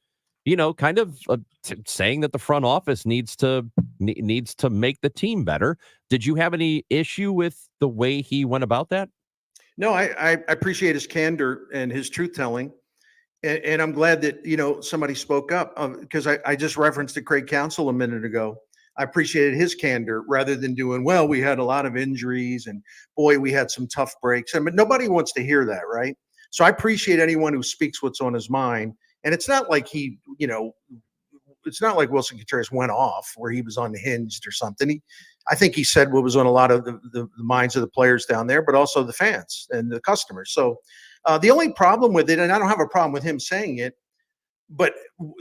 saying that the front office needs to make the team better. Did you have any issue with the way he went about that? No, I appreciate his candor and his truth telling. And I'm glad that, somebody spoke up because I just referenced to Craig Counsell a minute ago. I appreciated his candor rather than doing, well, we had a lot of injuries and boy, we had some tough breaks. I mean, nobody wants to hear that, right? So I appreciate anyone who speaks what's on his mind. And it's not like it's not like Wilson Contreras went off where he was unhinged or something. I think he said what was on a lot of the minds of the players down there, but also the fans and the customers. So the only problem with it, and I don't have a problem with him saying it, but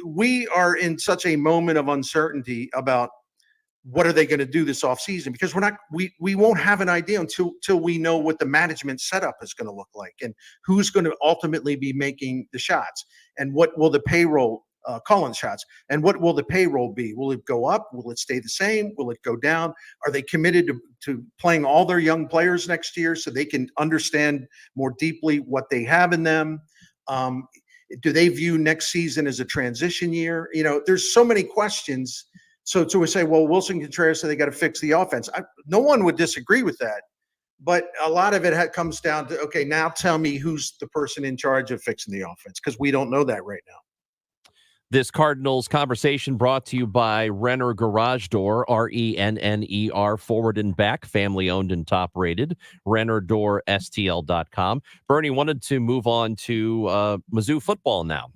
we are in such a moment of uncertainty about what are they going to do this offseason, because we won't have an idea until we know what the management setup is going to look like and who's going to ultimately be making the shots and what will the payroll calling shots and what will the payroll be? Will it go up? Will it stay the same? Will it go down? Are they committed to playing all their young players next year so they can understand more deeply what they have in them? Do they view next season as a transition year? There's so many questions. So we say, well, Wilson Contreras said they got to fix the offense. No one would disagree with that. But a lot of it comes down to, okay, now tell me who's the person in charge of fixing the offense, because we don't know that right now. This Cardinals conversation brought to you by Renner Garage Door, RENNER, forward and back, family owned and top rated, RennerDoorSTL.com. Bernie wanted to move on to Mizzou football now.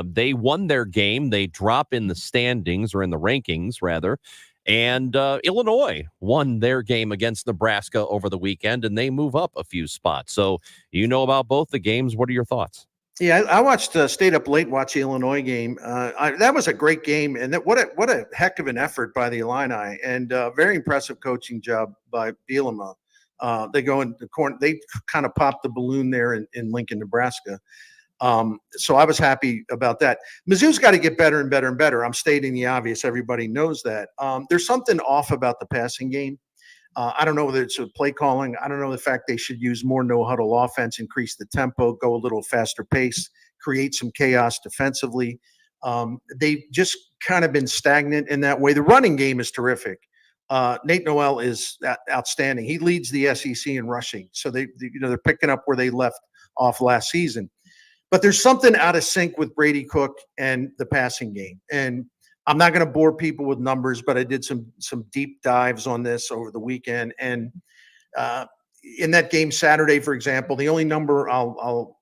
They won their game. They drop in the standings, or in the rankings, rather. And Illinois won their game against Nebraska over the weekend, and they move up a few spots. So about both the games. What are your thoughts? Yeah, I watched, stayed up late, watched the Illinois game. That was a great game, and what a heck of an effort by the Illini, and very impressive coaching job by Bielema. They go in the corner. They kind of popped the balloon there in Lincoln, Nebraska. So I was happy about that. Mizzou's got to get better and better and better. I'm stating the obvious. Everybody knows that. There's something off about the passing game. I don't know whether it's a play calling. I don't know the fact they should use more no-huddle offense, increase the tempo, go a little faster pace, create some chaos defensively. They've just kind of been stagnant in that way. The running game is terrific. Nate Noel is outstanding. He leads the SEC in rushing. So they're picking up where they left off last season. But there's something out of sync with Brady Cook and the passing game. And I'm not going to bore people with numbers, but I did some deep dives on this over the weekend. And in that game Saturday, for example, the only number I'll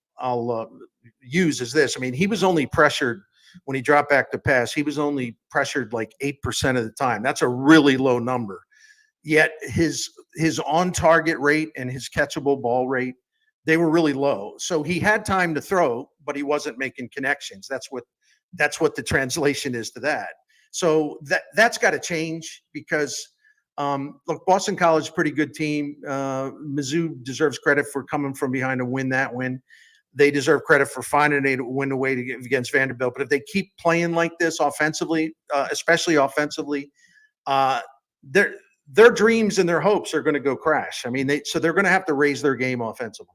use is this. I mean, he was only pressured when he dropped back to pass. He was only pressured like 8% of the time. That's a really low number. Yet his on-target rate and his catchable ball rate, they were really low. So he had time to throw, but he wasn't making connections. That's what the translation is to that. So that's got to change because, look, Boston College is a pretty good team. Mizzou deserves credit for coming from behind to win that win. They deserve credit for finding a win away to get against Vanderbilt. But if they keep playing like this offensively, especially offensively, their dreams and their hopes are going to go crash. I mean, they're going to have to raise their game offensively.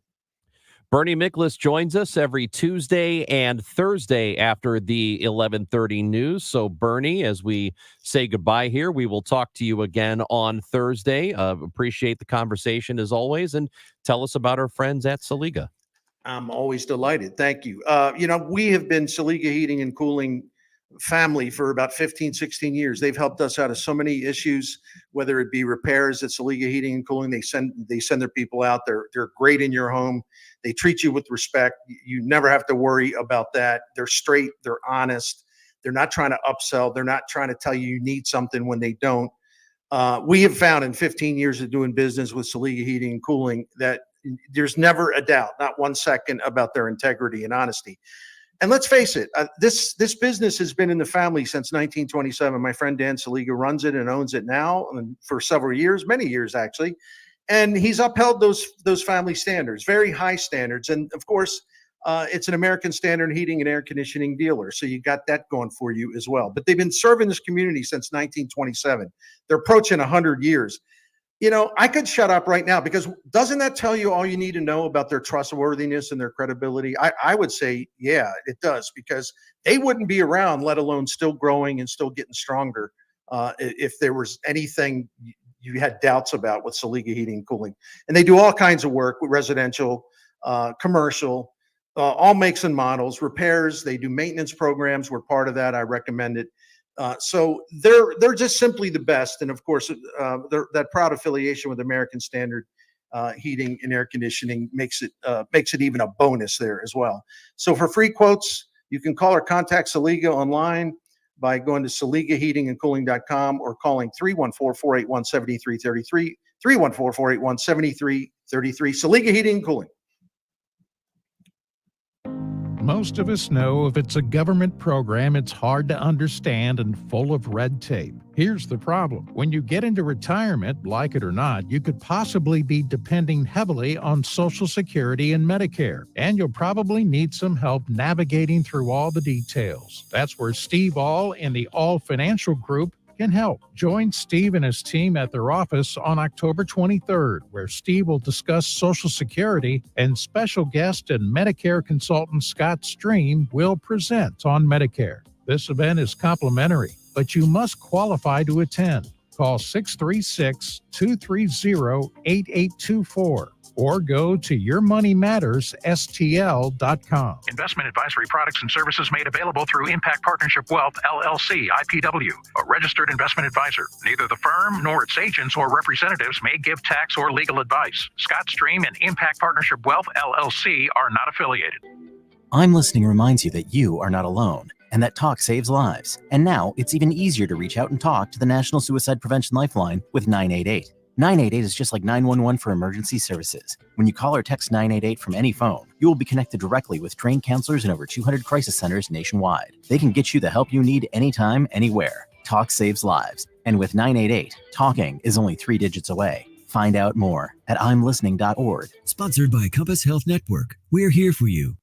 Bernie Miklasz joins us every Tuesday and Thursday after the 11:30 news. So, Bernie, as we say goodbye here, we will talk to you again on Thursday. Appreciate the conversation as always, and tell us about our friends at Saliga. I'm always delighted. Thank you. We have been Saliga Heating and Cooling family for about 15, 16 years. They've helped us out of so many issues, whether it be repairs at Saliga Heating and Cooling. They send their people out. They're great in your home. They treat you with respect. You never have to worry about that. They're straight. They're honest. They're not trying to upsell. They're not trying to tell you need something when they don't. We have found in 15 years of doing business with Saliga Heating and Cooling that there's never a doubt, not 1 second, about their integrity and honesty. And let's face it, this business has been in the family since 1927. My friend Dan Saliga runs it and owns it now, and for several years, many years actually. And he's upheld those family standards, very high standards. And of course, it's an American Standard heating and air conditioning dealer. So you got that going for you as well. But they've been serving this community since 1927. They're approaching 100 years. You know, I could shut up right now, because doesn't that tell you all you need to know about their trustworthiness and their credibility? I would say, yeah, it does, because they wouldn't be around, let alone still growing and still getting stronger, if there was anything you had doubts about with Saliga Heating and Cooling. And they do all kinds of work with residential, commercial, all makes and models, repairs. They do maintenance programs. We're part of that. I recommend it. So they're just simply the best. And of course, that proud affiliation with American Standard Heating and Air Conditioning makes it even a bonus there as well. So for free quotes, you can call or contact Saliga online by going to SaligaHeatingandCooling.com or calling 314-481-7333, 314-481-7333, Saliga Heating and Cooling. Most of us know if it's a government program, it's hard to understand and full of red tape. Here's the problem. When you get into retirement, like it or not, you could possibly be depending heavily on Social Security and Medicare, and you'll probably need some help navigating through all the details. That's where Steve All and the All Financial Group can help. Join Steve and his team at their office on October 23rd, where Steve will discuss Social Security, and special guest and Medicare consultant Scott Stream will present on Medicare. This event is complimentary, but you must qualify to attend. Call 636-230-8824 or go to yourmoneymattersstl.com. Investment advisory products and services made available through Impact Partnership Wealth, LLC, IPW, a registered investment advisor. Neither the firm nor its agents or representatives may give tax or legal advice. Scott Stream and Impact Partnership Wealth, LLC are not affiliated. I'm Listening reminds you that you are not alone, and that talk saves lives. And now it's even easier to reach out and talk to the National Suicide Prevention Lifeline with 988. 988 is just like 911 for emergency services. When you call or text 988 from any phone, you will be connected directly with trained counselors in over 200 crisis centers nationwide. They can get you the help you need anytime, anywhere. Talk saves lives. And with 988, talking is only 3 digits away. Find out more at imlistening.org. Sponsored by Compass Health Network. We're here for you.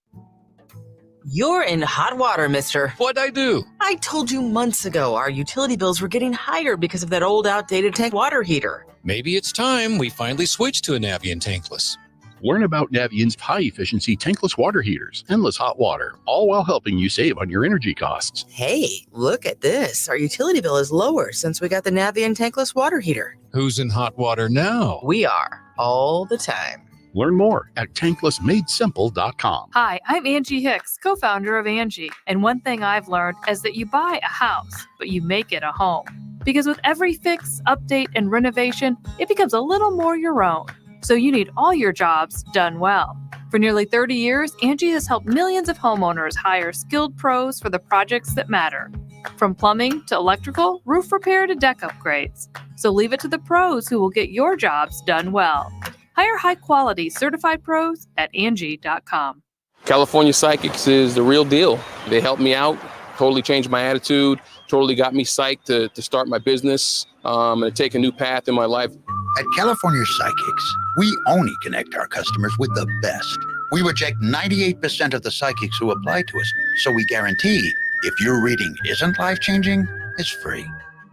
You're in hot water, mister. What'd I do? I told you months ago our utility bills were getting higher because of that old outdated tank water heater. Maybe it's time we finally switch to a Navien tankless. Learn about Navien's high-efficiency tankless water heaters, endless hot water, all while helping you save on your energy costs. Hey, look at this. Our utility bill is lower since we got the Navien tankless water heater. Who's in hot water now? We are, all the time. Learn more at tanklessmadesimple.com. Hi, I'm Angie Hicks, co-founder of Angie. And one thing I've learned is that you buy a house, but you make it a home. Because with every fix, update, and renovation, it becomes a little more your own. So you need all your jobs done well. For nearly 30 years, Angie has helped millions of homeowners hire skilled pros for the projects that matter. From plumbing to electrical, roof repair to deck upgrades. So leave it to the pros who will get your jobs done well. Hire high-quality certified pros at Angie.com. California Psychics is the real deal. They helped me out, totally changed my attitude, totally got me psyched to start my business and to take a new path in my life. At California Psychics, we only connect our customers with the best. We reject 98% of the psychics who apply to us, so we guarantee if your reading isn't life-changing, it's free.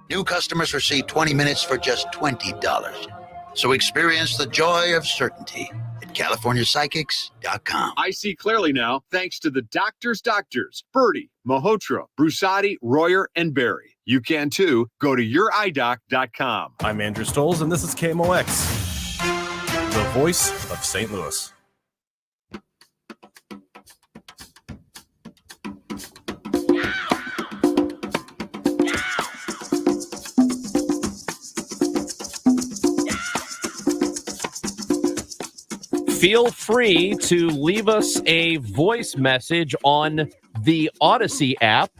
New customers receive 20 minutes for just $20. So experience the joy of certainty at CaliforniaPsychics.com. I see clearly now, thanks to the doctors, Birdie, Malhotra, Brusati, Royer, and Barry. You can too. Go to youridoc.com. I'm Andrew Stoles, and this is KMOX, the voice of St. Louis. Feel free to leave us a voice message on the Odyssey app.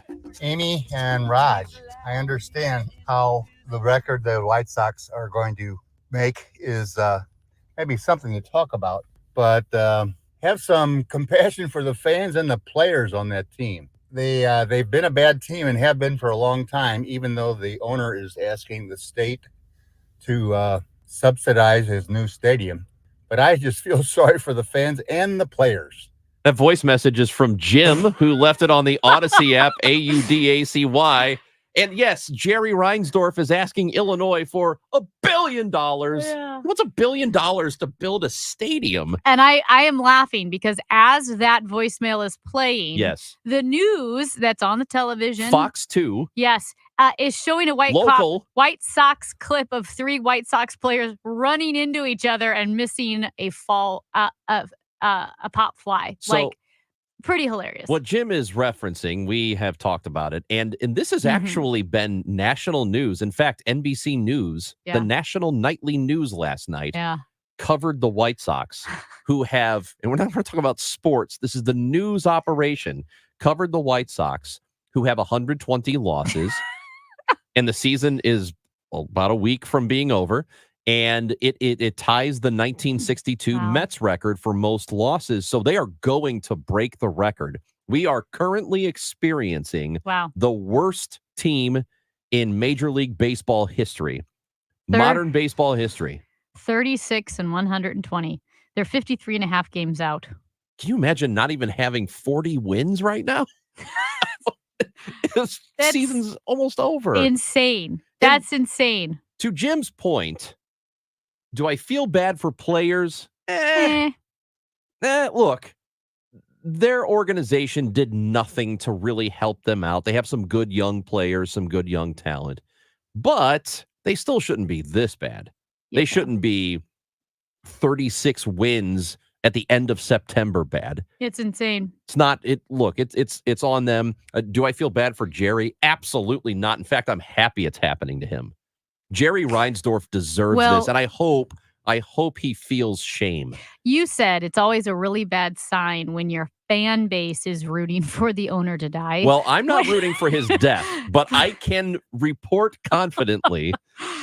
Amy and Raj, I understand how the record the White Sox are going to make is maybe something to talk about, but have some compassion for the fans and the players on that team. They've been a bad team and have been for a long time, even though the owner is asking the state to subsidize his new stadium. But I just feel sorry for the fans and the players. That voice message is from Jim, who left it on the Odyssey app, AUDACY. And yes, Jerry Reinsdorf is asking Illinois for $1 billion. Yeah. What's $1 billion to build a stadium? And I am laughing because as that voicemail is playing, Yes. the news that's on the television, Fox 2. yes, is showing a Local. White Sox clip of 3 White Sox players running into each other and missing a pop fly. So, pretty hilarious. what Jim is referencing, we have talked about it, and this has actually been national news. In fact, NBC News, the national nightly news last night, covered the White Sox, who have, and we're not going to talk about sports, this is the news operation, covered the White Sox, who have 120 losses, and the season is about a week from being over. And it ties the 1962 Mets record for most losses. So they are going to break the record. We are currently experiencing the worst team in Major League Baseball history, modern baseball history. 36 and 120. They're 53 and a half games out. Can you imagine not even having 40 wins right now? This season's almost over. Insane. That's insane. To Jim's point, do I feel bad for players? Look, their organization did nothing to really help them out. They have some good young players, some good young talent, but they still shouldn't be this bad. They shouldn't be 36 wins at the end of September bad. It's insane. It's not it. Look, it's on them. Do I feel bad for Jerry? Absolutely not. In fact, I'm happy it's happening to him. Jerry Reinsdorf deserves this, and I hope he feels shame. You said it's always a really bad sign when your fan base is rooting for the owner to die. Well, I'm not rooting for his death, but I can report confidently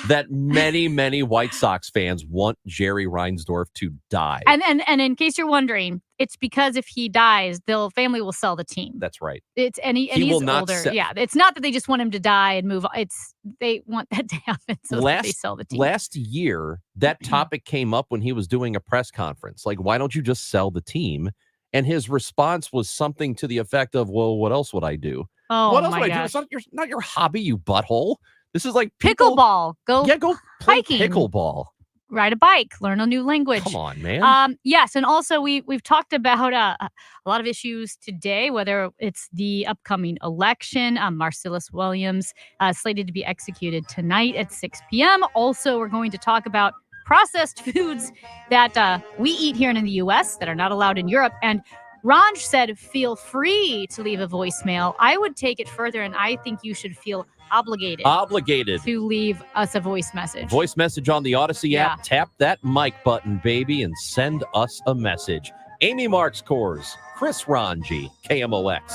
that many, many White Sox fans want Jerry Reinsdorf to die. And in case you're wondering, it's because if he dies, the family will sell the team. That's right. He he's older. It's not that they just want him to die and move on. It's they want that to happen so that they sell the team. Last year, that topic came up when he was doing a press conference. Like, why don't you just sell the team? And his response was something to the effect of, well, what else would I do? Oh, what else my would I do? It's not your hobby, you butthole. This is like pickleball. Go play hiking. Pickleball. Ride a bike. Learn a new language. Come on, man. Yes, and also we've talked about a lot of issues today, whether it's the upcoming election. Marcellus Williams slated to be executed tonight at 6 p.m. Also, we're going to talk about processed foods that we eat here in the U.S. that are not allowed in Europe. And Ranj said, feel free to leave a voicemail. I would take it further, and I think you should feel obligated to leave us a voice message. Voice message on the Odyssey app. Tap that mic button, baby, and send us a message. Amy Marks Kors, Chris Ranji, KMOX.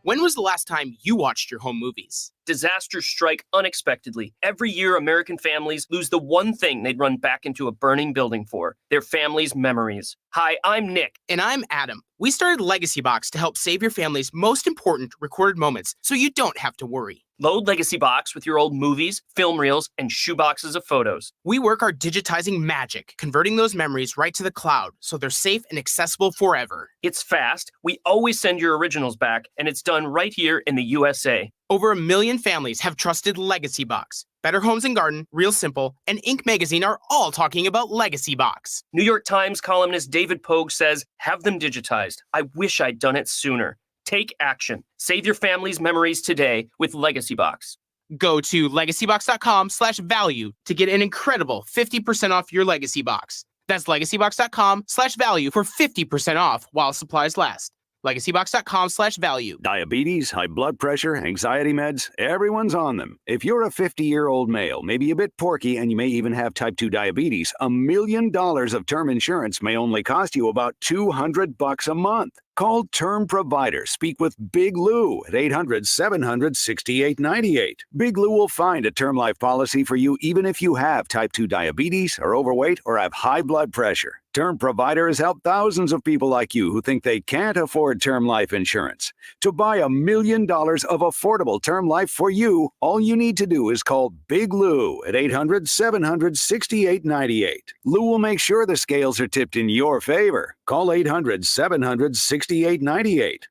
When was the last time you watched your home movies? Disasters strike unexpectedly. Every year, American families lose the one thing they'd run back into a burning building for, their family's memories. Hi, I'm Nick. And I'm Adam. We started Legacy Box to help save your family's most important recorded moments so you don't have to worry. Load Legacy Box with your old movies, film reels, and shoeboxes of photos. We work our digitizing magic, converting those memories right to the cloud so they're safe and accessible forever. It's fast, we always send your originals back, and it's done right here in the USA. Over 1 million families have trusted Legacy Box. Better Homes and Garden, Real Simple, and Inc. magazine are all talking about Legacy Box. New York Times columnist David Pogue says, have them digitized. I wish I'd done it sooner. Take action. Save your family's memories today with Legacy Box. Go to legacybox.com/value to get an incredible 50% off your Legacy Box. That's legacybox.com/value for 50% off while supplies last. LegacyBox.com/value. Diabetes, high blood pressure, anxiety meds, everyone's on them. If you're a 50-year-old male, maybe a bit porky, and you may even have type 2 diabetes, $1 million of term insurance may only cost you about $200 a month. Call Term Provider. Speak with Big Lou at 800-700-6898. Big Lou will find a term life policy for you even if you have type 2 diabetes, are overweight, or have high blood pressure. Term Provider has helped thousands of people like you who think they can't afford term life insurance. To buy $1 million of affordable term life for you, all you need to do is call Big Lou at 800-700-6898. Lou will make sure the scales are tipped in your favor. Call 800-700-6898.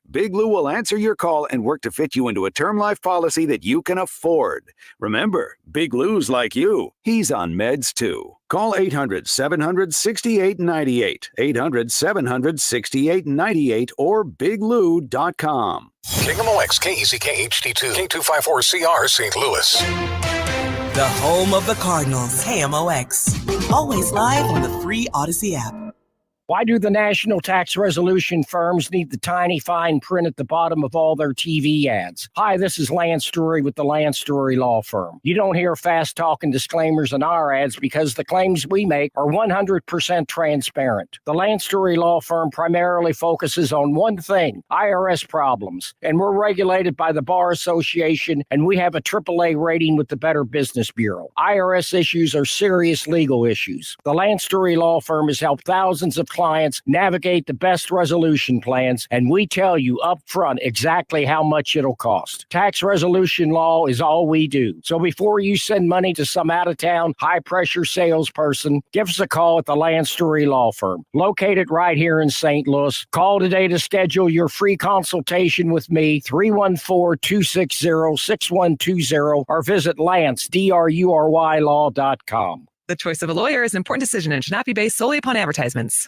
Big Lou will answer your call and work to fit you into a term life policy that you can afford. Remember, Big Lou's like you. He's on meds too. Call 800-700-6898, 800-700-6898, or biglou.com. KMOX, KECK HD2, K254CR, St. Louis. The home of the Cardinals, KMOX. Always live on the free Odyssey app. Why do the national tax resolution firms need the tiny fine print at the bottom of all their TV ads? Hi, this is Lance Story with the Lance Story Law Firm. You don't hear fast-talking disclaimers in our ads because the claims we make are 100% transparent. The Lance Story Law Firm primarily focuses on one thing, IRS problems, and we're regulated by the Bar Association, and we have a AAA rating with the Better Business Bureau. IRS issues are serious legal issues. The Lance Story Law Firm has helped thousands of clients navigate the best resolution plans, and we tell you up front exactly how much it'll cost. Tax resolution law is all we do. So before you send money to some out-of-town, high-pressure salesperson, give us a call at the Lance Story Law Firm, located right here in St. Louis. Call today to schedule your free consultation with me, 314-260-6120, or visit lance.drurylaw.com. The choice of a lawyer is an important decision and should not be based solely upon advertisements.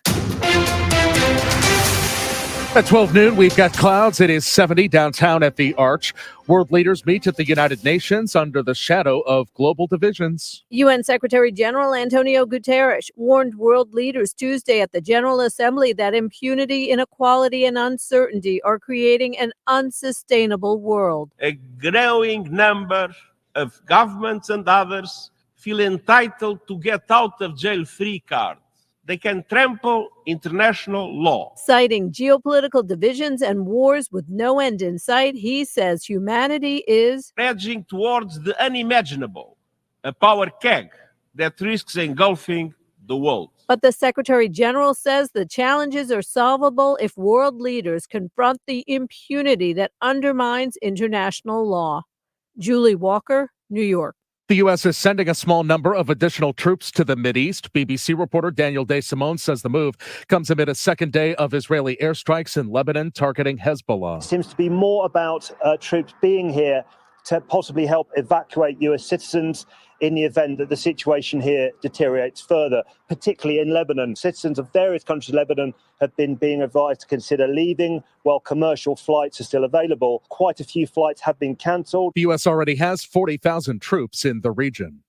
At 12 noon, we've got clouds. It is 70 downtown at the Arch. World leaders meet at the United Nations under the shadow of global divisions. UN Secretary General Antonio Guterres warned world leaders Tuesday at the General Assembly that impunity, inequality, and uncertainty are creating an unsustainable world. A growing number of governments and others feel entitled to get out of jail free card. They can trample international law. Citing geopolitical divisions and wars with no end in sight, he says humanity is edging towards the unimaginable, a power keg that risks engulfing the world. But the Secretary General says the challenges are solvable if world leaders confront the impunity that undermines international law. Julie Walker, New York. The U.S. is sending a small number of additional troops to the Mideast. BBC reporter Daniel Day-Simone says the move comes amid a second day of Israeli airstrikes in Lebanon targeting Hezbollah. It seems to be more about troops being here to possibly help evacuate U.S. citizens in the event that the situation here deteriorates further, particularly in Lebanon. Citizens of various countries in Lebanon have been being advised to consider leaving while commercial flights are still available. Quite a few flights have been cancelled. The U.S. already has 40,000 troops in the region.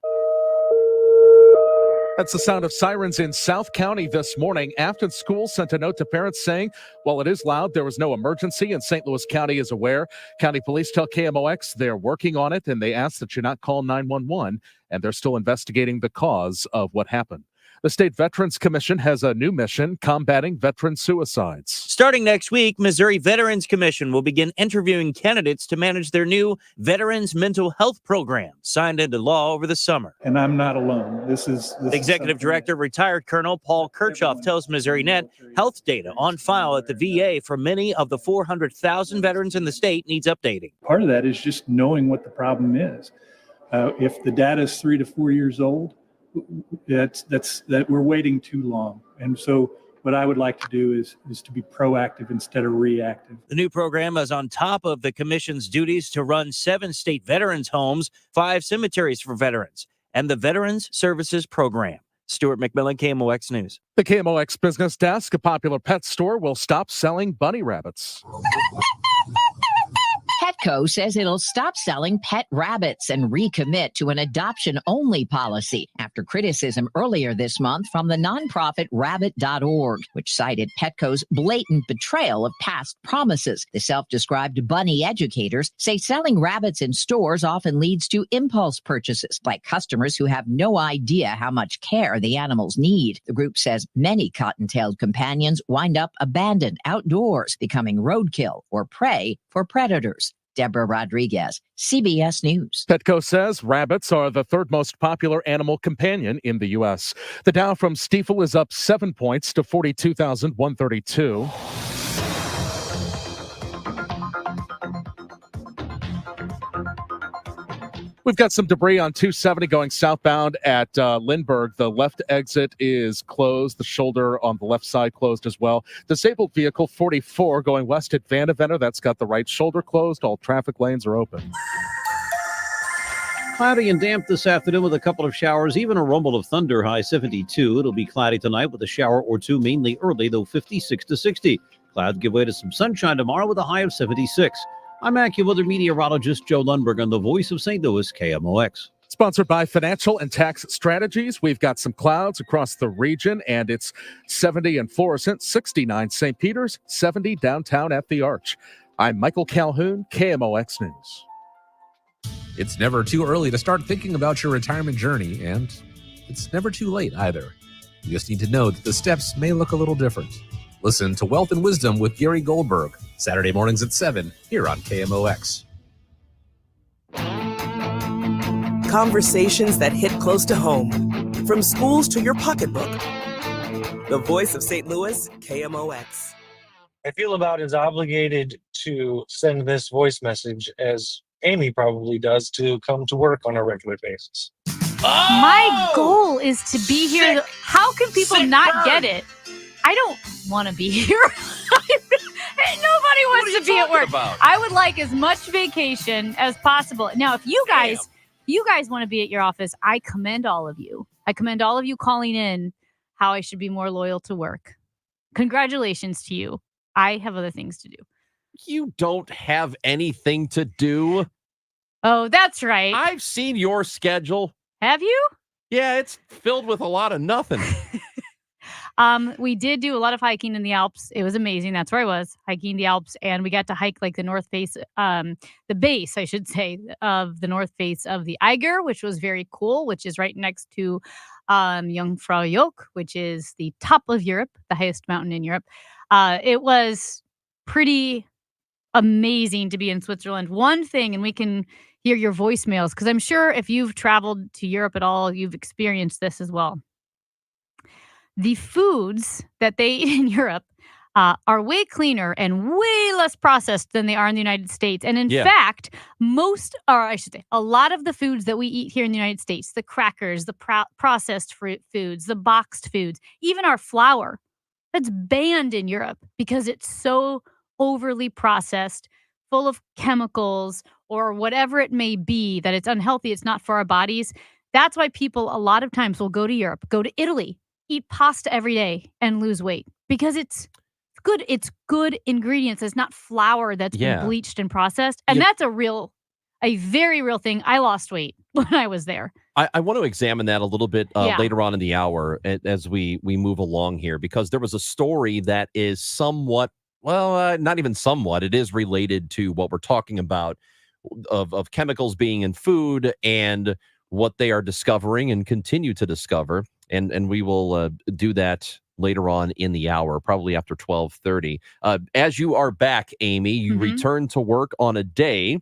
That's the sound of sirens in South County this morning. Afton School sent a note to parents saying, while it is loud, there was no emergency, and St. Louis County is aware. County police tell KMOX they're working on it, and they ask that you not call 911, and they're still investigating the cause of what happened. The State Veterans Commission has a new mission, combating veteran suicides. Starting next week, Missouri Veterans Commission will begin interviewing candidates to manage their new Veterans Mental Health Program, signed into law over the summer. And I'm not alone. This is Executive Director, retired Colonel Paul Kirchhoff tells Missouri Net health data on file at the VA for many of the 400,000 veterans in the state needs updating. Part of that is just knowing what the problem is. If the data is 3 to 4 years old, that we're waiting too long. And so what I would like to do is to be proactive instead of reactive. The new program is on top of the commission's duties to run 7 state veterans homes, 5 cemeteries for veterans, and the Veterans Services Program. Stuart McMillan, KMOX News. The KMOX Business Desk, a popular pet store, will stop selling bunny rabbits. Petco says it'll stop selling pet rabbits and recommit to an adoption-only policy after criticism earlier this month from the nonprofit Rabbit.org, which cited Petco's blatant betrayal of past promises. The self-described bunny educators say selling rabbits in stores often leads to impulse purchases by customers who have no idea how much care the animals need. The group says many cotton-tailed companions wind up abandoned outdoors, becoming roadkill or prey for predators. Deborah Rodriguez, CBS News. Petco says rabbits are the third most popular animal companion in the U.S. The Dow from Stifel is up 7 points to 42,132. We've got some debris on 270 going southbound at Lindbergh. The left exit is closed. The shoulder on the left side closed as well. Disabled vehicle 44 going west at Vandeventer. That's got the right shoulder closed. All traffic lanes are open. Cloudy and damp this afternoon with a couple of showers, even a rumble of thunder, high 72. It'll be cloudy tonight with a shower or two, mainly early, though 56 to 60. Clouds give way to some sunshine tomorrow with a high of 76. I'm AccuWeather meteorologist Joe Lundberg on the Voice of St. Louis, KMOX. Sponsored by Financial and Tax Strategies. We've got some clouds across the region, and it's 70 in Florissant, 69 St. Peter's, 70 downtown at the Arch. I'm Michael Calhoun, KMOX News. It's never too early to start thinking about your retirement journey, and it's never too late either. You just need to know that the steps may look a little different. Listen to Wealth and Wisdom with Gary Goldberg, Saturday mornings at 7 here on KMOX. Conversations that hit close to home, from schools to your pocketbook. The Voice of St. Louis, KMOX. I feel about as obligated to send this voice message as Amy probably does to come to work on a regular basis. My goal is to be here. How can people not get it? I don't want to be here. Nobody wants to be at work. I would like as much vacation as possible. Now, if you guys want to be at your office, I commend all of you. I commend all of you calling in how I should be more loyal to work. Congratulations to you. I have other things to do. You don't have anything to do. Oh, that's right. I've seen your schedule. Have you? Yeah, it's filled with a lot of nothing. We did do a lot of hiking in the Alps. It was amazing. That's where I was, hiking the Alps, and we got to hike like the north face, the base, I should say, of the north face of the Eiger, which was very cool, which is right next to Jungfrau Joch, which is the top of Europe, the highest mountain in Europe. It was pretty amazing to be in Switzerland. One thing, and we can hear your voicemails, because I'm sure if you've traveled to Europe at all, you've experienced this as well. The foods that they eat in Europe are way cleaner and way less processed than they are in the United States. And in fact, a lot of the foods that we eat here in the United States, the crackers, the processed foods, the boxed foods, even our flour, that's banned in Europe because it's so overly processed, full of chemicals or whatever it may be, that it's unhealthy. It's not for our bodies. That's why people a lot of times will go to Europe, go to Italy, eat pasta every day and lose weight, because it's good. It's good ingredients. It's not flour that's been bleached and processed. And that's a very real thing. I lost weight when I was there. I want to examine that a little bit later on in the hour as we move along here, because there was a story that is somewhat, not even somewhat, it is related to what we're talking about of chemicals being in food and what they are discovering and continue to discover. And we will do that later on in the hour, probably after 12:30. As you are back, Amy, you return to work on a day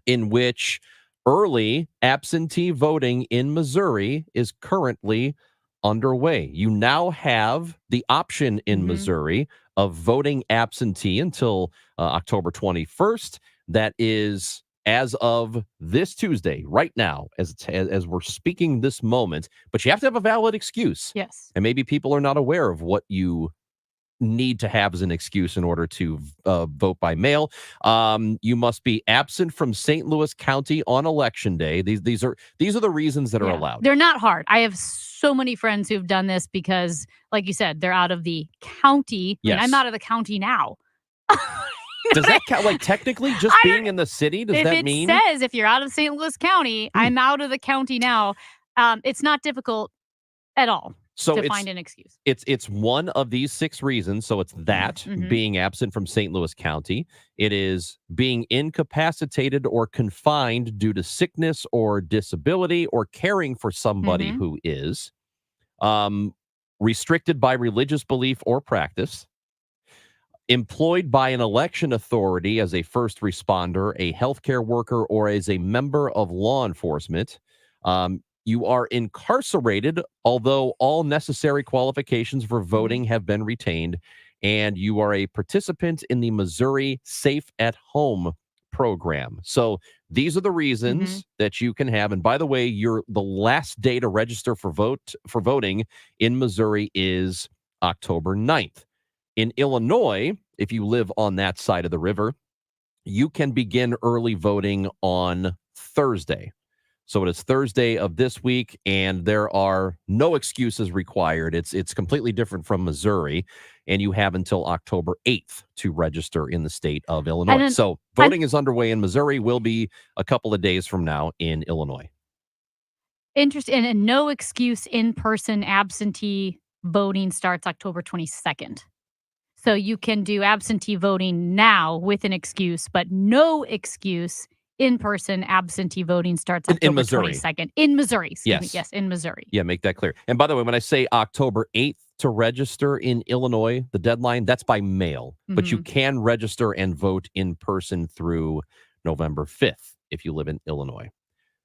in which early absentee voting in Missouri is currently underway. You now have the option in Missouri of voting absentee until October 21st. That is as of this Tuesday, right now, as we're speaking this moment. But you have to have a valid excuse. Yes. And maybe people are not aware of what you need to have as an excuse in order to vote by mail. You must be absent from St. Louis County on Election Day. These are the reasons that are allowed. They're not hard. I have so many friends who've done this because, like you said, they're out of the county. Yes. I mean, I'm out of the county now. Does that count? Like technically, just being in the city, does if that it mean? says if you're out of St. Louis County, I'm out of the county now. It's not difficult at all to find an excuse. It's one of these 6 reasons. So it's that being absent from St. Louis County. It is being incapacitated or confined due to sickness or disability or caring for somebody who is restricted by religious belief or practice, employed by an election authority as a first responder, a healthcare worker, or as a member of law enforcement. You are incarcerated, although all necessary qualifications for voting have been retained, and you are a participant in the Missouri Safe at Home program. So these are the reasons that you can have. And by the way, the last day to register for voting in Missouri is October 9th. In Illinois, if you live on that side of the river, you can begin early voting on Thursday. So it is Thursday of this week, and there are no excuses required. It's completely different from Missouri, and you have until October 8th to register in the state of Illinois. So voting is underway in Missouri, will be a couple of days from now in Illinois. Interesting. And no excuse in-person absentee voting starts October 22nd. So you can do absentee voting now with an excuse, but no excuse in-person absentee voting starts October in Missouri. 22nd. In Missouri. Yes. Me. Yes, in Missouri. Yeah, make that clear. And by the way, when I say October 8th to register in Illinois, the deadline, that's by mail. But you can register and vote in person through November 5th if you live in Illinois.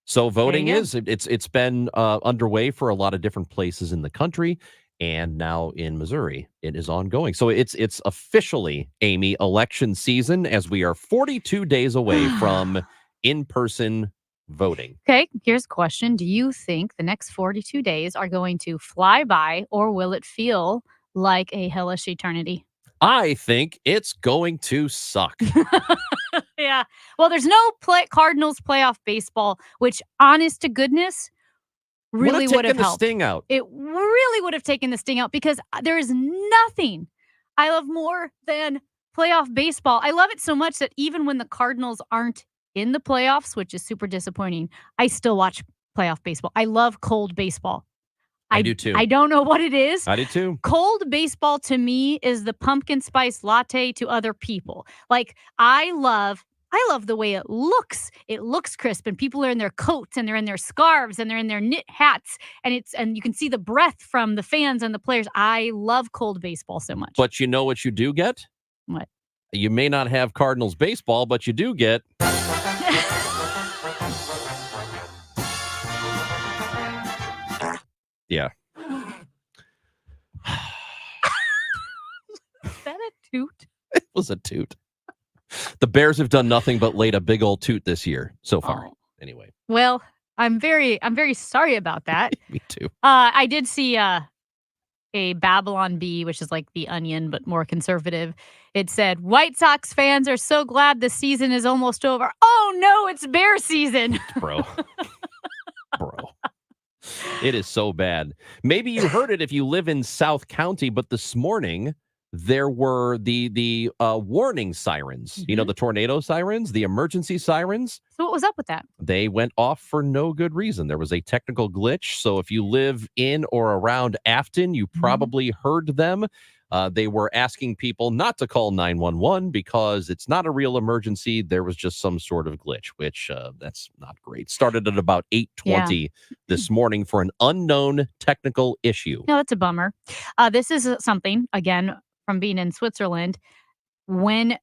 So voting it's been underway for a lot of different places in the country. And now in Missouri, it is ongoing. So it's officially, Amy, election season, as we are 42 days away from in-person voting. Okay, here's a question. Do you think the next 42 days are going to fly by, or will it feel like a hellish eternity? I think it's going to suck. Yeah. Well, there's no Cardinals playoff baseball, which, honest to goodness, really would have helped. The sting out. It really would have taken the sting out, because there is nothing I love more than playoff baseball. I love it so much that even when the Cardinals aren't in the playoffs, which is super disappointing, I still watch playoff baseball. I love cold baseball. I do too. I don't know what it is. I do too. Cold baseball to me is the pumpkin spice latte to other people. Like, I love the way it looks. It looks crisp, and people are in their coats, and they're in their scarves, and they're in their knit hats, and you can see the breath from the fans and the players. I love cold baseball so much. But you know what you do get? What? You may not have Cardinals baseball, but you do get yeah. Is that a toot? It was a toot. The Bears have done nothing but laid a big old toot this year so far. Anyway. Well, I'm very sorry about that. Me too. I did see a Babylon Bee, which is like The Onion, but more conservative. It said, White Sox fans are so glad the season is almost over. Oh no, it's Bear season. Bro. It is so bad. Maybe you heard it if you live in South County, but this morning there were the warning sirens. You know, the tornado sirens, the emergency sirens. So what was up with that? They went off for no good reason. There was a technical glitch. So if you live in or around Afton, you probably heard them. They were asking people not to call 911 because it's not a real emergency. There was just some sort of glitch, which that's not great. Started at about 8:20 this morning for an unknown technical issue. No, that's a bummer. This is something, again, from being in Switzerland. When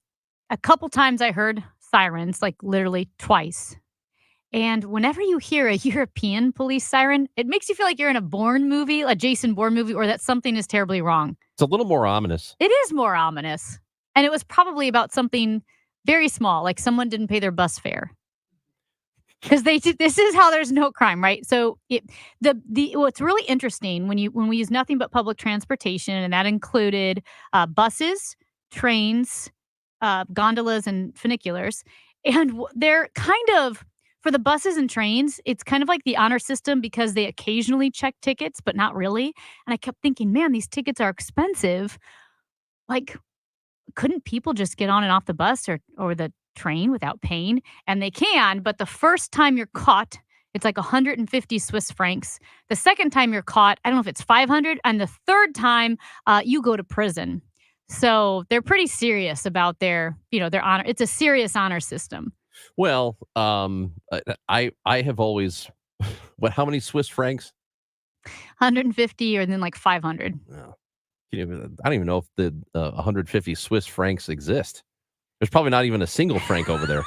a couple times I heard sirens, like literally twice. And whenever you hear a European police siren, it makes you feel like you're in a Bourne movie, a Jason Bourne movie, or that something is terribly wrong. It's a little more ominous. It is more ominous. And it was probably about something very small, like someone didn't pay their bus fare. Because this is how there's no crime, right? So what's really interesting when we use nothing but public transportation, and that included buses, trains, gondolas, and funiculars, and they're kind of, for the buses and trains, it's kind of like the honor system, because they occasionally check tickets, but not really. And I kept thinking, man, these tickets are expensive. Like, couldn't people just get on and off the bus or the train without pain? And they can, but the first time you're caught, it's like 150 Swiss francs. The second time you're caught, I don't know if it's 500. And the third time, you go to prison. So they're pretty serious about their honor. It's a serious honor system. Well, I have always, how many Swiss francs? 150 or then like 500. No. I don't even know if the 150 Swiss francs exist. There's probably not even a single Frank over there.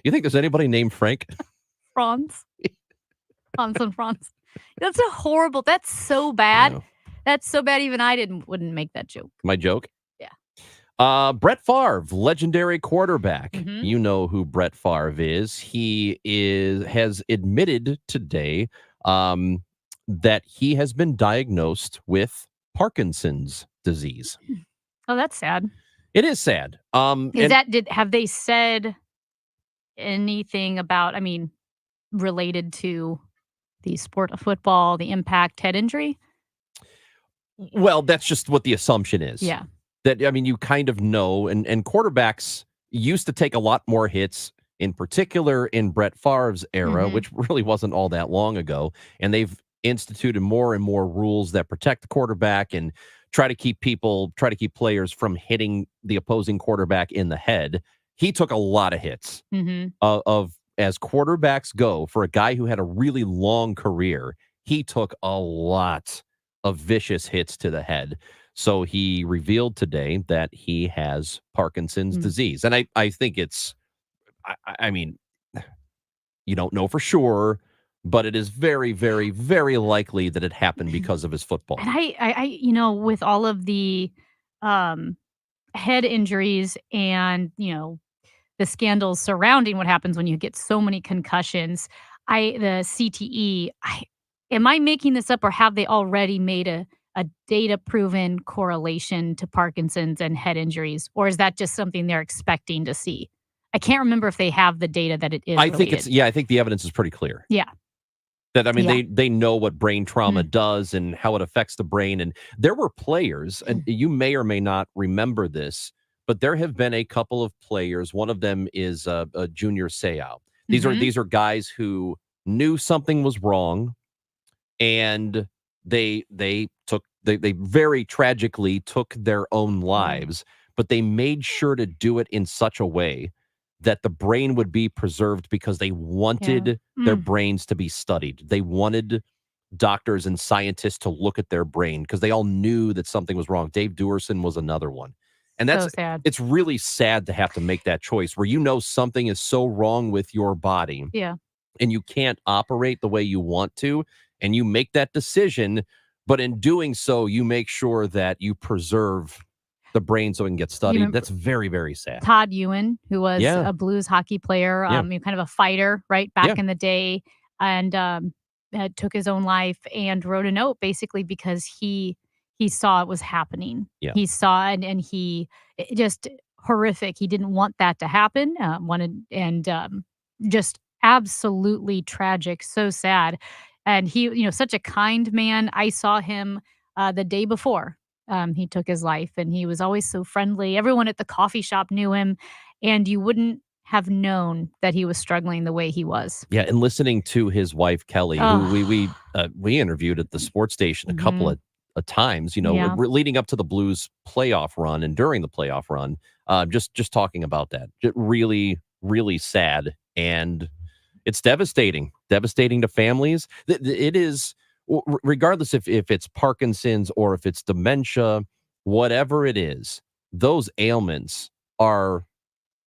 You think there's anybody named Frank? Franz. Hans and Franz. That's that's so bad. That's so bad even I wouldn't make that joke. My joke? Yeah. Brett Favre, legendary quarterback. Mhm. You know who Brett Favre is. He has admitted today that he has been diagnosed with Parkinson's disease. Oh, that's sad. It is sad. Have they said anything about, related to the sport of football, the impact head injury? Well, that's just what the assumption is. Yeah. You kind of know, and quarterbacks used to take a lot more hits, in particular in Brett Favre's era, Mhm. which really wasn't all that long ago. And they've instituted more and more rules that protect the quarterback and try to keep players from hitting the opposing quarterback in the head. He took a lot of hits as quarterbacks go. For a guy who had a really long career, he took a lot of vicious hits to the head. So he revealed today that he has Parkinson's disease. And I think it's, you don't know for sure, but it is very, very, very likely that it happened because of his football. And I with all of the head injuries and, the scandals surrounding what happens when you get so many concussions, the CTE, am I making this up or have they already made a data-proven correlation to Parkinson's and head injuries? Or is that just something they're expecting to see? I can't remember if they have the data that it is I think related. I think the evidence is pretty clear. Yeah. That, Yeah. they know what brain trauma does and how it affects the brain. And there were players, and you may or may not remember this, but there have been a couple of players. One of them is Junior Seau. These are guys who knew something was wrong, and they very tragically took their own lives, but they made sure to do it in such a way that the brain would be preserved because they wanted their brains to be studied. They wanted doctors and scientists to look at their brain because they all knew that something was wrong. Dave Duerson was another one. And So sad. it's really sad to have to make that choice where something is so wrong with your body Yeah. and you can't operate the way you want to, and you make that decision, but in doing so, you make sure that you preserve the brain so it can get studied. remember- That's very, very sad. Todd Ewan, who was Yeah. a Blues hockey player, Yeah. kind of a fighter, right, back Yeah. in the day, and took his own life and wrote a note basically because he saw it was happening. Yeah. He saw it and it just horrific. He didn't want that to happen. Just absolutely tragic. So sad. And he, such a kind man. I saw him the day before he took his life, and he was always so friendly. Everyone at the coffee shop knew him, and you wouldn't have known that he was struggling the way he was. Yeah, and listening to his wife Kelly, who we interviewed at the sports station a couple of times, Yeah. leading up to the Blues playoff run and during the playoff run, just talking about that, really, really sad, and it's devastating to families. It is, regardless if it's Parkinson's or if it's dementia, whatever it is, those ailments are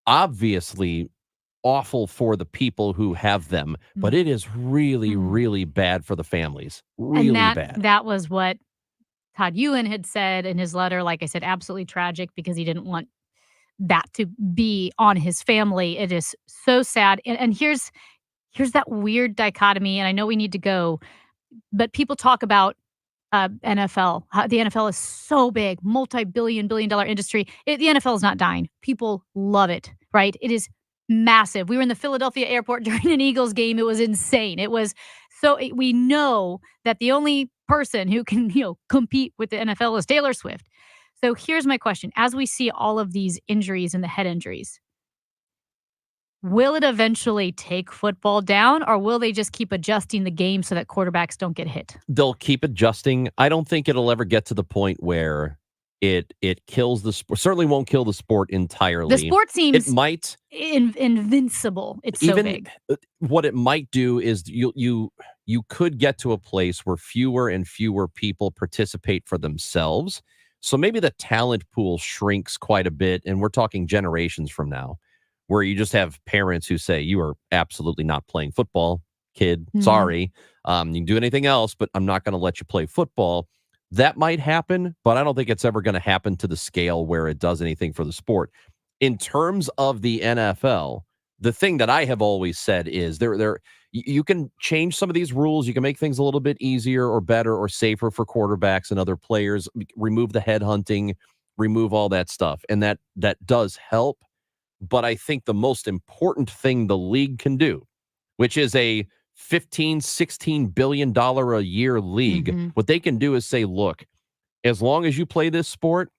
obviously awful for the people who have them, but it is really, really bad for the families. Really And bad. that was what Todd Ewan had said in his letter. Like I said, absolutely tragic because he didn't want that to be on his family. It is so sad. And here's that weird dichotomy. And I know we need to go, but people talk about NFL. How the NFL is so big, multi-billion-billion-dollar industry. The NFL is not dying. People love it, right? It is massive. We were in the Philadelphia airport during an Eagles game. It was insane. It was we know that the only person who can, compete with the NFL is Taylor Swift. So here's my question. As we see all of these injuries and the head injuries, will it eventually take football down, or will they just keep adjusting the game so that quarterbacks don't get hit? They'll keep adjusting. I don't think it'll ever get to the point where it kills the sport. Certainly won't kill the sport entirely. The sport seems it might invincible. It's so big. What it might do is you could get to a place where fewer and fewer people participate for themselves. So maybe the talent pool shrinks quite a bit, and we're talking generations from now, where you just have parents who say, you are absolutely not playing football, kid. Sorry. You can do anything else, but I'm not going to let you play football. That might happen, but I don't think it's ever going to happen to the scale where it does anything for the sport. In terms of the NFL, the thing that I have always said is you can change some of these rules. You can make things a little bit easier or better or safer for quarterbacks and other players, remove the headhunting, remove all that stuff. And that does help. But I think the most important thing the league can do, which is a $15-16 billion a year league, what they can do is say, look, as long as you play this sport,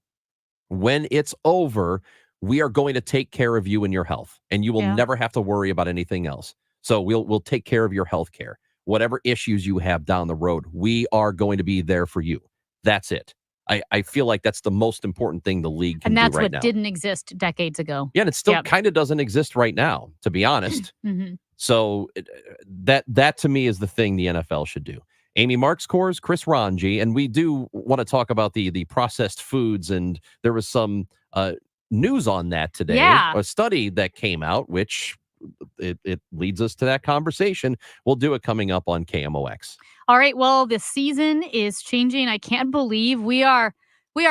when it's over, we are going to take care of you and your health, and you will never have to worry about anything else. So we'll take care of your health care. Whatever issues you have down the road, we are going to be there for you. That's it. I feel like that's the most important thing the league can do right now. And that's what didn't exist decades ago. Yeah, and it still kind of doesn't exist right now, to be honest. So that to me is the thing the NFL should do. Amy Marks-Kors, Chris Ranji, and we do want to talk about the processed foods, and there was some news on that today. A study that came out, which it leads us to that conversation. We'll do it coming up on KMOX. All right. Well, the season is changing. I can't believe we are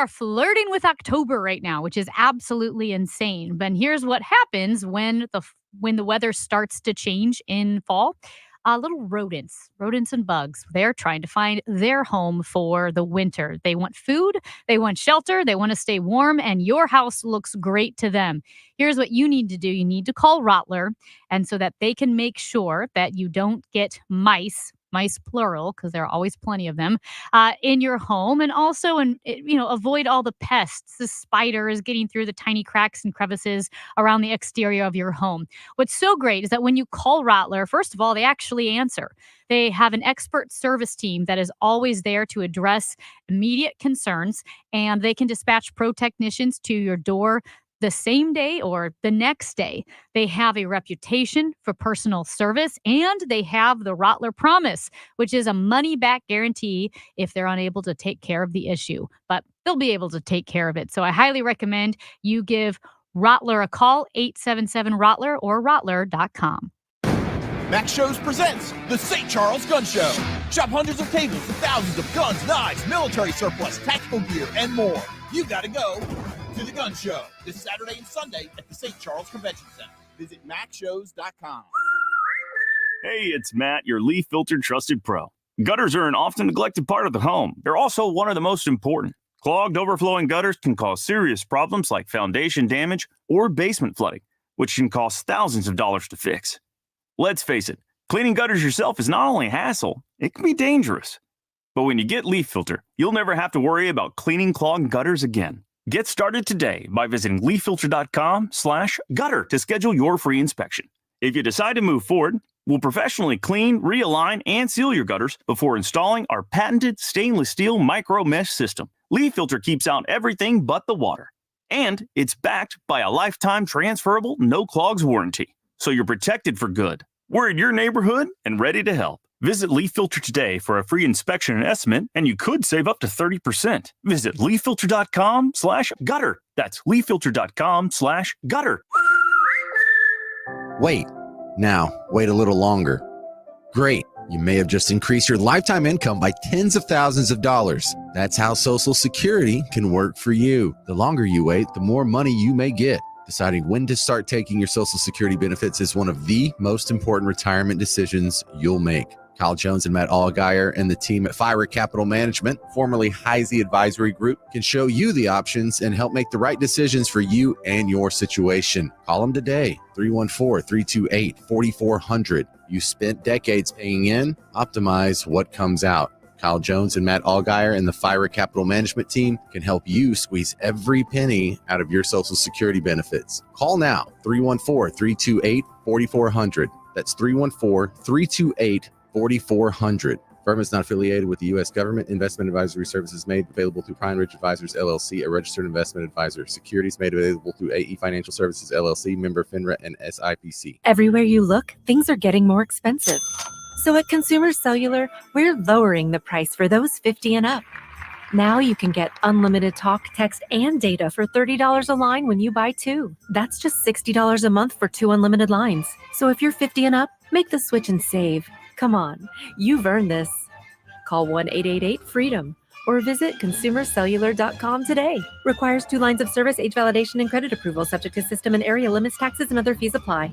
flirting with October right now, which is absolutely insane. But here's what happens when the weather starts to change in fall. Little rodents and bugs, they're trying to find their home for the winter. They want food, they want shelter, they want to stay warm, and your house looks great to them. Here's what you need to do. You need to call Rottler, and so that they can make sure that you don't get mice plural, because there are always plenty of them, in your home, and also avoid all the pests, the spiders getting through the tiny cracks and crevices around the exterior of your home. What's so great is that when you call Rottler, first of all, they actually answer. They have an expert service team that is always there to address immediate concerns, and they can dispatch pro technicians to your door the same day or the next day. They have a reputation for personal service, and they have the Rottler Promise, which is a money-back guarantee if they're unable to take care of the issue. But they'll be able to take care of it. So I highly recommend you give Rottler a call, 877-ROTTLER or rottler.com. Max Shows presents the St. Charles Gun Show. Shop hundreds of tables with thousands of guns, knives, military surplus, tactical gear, and more. You gotta go to the Gun Show this Saturday and Sunday at the St. Charles Convention Center. Visit maxshows.com. Hey, it's Matt, your leaf filter trusted pro. Gutters are an often neglected part of the home. They're also one of the most important. Clogged, overflowing gutters can cause serious problems like foundation damage or basement flooding, which can cost thousands of dollars to fix. Let's face it, cleaning gutters yourself is not only a hassle, it can be dangerous. But when you get Leaf Filter, you'll never have to worry about cleaning clogged gutters again. Get started today by visiting leaffilter.com/gutter to schedule your free inspection. If you decide to move forward, we'll professionally clean, realign, and seal your gutters before installing our patented stainless steel micro mesh system. Leaf Filter keeps out everything but the water. And it's backed by a lifetime transferable no clogs warranty. So you're protected for good. We're in your neighborhood and ready to help. Visit Leaf Filter today for a free inspection and estimate, and you could save up to 30%. Visit leaffilter.com/gutter. That's leaffilter.com/gutter. Wait a little longer. Great. You may have just increased your lifetime income by tens of thousands of dollars. That's how Social Security can work for you. The longer you wait, the more money you may get. Deciding when to start taking your Social Security benefits is one of the most important retirement decisions you'll make. Kyle Jones and Matt Allgaier and the team at Fire Capital Management, formerly Heisey Advisory Group, can show you the options and help make the right decisions for you and your situation. Call them today, 314-328-4400. You spent decades paying in, optimize what comes out. Kyle Jones and Matt Allgaier and the FIRA Capital Management team can help you squeeze every penny out of your Social Security benefits. Call now, 314-328-4400. That's 314-328-4400. Firm is not affiliated with the U.S. government. Investment advisory services made available through Pine Ridge Advisors, LLC, a registered investment advisor. Securities made available through AE Financial Services, LLC, member FINRA and SIPC. Everywhere you look, things are getting more expensive. So at Consumer Cellular, we're lowering the price for those 50 and up. Now you can get unlimited talk, text, and data for $30 a line when you buy 2. That's just $60 a month for 2 unlimited lines. So if you're 50 and up, make the switch and save. Come on, you've earned this. Call 1-888-FREEDOM or visit consumercellular.com today. Requires 2 lines of service, age validation, and credit approval, subject to system and area limits, taxes, and other fees apply.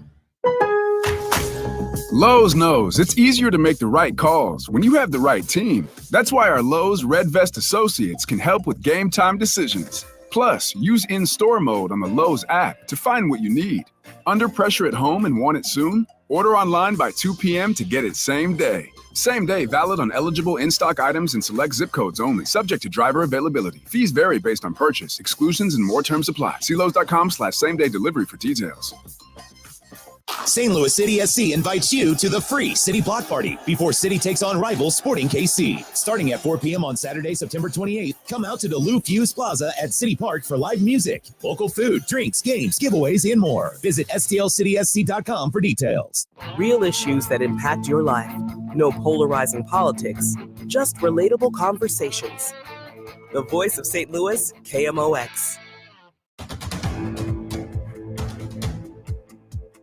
Lowe's knows it's easier to make the right calls when you have the right team. That's why our Lowe's Red Vest associates can help with game time decisions. Plus, use in-store mode on the Lowe's app to find what you need. Under pressure at home and want it soon? Order online by 2 p.m. to get it same day. Same day valid on eligible in-stock items and select zip codes only, subject to driver availability. Fees vary based on purchase. Exclusions and more terms apply. See Lowe's.com/same-day delivery for details. St. Louis City SC invites you to the free City Block Party before City takes on rival Sporting KC. Starting at 4 p.m. on Saturday, September 28th, come out to the Lou Fuse Plaza at City Park for live music, local food, drinks, games, giveaways, and more. Visit stlcitysc.com for details. Real issues that impact your life. No polarizing politics, just relatable conversations. The voice of St. Louis, KMOX.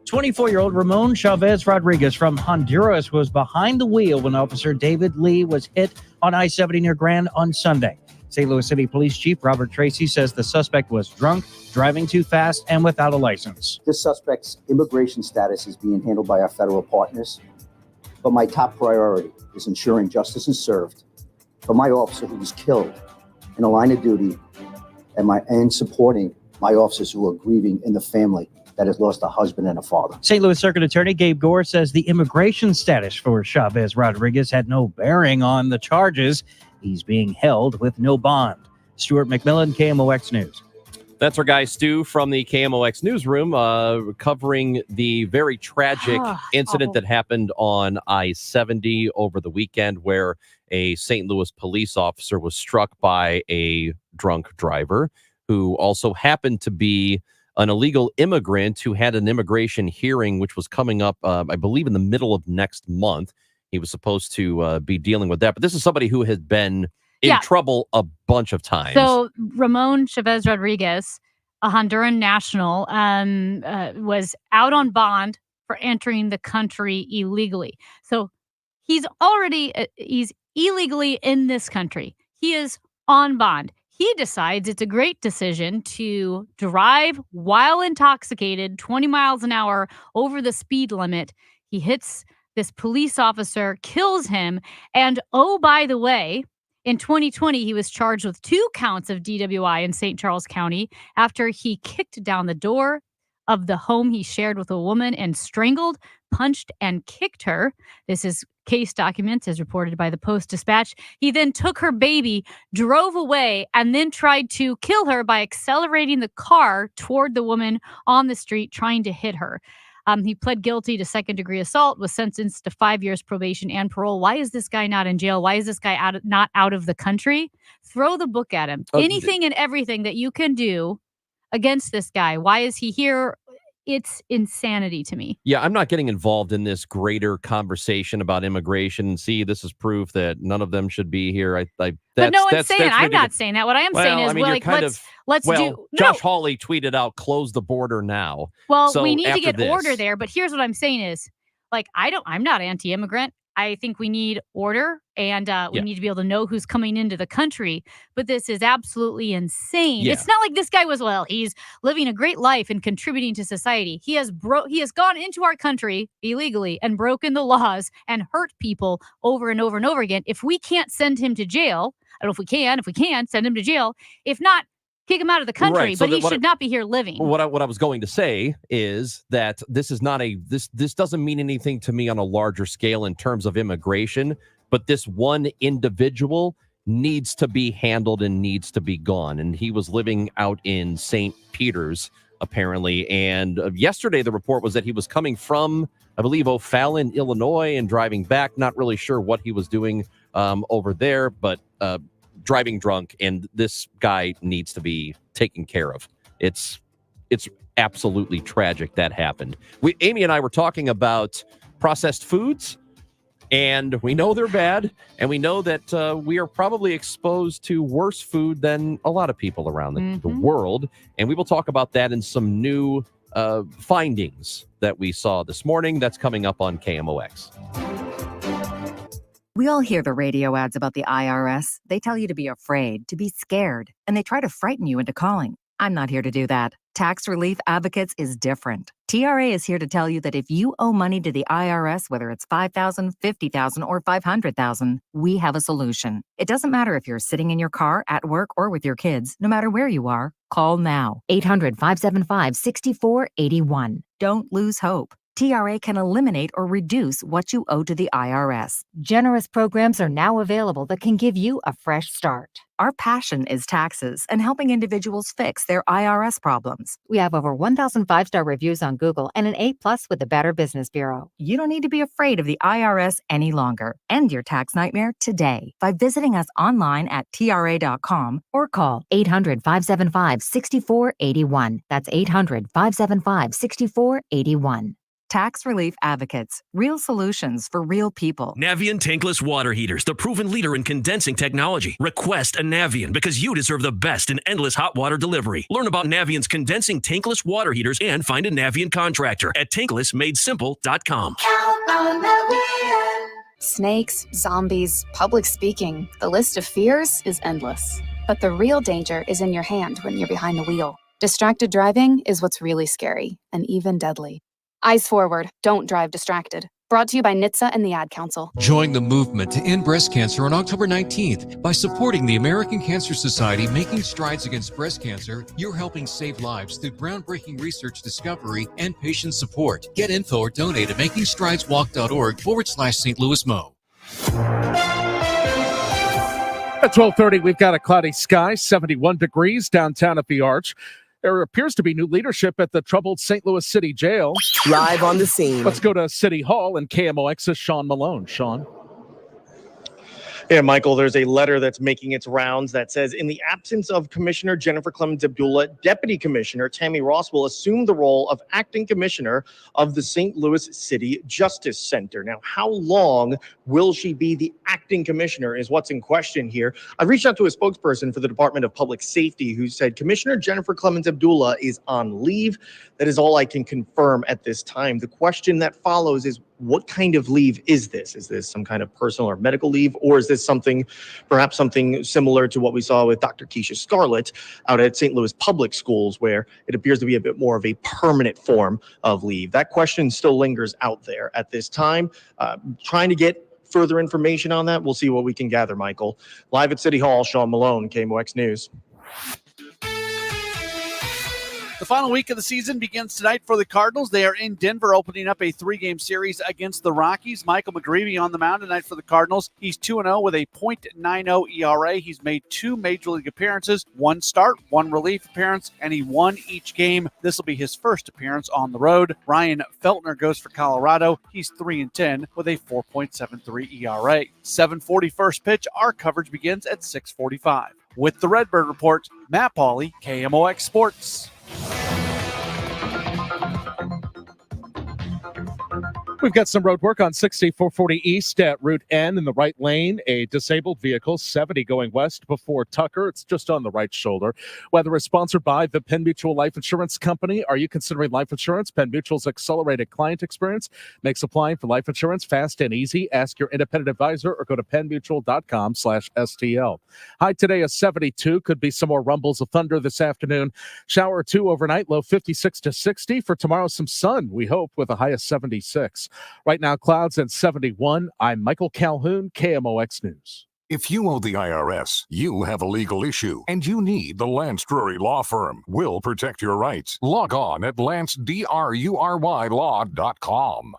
24-year-old Ramon Chavez Rodriguez from Honduras was behind the wheel when Officer David Lee was hit on I-70 near Grand on Sunday. St. Louis City Police Chief Robert Tracy says the suspect was drunk, driving too fast, and without a license. This suspect's immigration status is being handled by our federal partners, but my top priority is ensuring justice is served for my officer who was killed in the line of duty and supporting my officers who are grieving in the family that has lost a husband and a father. St. Louis Circuit Attorney Gabe Gore says the immigration status for Chavez Rodriguez had no bearing on the charges. He's being held with no bond. Stuart McMillan, KMOX News. That's our guy, Stu, from the KMOX newsroom, covering the very tragic incident that happened on I-70 over the weekend where a St. Louis police officer was struck by a drunk driver who also happened to be an illegal immigrant who had an immigration hearing, which was coming up, I believe, in the middle of next month. He was supposed to be dealing with that. But this is somebody who has been in trouble a bunch of times. So Ramon Chavez Rodriguez, a Honduran national, was out on bond for entering the country illegally. So he's illegally in this country. He is on bond. He decides it's a great decision to drive while intoxicated 20 miles an hour over the speed limit. He hits this police officer, kills him. And oh, by the way, in 2020, he was charged with 2 counts of DWI in St. Charles County after he kicked down the door of the home he shared with a woman and strangled, punched, and kicked her. This is case documents as reported by the Post-Dispatch. He then took her baby, drove away, and then tried to kill her by accelerating the car toward the woman on the street, trying to hit her. He pled guilty to second-degree assault, was sentenced to 5 years probation and parole. Why is this guy not in jail? Why is this guy not out of the country? Throw the book at him. Anything and everything that you can do against this guy. Why is he here? It's insanity to me. Yeah, I'm not getting involved in this greater conversation about immigration. See, this is proof that none of them should be here. But no one's saying. I'm not saying that. What I am saying is, let's do. Josh Hawley tweeted out, "Close the border now." Well, so we need to get this, order there. But here's what I'm saying is, I'm not anti-immigrant. I think we need order, and we need to be able to know who's coming into the country. But this is absolutely insane. Yeah. It's not like this guy he's living a great life and contributing to society. He has gone into our country illegally and broken the laws and hurt people over and over and over again. If we can't send him to jail, I don't know if we can. If we can, send him to jail. If not, kick him out of the country, right. So but he should not be here living. What I was going to say is that this is not this doesn't mean anything to me on a larger scale in terms of immigration. but this one individual needs to be handled and needs to be gone. And he was living out in St. Peter's, apparently. And yesterday, the report was that he was coming from, I believe, O'Fallon, Illinois, and driving back. Not really sure what he was doing over there, but driving drunk. And this guy needs to be taken care of. It's absolutely tragic that happened. Amy and I were talking about processed foods, and we know they're bad, and we know that we are probably exposed to worse food than a lot of people around the world. And we will talk about that in some new findings that we saw this morning. That's coming up on KMOX. We all hear the radio ads about the IRS. They tell you to be afraid, to be scared, and they try to frighten you into calling. I'm not here to do that. Tax Relief Advocates is different. TRA is here to tell you that if you owe money to the IRS, whether it's $5,000, $50,000, or $500,000, we have a solution. It doesn't matter if you're sitting in your car, at work, or with your kids. No matter where you are, call now. 800-575-6481. Don't lose hope. TRA can eliminate or reduce what you owe to the IRS. Generous programs are now available that can give you a fresh start. Our passion is taxes and helping individuals fix their IRS problems. We have over 1,000 5-star reviews on Google and an A+ with the Better Business Bureau. You don't need to be afraid of the IRS any longer. End your tax nightmare today by visiting us online at TRA.com or call 800-575-6481. That's 800-575-6481. Tax Relief Advocates. Real solutions for real people. Navien tankless water heaters, the proven leader in condensing technology. Request a Navien because you deserve the best in endless hot water delivery. Learn about Navien's condensing tankless water heaters and find a Navien contractor at tanklessmadesimple.com. Snakes, zombies, public speaking. The list of fears is endless. But the real danger is in your hand when you're behind the wheel. Distracted driving is what's really scary and even deadly. Eyes forward. Don't drive distracted. Brought to you by NHTSA and the Ad Council. Join the movement to end breast cancer on October 19th. By supporting the American Cancer Society making strides against breast cancer, you're helping save lives through groundbreaking research discovery and patient support. Get info or donate at makingstrideswalk.org/St. Louis Mo. At 12:30, we've got a cloudy sky, 71 degrees downtown at the Arch. There appears to be new leadership at the troubled St. Louis City Jail. Live on the scene. Let's go to City Hall and KMOX's Sean Malone. Sean. Yeah, Michael, there's a letter that's making its rounds that says, in the absence of Commissioner Jennifer Clemens Abdullah, Deputy Commissioner Tammy Ross will assume the role of acting commissioner of the St. Louis City Justice Center. Now, how long will she be the acting commissioner is what's in question here. I reached out to a spokesperson for the Department of Public Safety who said Commissioner Jennifer Clemens Abdullah is on leave. That is all I can confirm at this time. The question that follows is, what kind of leave is this? Is this some kind of personal or medical leave, or is this perhaps something similar to what we saw with Dr. Keisha Scarlett out at St. Louis Public Schools, where it appears to be a bit more of a permanent form of leave? That question still lingers out there at this time. Trying to get further information on that. We'll see what we can gather, Michael. Live at City Hall, Sean Malone, KMOX News. The final week of the season begins tonight for the Cardinals. They are in Denver opening up a 3-game series against the Rockies. Michael McGreevy on the mound tonight for the Cardinals. He's 2-0 with a .90 ERA. He's made 2 Major League appearances, 1 start, 1 relief appearance, and he won each game. This will be his first appearance on the road. Ryan Feltner goes for Colorado. He's 3-10 with a 4.73 ERA. 7:40 first pitch. Our coverage begins at 6:45. With the Redbird Report, Matt Pauley, KMOX Sports. We've got some road work on 6440 East at Route N in the right lane. A disabled vehicle, 70 going west before Tucker. It's just on the right shoulder. Weather is sponsored by the Penn Mutual Life Insurance Company. Are you considering life insurance? Penn Mutual's accelerated client experience makes applying for life insurance fast and easy. Ask your independent advisor or go to pennmutual.com/STL. High today is 72. Could be some more rumbles of thunder this afternoon. Shower or 2 overnight, low 56 to 60. For tomorrow, some sun, we hope, with a high of 76. Right now, clouds and 71. I'm Michael Calhoun, KMOX News. If you owe the IRS, you have a legal issue, and you need the Lance Drury Law Firm. We'll protect your rights. Log on at LanceDruryLaw.com.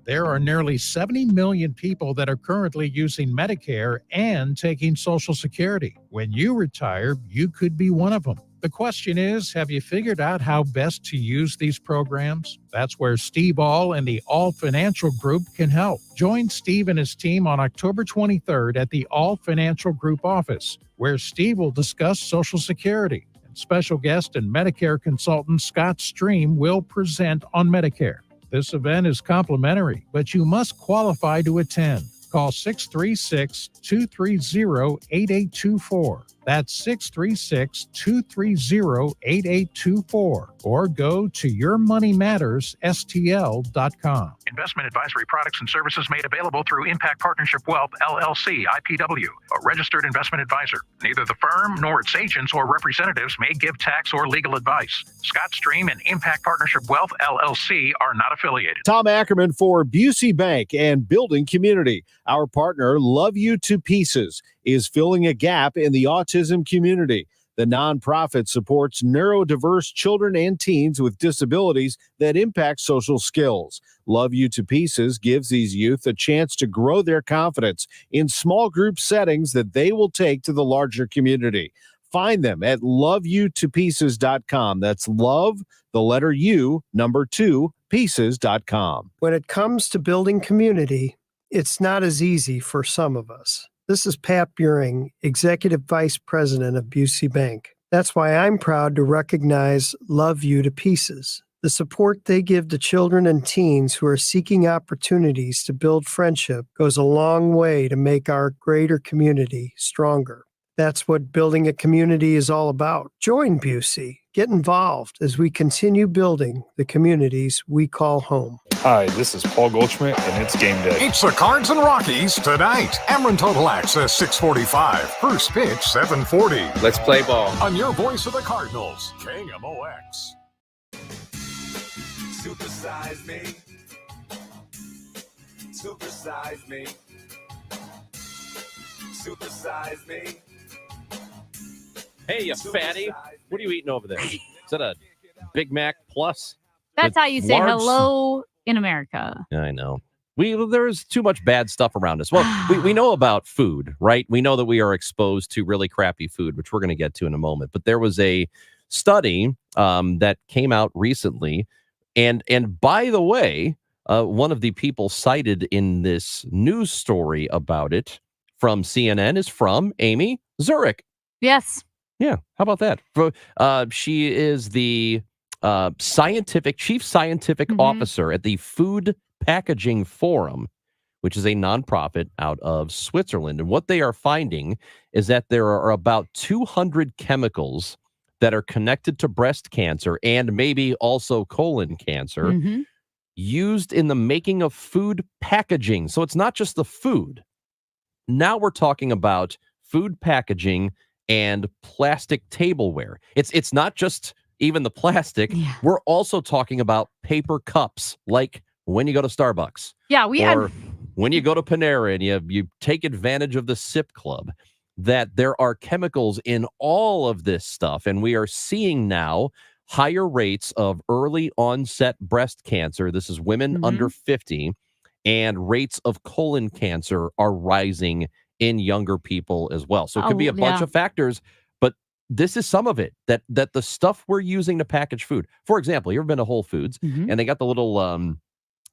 There are nearly 70 million people that are currently using Medicare and taking Social Security. When you retire, you could be one of them. The question is, have you figured out how best to use these programs? That's where Steve All and the All Financial Group can help. Join Steve and his team on October 23rd at the All Financial Group office, where Steve will discuss Social Security. And special guest and Medicare consultant Scott Stream will present on Medicare. This event is complimentary, but you must qualify to attend. Call 636-230-8824. That's 636-230-8824. Or go to yourmoneymattersstl.com. Investment advisory products and services made available through Impact Partnership Wealth, LLC, IPW, a registered investment advisor. Neither the firm nor its agents or representatives may give tax or legal advice. Scott Stream and Impact Partnership Wealth, LLC are not affiliated. Tom Ackerman for Busey Bank and Building Community. Our partner, Love You to Pieces, is filling a gap in the autism community. The nonprofit supports neurodiverse children and teens with disabilities that impact social skills. Love You to Pieces gives these youth a chance to grow their confidence in small group settings that they will take to the larger community. Find them at loveyoutopieces.com. That's love, the letter U, number 2, pieces.com. When it comes to building community, it's not as easy for some of us. This is Pat Buring, Executive Vice President of Busey Bank. That's why I'm proud to recognize Love You to Pieces. The support they give to children and teens who are seeking opportunities to build friendship goes a long way to make our greater community stronger. That's what building a community is all about. Join Busey. Get involved as we continue building the communities we call home. Hi, this is Paul Goldschmidt, and it's game day. It's the Cards and Rockies tonight. Ameren Total Access 645. First pitch 740. Let's play ball. On your voice of the Cardinals, KMOX. Supersize me. Supersize me. Supersize me. Hey, you fatty. What are you eating over there? Is that a Big Mac Plus? That's how you say large- hello in America. I know. There's too much bad stuff around us. Well, we know about food, right? We know that we are exposed to really crappy food, which we're going to get to in a moment. But there was a study that came out recently. And by the way, one of the people cited in this news story about it from CNN is from Amy Zurich. Yes. Yeah. How about that? She is the chief scientific officer at the Food Packaging Forum, which is a nonprofit out of Switzerland. And what they are finding is that there are about 200 chemicals that are connected to breast cancer and maybe also colon cancer used in the making of food packaging. So it's not just the food. Now we're talking about food packaging and plastic tableware. It's not just even the plastic. Yeah. We're also talking about paper cups, like when you go to Starbucks. Yeah, when you go to Panera and you take advantage of the Sip Club, that there are chemicals in all of this stuff. And we are seeing now higher rates of early onset breast cancer. This is women under 50, and rates of colon cancer are rising in younger people as well. So it could be a bunch of factors, but this is some of it, that the stuff we're using to package food. For example, you ever been to Whole Foods and they got the little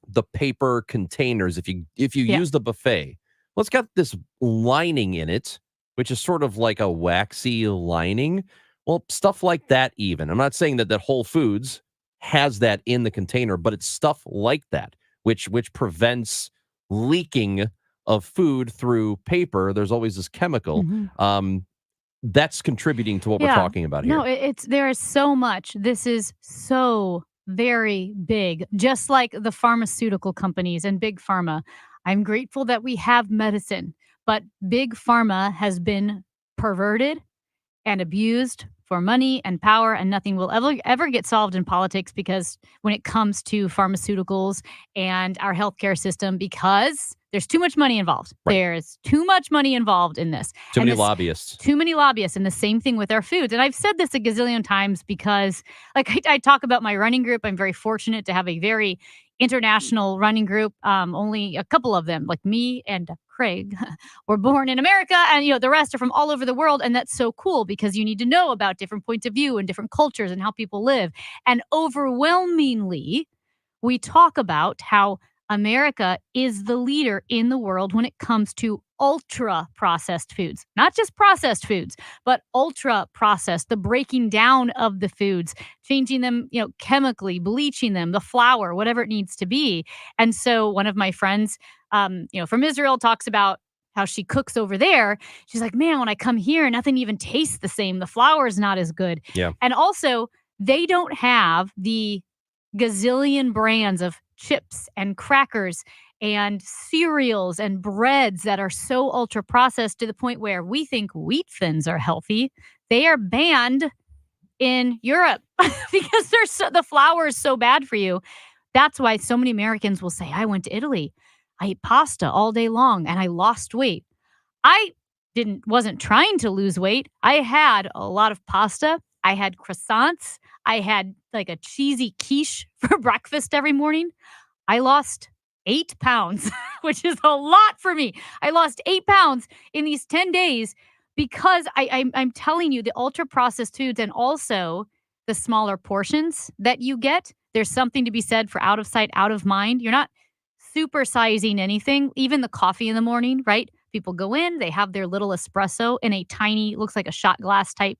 the paper containers if you use the buffet. Well, it's got this lining in it, which is sort of like a waxy lining. Well, stuff like that even. I'm not saying that Whole Foods has that in the container, but it's stuff like that which prevents leaking of food through paper. There's always this chemical that's contributing to what we're talking about here. No, there is so much. This is so very big, just like the pharmaceutical companies and big pharma. I'm grateful that we have medicine, but big pharma has been perverted and abused for money and power, and nothing will ever get solved in politics because when it comes to pharmaceuticals and our healthcare system, because There's too much money involved. Right. There's too much money involved in this. Too And many this- lobbyists. Too many lobbyists. And the same thing with our foods. And I've said this a gazillion times because, like, I talk about my running group. I'm very fortunate to have a very international running group. Only a couple of them, like me and Craig, were born in America, and the rest are from all over the world. And that's so cool because you need to know about different points of view and different cultures and how people live. And overwhelmingly, we talk about how America is the leader in the world when it comes to ultra processed foods, not just processed foods, but ultra processed, the breaking down of the foods, changing them, chemically, bleaching them, the flour, whatever it needs to be. And so one of my friends, from Israel talks about how she cooks over there. She's like, man, when I come here, nothing even tastes the same. The flour is not as good. Yeah. And also they don't have the gazillion brands of chips and crackers and cereals and breads that are so ultra processed to the point where we think wheat thins are healthy. They are banned in Europe because the flour is so bad for you. That's why so many Americans will say, I went to Italy. I ate pasta all day long and I lost weight. I wasn't trying to lose weight. I had a lot of pasta. I had croissants. I had like a cheesy quiche for breakfast every morning. I lost 8 pounds, which is a lot for me. I lost 8 pounds in these 10 days because I'm telling you, the ultra processed foods and also the smaller portions that you get, there's something to be said for out of sight, out of mind. You're not supersizing anything, even the coffee in the morning, right? People go in, they have their little espresso in a tiny, looks like a shot glass type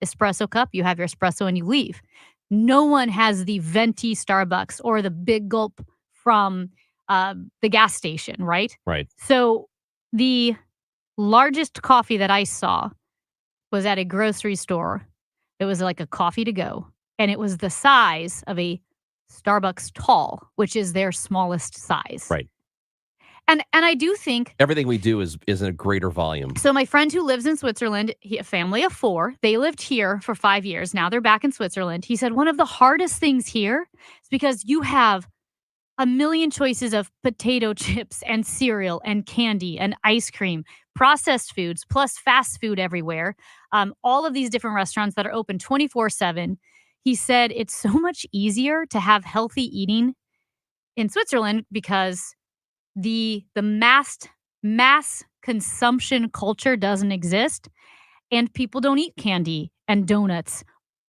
espresso cup. You have your espresso and you leave. No one has the venti Starbucks or the big gulp from the gas station, right? Right. So the largest coffee that I saw was at a grocery store. It was like a coffee to go. And it was the size of a Starbucks tall, which is their smallest size. Right. And I do think Everything we do is in a greater volume. so. My friend who lives in Switzerland, a family of 4, they lived here for 5 years. Now they're back in Switzerland. He said one of the hardest things here is because you have a million choices of potato chips and cereal and candy and ice cream, processed foods, plus fast food everywhere. All of these different restaurants that are open 24/7. He said it's so much easier to have healthy eating in Switzerland because the mass consumption culture doesn't exist, and people don't eat candy and donuts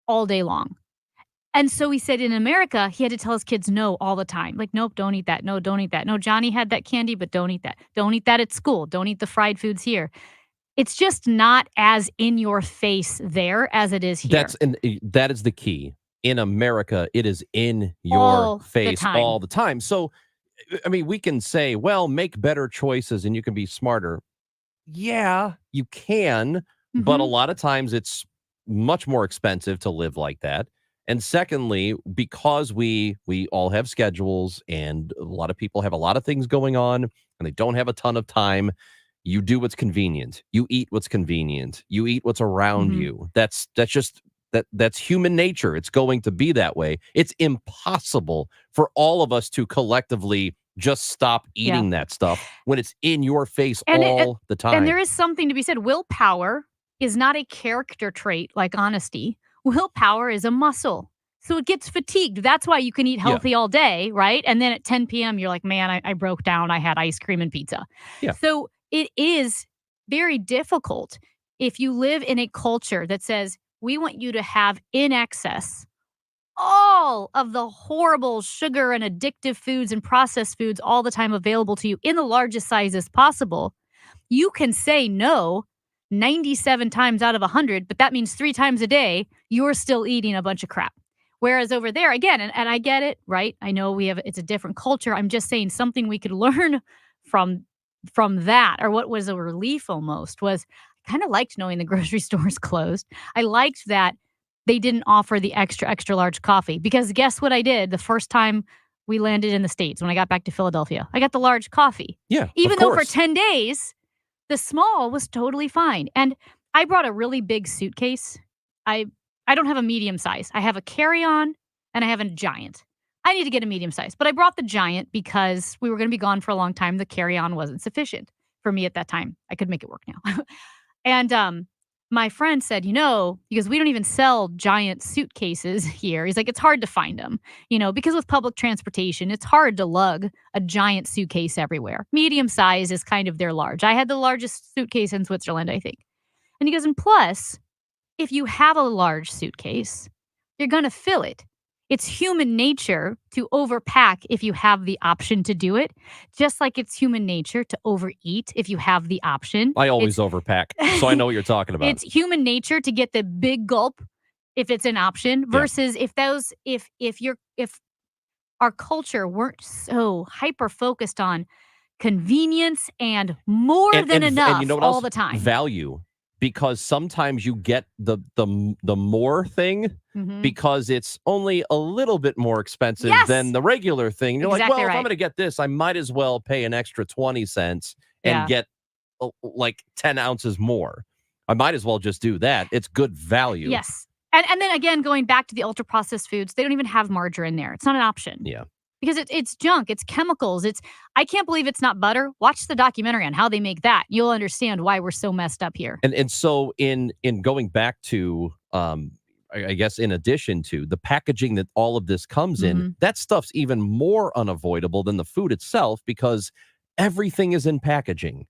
all day long. And so he said in America, he had to tell his kids no all the time. Like, nope, don't eat that. No, don't eat that. No, Johnny had that candy, but don't eat that. Don't eat that at school. Don't eat the fried foods here. It's just not as in your face there as it is here. That is the key. In America, it is in All your the face time. all the time. So, I mean, we can say, well, make better choices and you can be smarter. Yeah, you can, but a Mhm. lot of times it's much more expensive to live like that. And secondly, because we all have schedules and a lot of people have a lot of things going on and they don't have a ton of time, you do what's convenient. You eat what's convenient. You eat what's around Mhm. you. That's just that's human nature. It's going to be that way. It's impossible for all of us to collectively just stop eating that stuff when it's in your face all the time. And there is something to be said. Willpower is not a character trait like honesty. Willpower is a muscle. So it gets fatigued. That's why you can eat healthy all day, right? And then at 10 p.m., you're like, man, I broke down. I had ice cream and pizza. Yeah. So it is very difficult if you live in a culture that says, we want you to have in excess all of the horrible sugar and addictive foods and processed foods all the time available to you in the largest sizes possible. You can say no 97 times out of 100, but that means 3 times a day, you're still eating a bunch of crap. Whereas over there, again, and I get it, right? I know it's a different culture. I'm just saying something we could learn from that, or what was a relief almost, was I kind of liked knowing the grocery stores closed. I liked that they didn't offer the extra large coffee, because guess what I did the first time we landed in the States when I got back to Philadelphia? I got the large coffee. Yeah, Even of though for course. 10 days, the small was totally fine. And I brought a really big suitcase. I don't have a medium size. I have a carry-on and I have a giant. I need to get a medium size. But I brought the giant because we were going to be gone for a long time. The carry-on wasn't sufficient for me at that time. I could make it work now. And my friend said, because we don't even sell giant suitcases here. He's like, it's hard to find them, because with public transportation, it's hard to lug a giant suitcase everywhere. Medium size is kind of their large. I had the largest suitcase in Switzerland, I think. And he goes, and plus, if you have a large suitcase, you're going to fill it. It's human nature to overpack if you have the option to do it, just like it's human nature to overeat if you have the option. I always overpack, so I know what you're talking about. It's human nature to get the big gulp if it's an option versus if our culture weren't so hyper focused on convenience and more than enough and you know what all else? the time. Value. Because sometimes you get the more thing because it's only a little bit more expensive than the regular thing. You're like, well, if I'm going to get this, I might as well pay an extra 20 cents and get like 10 ounces more. I might as well just do that. It's good value. Yes. And then again, going back to the ultra processed foods, they don't even have margarine there. It's not an option. Yeah. Because it's junk, it's chemicals. I can't believe it's not butter. Watch the documentary on how they make that. You'll understand why we're so messed up here. And so in going back to I guess in addition to the packaging that all of this comes in, that stuff's even more unavoidable than the food itself because everything is in packaging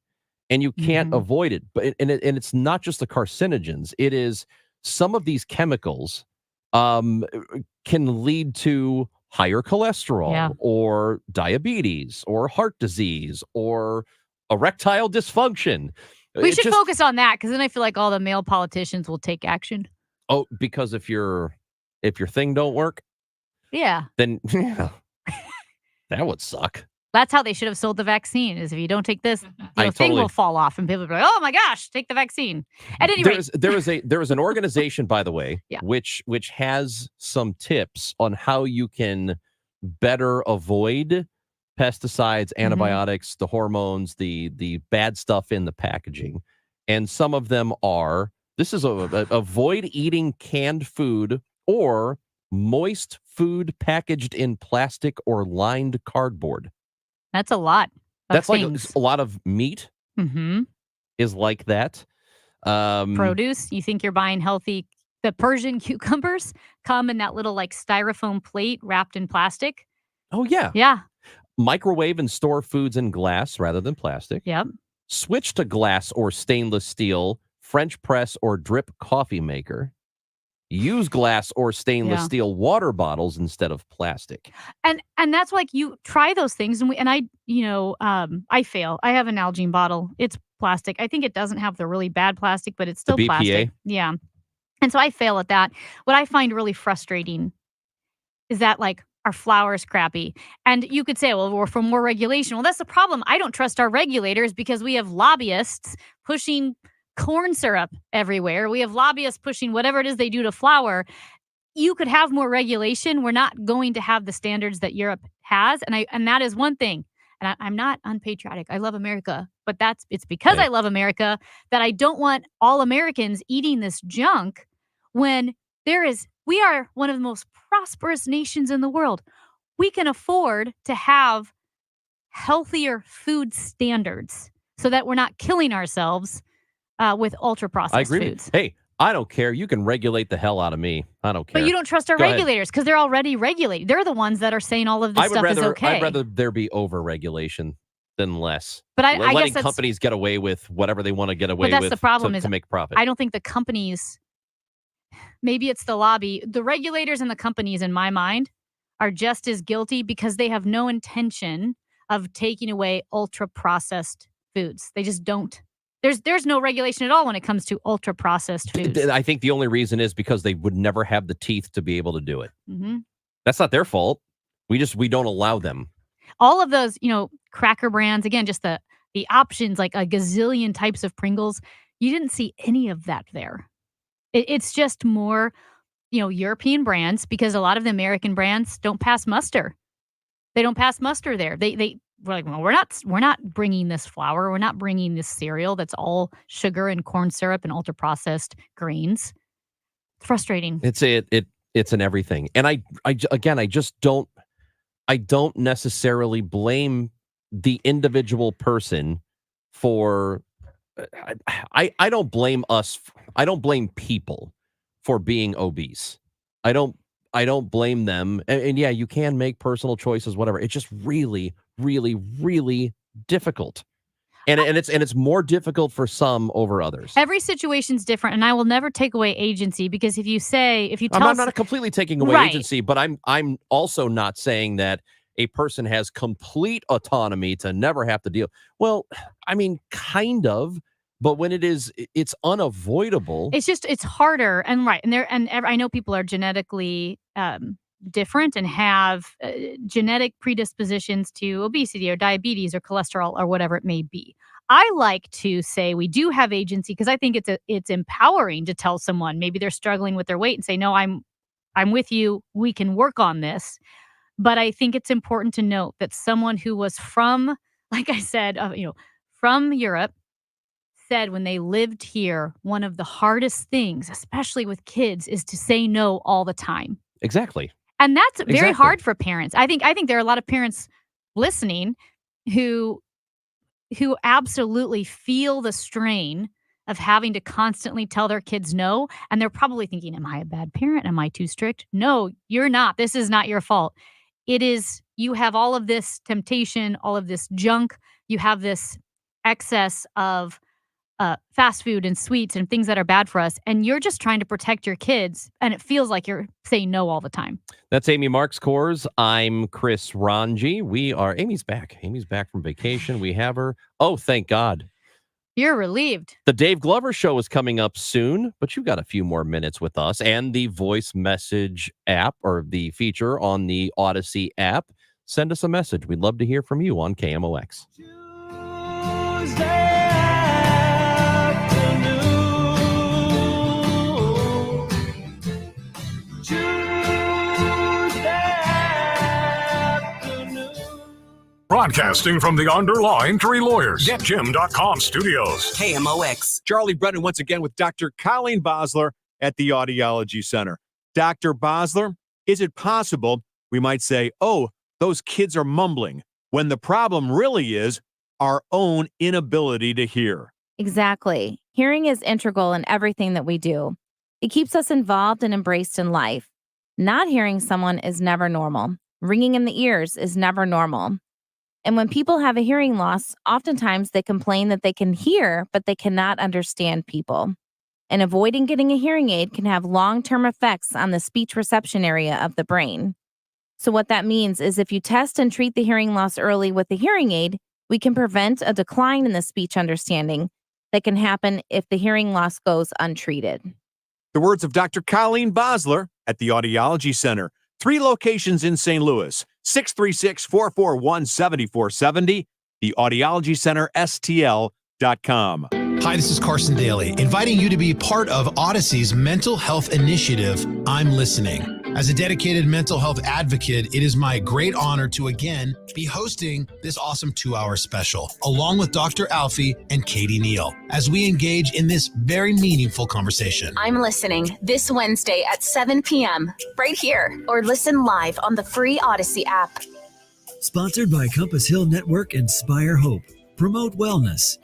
and you can't avoid it. But it's not just the carcinogens. It is some of these chemicals can lead to higher cholesterol or diabetes or heart disease or erectile dysfunction. We should focus on that because then I feel like all the male politicians will take action. Oh, because if your thing don't work, then that would suck. That's how they should have sold the vaccine. Is if you don't take this, the thing will fall off, and people will be like, "Oh my gosh, take the vaccine." At any rate, there is an organization, by the way, which has some tips on how you can better avoid pesticides, antibiotics, the hormones, the bad stuff in the packaging, and some of them are. This is avoid eating canned food or moist food packaged in plastic or lined cardboard. That's a lot. That's things. Like a lot of meat is like that. Produce. You think you're buying healthy. The Persian cucumbers come in that little like styrofoam plate wrapped in plastic. Oh, yeah. Yeah. Microwave and store foods in glass rather than plastic. Yep. Switch to glass or stainless steel, French press or drip coffee maker. Use glass or stainless steel water bottles instead of plastic. And that's like you try those things and I fail. I have an Nalgene bottle. It's plastic. I think it doesn't have the really bad plastic, but it's still the BPA? Plastic. Yeah. And so I fail at that. What I find really frustrating is that like our flour is crappy. And you could say, well, we're for more regulation. Well, that's the problem. I don't trust our regulators because we have lobbyists pushing corn syrup everywhere. We have lobbyists pushing whatever it is they do to flour. You could have more regulation. We're not going to have the standards that Europe has. And that is one thing. And I'm not unpatriotic. I love America, but it's because I love America that I don't want all Americans eating this junk when we are one of the most prosperous nations in the world. We can afford to have healthier food standards so that we're not killing ourselves with ultra-processed foods. Hey, I don't care. You can regulate the hell out of me. I don't care. But you don't trust our regulators because they're already regulated. They're the ones that are saying all of this stuff is okay. I'd rather there be over-regulation than less. But I letting guess companies get away with whatever they want to get away with. But that's the problem to make profit. I don't think the companies, maybe it's the lobby, the regulators and the companies in my mind are just as guilty because they have no intention of taking away ultra-processed foods. They just don't. There's no regulation at all when it comes to ultra processed foods. I think the only reason is because they would never have the teeth to be able to do it. Mm-hmm. That's not their fault. We don't allow them. All of those, cracker brands, again, just the options, like a gazillion types of Pringles. You didn't see any of that there. It's just more, European brands because a lot of the American brands don't pass muster. They don't pass muster there. We're like, well, we're not bringing this flour. We're not bringing this cereal that's all sugar and corn syrup and ultra processed grains. It's frustrating. It's an everything. And I just don't. I don't necessarily blame the individual person for. I don't blame us. I don't blame people for being obese. I don't blame them. And yeah, you can make personal choices, whatever. It's just really, really, really difficult. And it's more difficult for some over others. Every situation's different, and I will never take away agency, because if you tell I'm not completely taking away Right. agency, but I'm also not saying that a person has complete autonomy to never have to deal. Well, I mean, kind of, but when it's unavoidable. it's harder, and right, and I know people are genetically different and have genetic predispositions to obesity or diabetes or cholesterol or whatever it may be. I like to say we do have agency, because I think it's empowering to tell someone maybe they're struggling with their weight and say, no, I'm with you. We can work on this. But I think it's important to note that someone who was from, like I said, from Europe, said when they lived here, one of the hardest things, especially with kids, is to say no all the time. Exactly. And that's very Exactly. hard for parents. I think there are a lot of parents listening who absolutely feel the strain of having to constantly tell their kids no. And they're probably thinking, am I a bad parent? Am I too strict? No, you're not. This is not your fault. It is, you have all of this temptation, all of this junk. You have this excess of fast food and sweets and things that are bad for us. And you're just trying to protect your kids. And it feels like you're saying no all the time. That's Amy Marks Kors. I'm Chris Ranji. Amy's back. Amy's back from vacation. We have her. Oh, thank God. You're relieved. The Dave Glover Show is coming up soon, but you've got a few more minutes with us and the voice message app, or the feature on the Odyssey app. Send us a message. We'd love to hear from you on KMOX. Broadcasting from the Underline Tree Lawyers, GetJim.com studios. KMOX. Charlie Brennan once again with Dr. Colleen Bosler at the Audiology Center. Dr. Bosler, is it possible we might say, oh, those kids are mumbling, when the problem really is our own inability to hear? Exactly. Hearing is integral in everything that we do. It keeps us involved and embraced in life. Not hearing someone is never normal. Ringing in the ears is never normal. And when people have a hearing loss, oftentimes they complain that they can hear, but they cannot understand people. And avoiding getting a hearing aid can have long-term effects on the speech reception area of the brain. So what that means is if you test and treat the hearing loss early with a hearing aid, we can prevent a decline in the speech understanding that can happen if the hearing loss goes untreated. The words of Dr. Colleen Bosler at the Audiology Center. 3 locations in St. Louis, 636-441-7470, the Audiology Center, STL.com. Hi, this is Carson Daly, inviting you to be part of Odyssey's mental health initiative, I'm Listening. As a dedicated mental health advocate, it is my great honor to again be hosting this awesome 2-hour special, along with Dr. Alfie and Katie Neal, as we engage in this very meaningful conversation. I'm Listening this Wednesday at 7 p.m. right here, or listen live on the free Odyssey app. Sponsored by Compass Hill Network and Spire Hope. Promote wellness.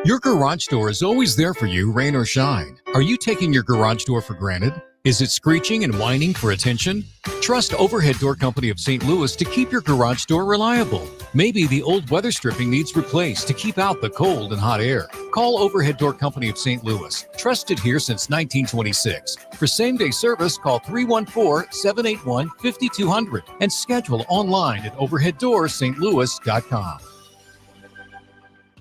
Your garage door is always there for you, rain or shine. Are you taking your garage door for granted? Is it screeching and whining for attention? Trust Overhead Door Company of St. Louis to keep your garage door reliable. Maybe the old weather stripping needs replaced to keep out the cold and hot air. Call Overhead Door Company of St. Louis, trusted here since 1926. For same-day service, call 314-781-5200 and schedule online at overheaddoorsstlouis.com.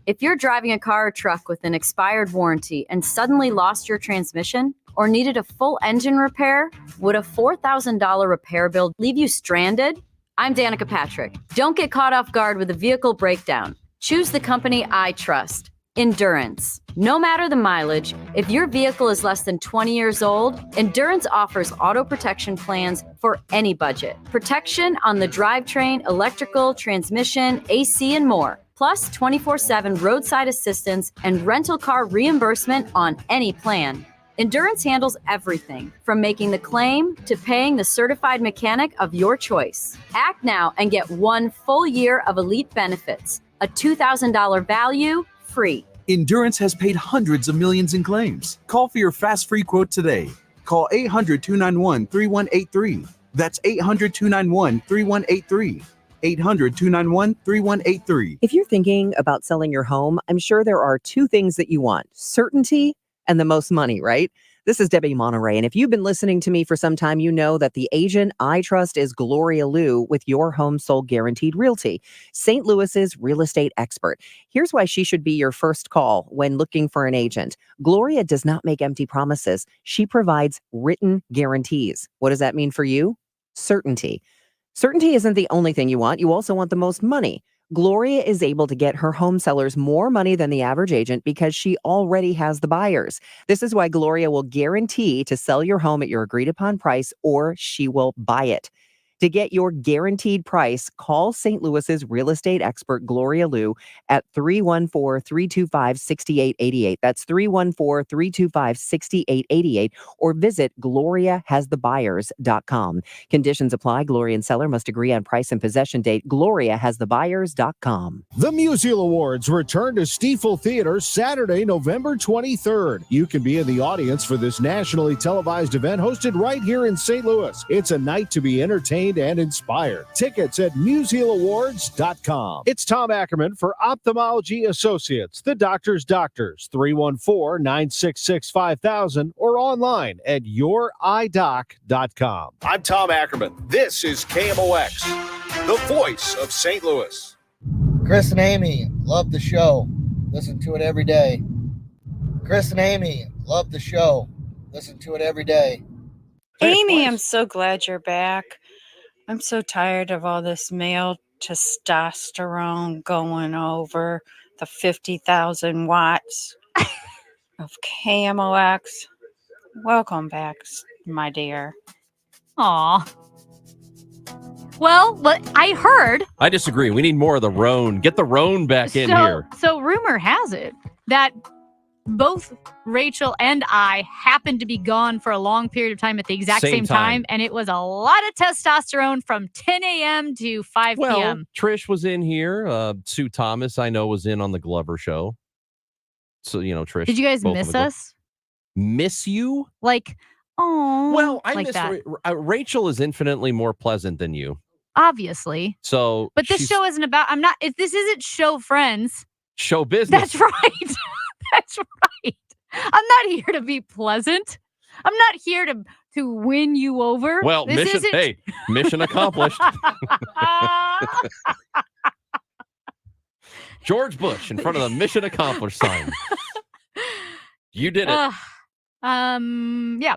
If you're driving a car or truck with an expired warranty and suddenly lost your transmission or needed a full engine repair, would a $4,000 repair bill leave you stranded? I'm Danica Patrick. Don't get caught off guard with a vehicle breakdown. Choose the company I trust, Endurance. No matter the mileage, if your vehicle is less than 20 years old, Endurance offers auto protection plans for any budget. Protection on the drivetrain, electrical, transmission, AC, and more. Plus 24/7 roadside assistance and rental car reimbursement on any plan. Endurance handles everything from making the claim to paying the certified mechanic of your choice. Act now and get 1 full year of elite benefits, a $2,000 value free. Endurance has paid hundreds of millions in claims. Call for your fast free quote today. Call 800-291-3183. That's 800-291-3183. 800-291-3183. If you're thinking about selling your home, I'm sure there are 2 things that you want: certainty and the most money, right? This is Debbie Monterey, and if you've been listening to me for some time, you know that the agent I trust is Gloria Liu with Your Home Sold Guaranteed Realty, St. Louis's real estate expert. Here's why she should be your first call when looking for an agent. Gloria does not make empty promises. She provides written guarantees. What does that mean for you? Certainty. Certainty isn't the only thing you want. You also want the most money. Gloria is able to get her home sellers more money than the average agent because she already has the buyers. This is why Gloria will guarantee to sell your home at your agreed upon price, or she will buy it. To get your guaranteed price, call St. Louis's real estate expert, Gloria Liu, at 314-325-6888. That's 314-325-6888, or visit GloriaHasTheBuyers.com. Conditions apply. Gloria and seller must agree on price and possession date. GloriaHasTheBuyers.com. The Musial Awards return to Stiefel Theater Saturday, November 23rd. You can be in the audience for this nationally televised event hosted right here in St. Louis. It's a night to be entertained and inspired. Tickets at MusealAwards.com. It's Tom Ackerman for Ophthalmology Associates, the doctor's doctors, 314-966-5000, or online at YourEyeDoc.com. I'm Tom Ackerman. This is KMOX, the voice of St. Louis. Chris and Amy, love the show. Listen to it every day. Chris and Amy, love the show. Listen to it every day. Amy, I'm so glad you're back. I'm so tired of all this male testosterone going over the 50,000 watts of KMOX. Welcome back, my dear. Aw. Well, but I heard. I disagree. We need more of the Roan. Get the Roan back in here. So rumor has it that both Rachel and I happened to be gone for a long period of time at the exact same time. And it was a lot of testosterone from 10 a.m. to 5 p.m. Trish was in here. Sue Thomas, I know, was in on the Glover show. So, Trish. Did you guys miss us? Miss you? Like, oh. Well, I like miss that. Rachel is infinitely more pleasant than you. Obviously. So, but this show isn't about, if this isn't show friends. Show business. That's right. That's right. I'm not here to be pleasant. I'm not here to win you over. Well, mission accomplished. George Bush in front of the mission accomplished sign. You did it. Yeah.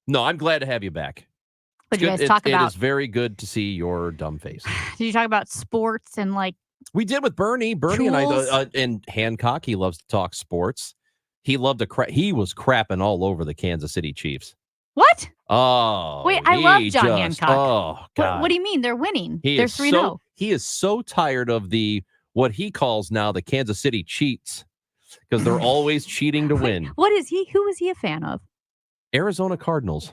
No, I'm glad to have you back. What did you guys talk about? It is very good to see your dumb face. Did you talk about sports and We did with Bernie. Bernie tools? And I, and Hancock, he loves to talk sports. He loved to he was crapping all over the Kansas City Chiefs. What? Oh, wait, I love John Hancock. Oh, God. What do you mean? They're winning. They're 3-0. He is so tired of what he calls now the Kansas City cheats, because they're always cheating to win. What is he? Who is he a fan of? Arizona Cardinals.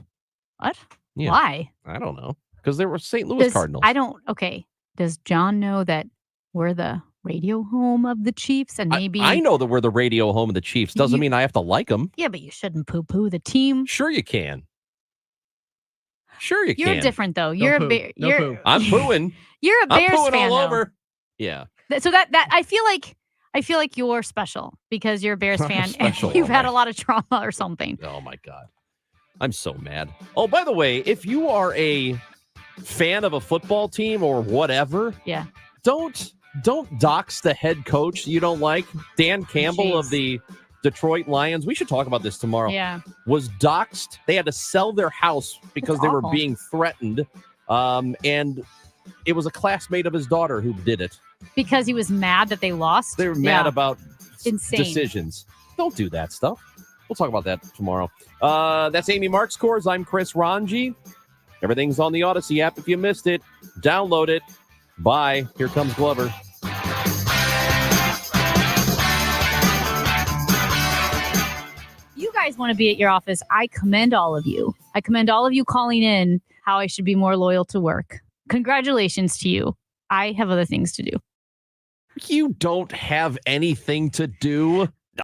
What? Yeah. Why? I don't know. Because they were St. Louis Cardinals. Okay. Does John know that we're the radio home of the Chiefs? And maybe I know that we're the radio home of the Chiefs. Doesn't mean I have to like them. Yeah, but you shouldn't poo-poo the team. Sure you can. Sure you can. You're different though. You're a bear. I'm pooing. You're a Bears I'm pooing fan all though. over. Yeah. So that I feel like you're special because you're a Bears fan and special, you've had okay. a lot of trauma or something. Oh my God. I'm so mad. Oh, by the way, if you are a fan of a football team or whatever, yeah, don't dox the head coach you don't like. Dan Campbell of the Detroit Lions, we should talk about this tomorrow. Yeah. Was doxed. They had to sell their house because they were awful. being threatened. And it was a classmate of his daughter who did it. Because he was mad that they lost. They were mad about Insane. decisions. Don't do that stuff. We'll talk about that tomorrow. That's Amy Marks Course. I'm Chris Ranji. Everything's on the Odyssey app. If you missed it, download it. Bye. Here comes Glover. You guys guys want to be at your office, I commend all of you. I commend all of you calling in how I should be more loyal to work. Congratulations to you. I have other things to do. You don't have anything to do.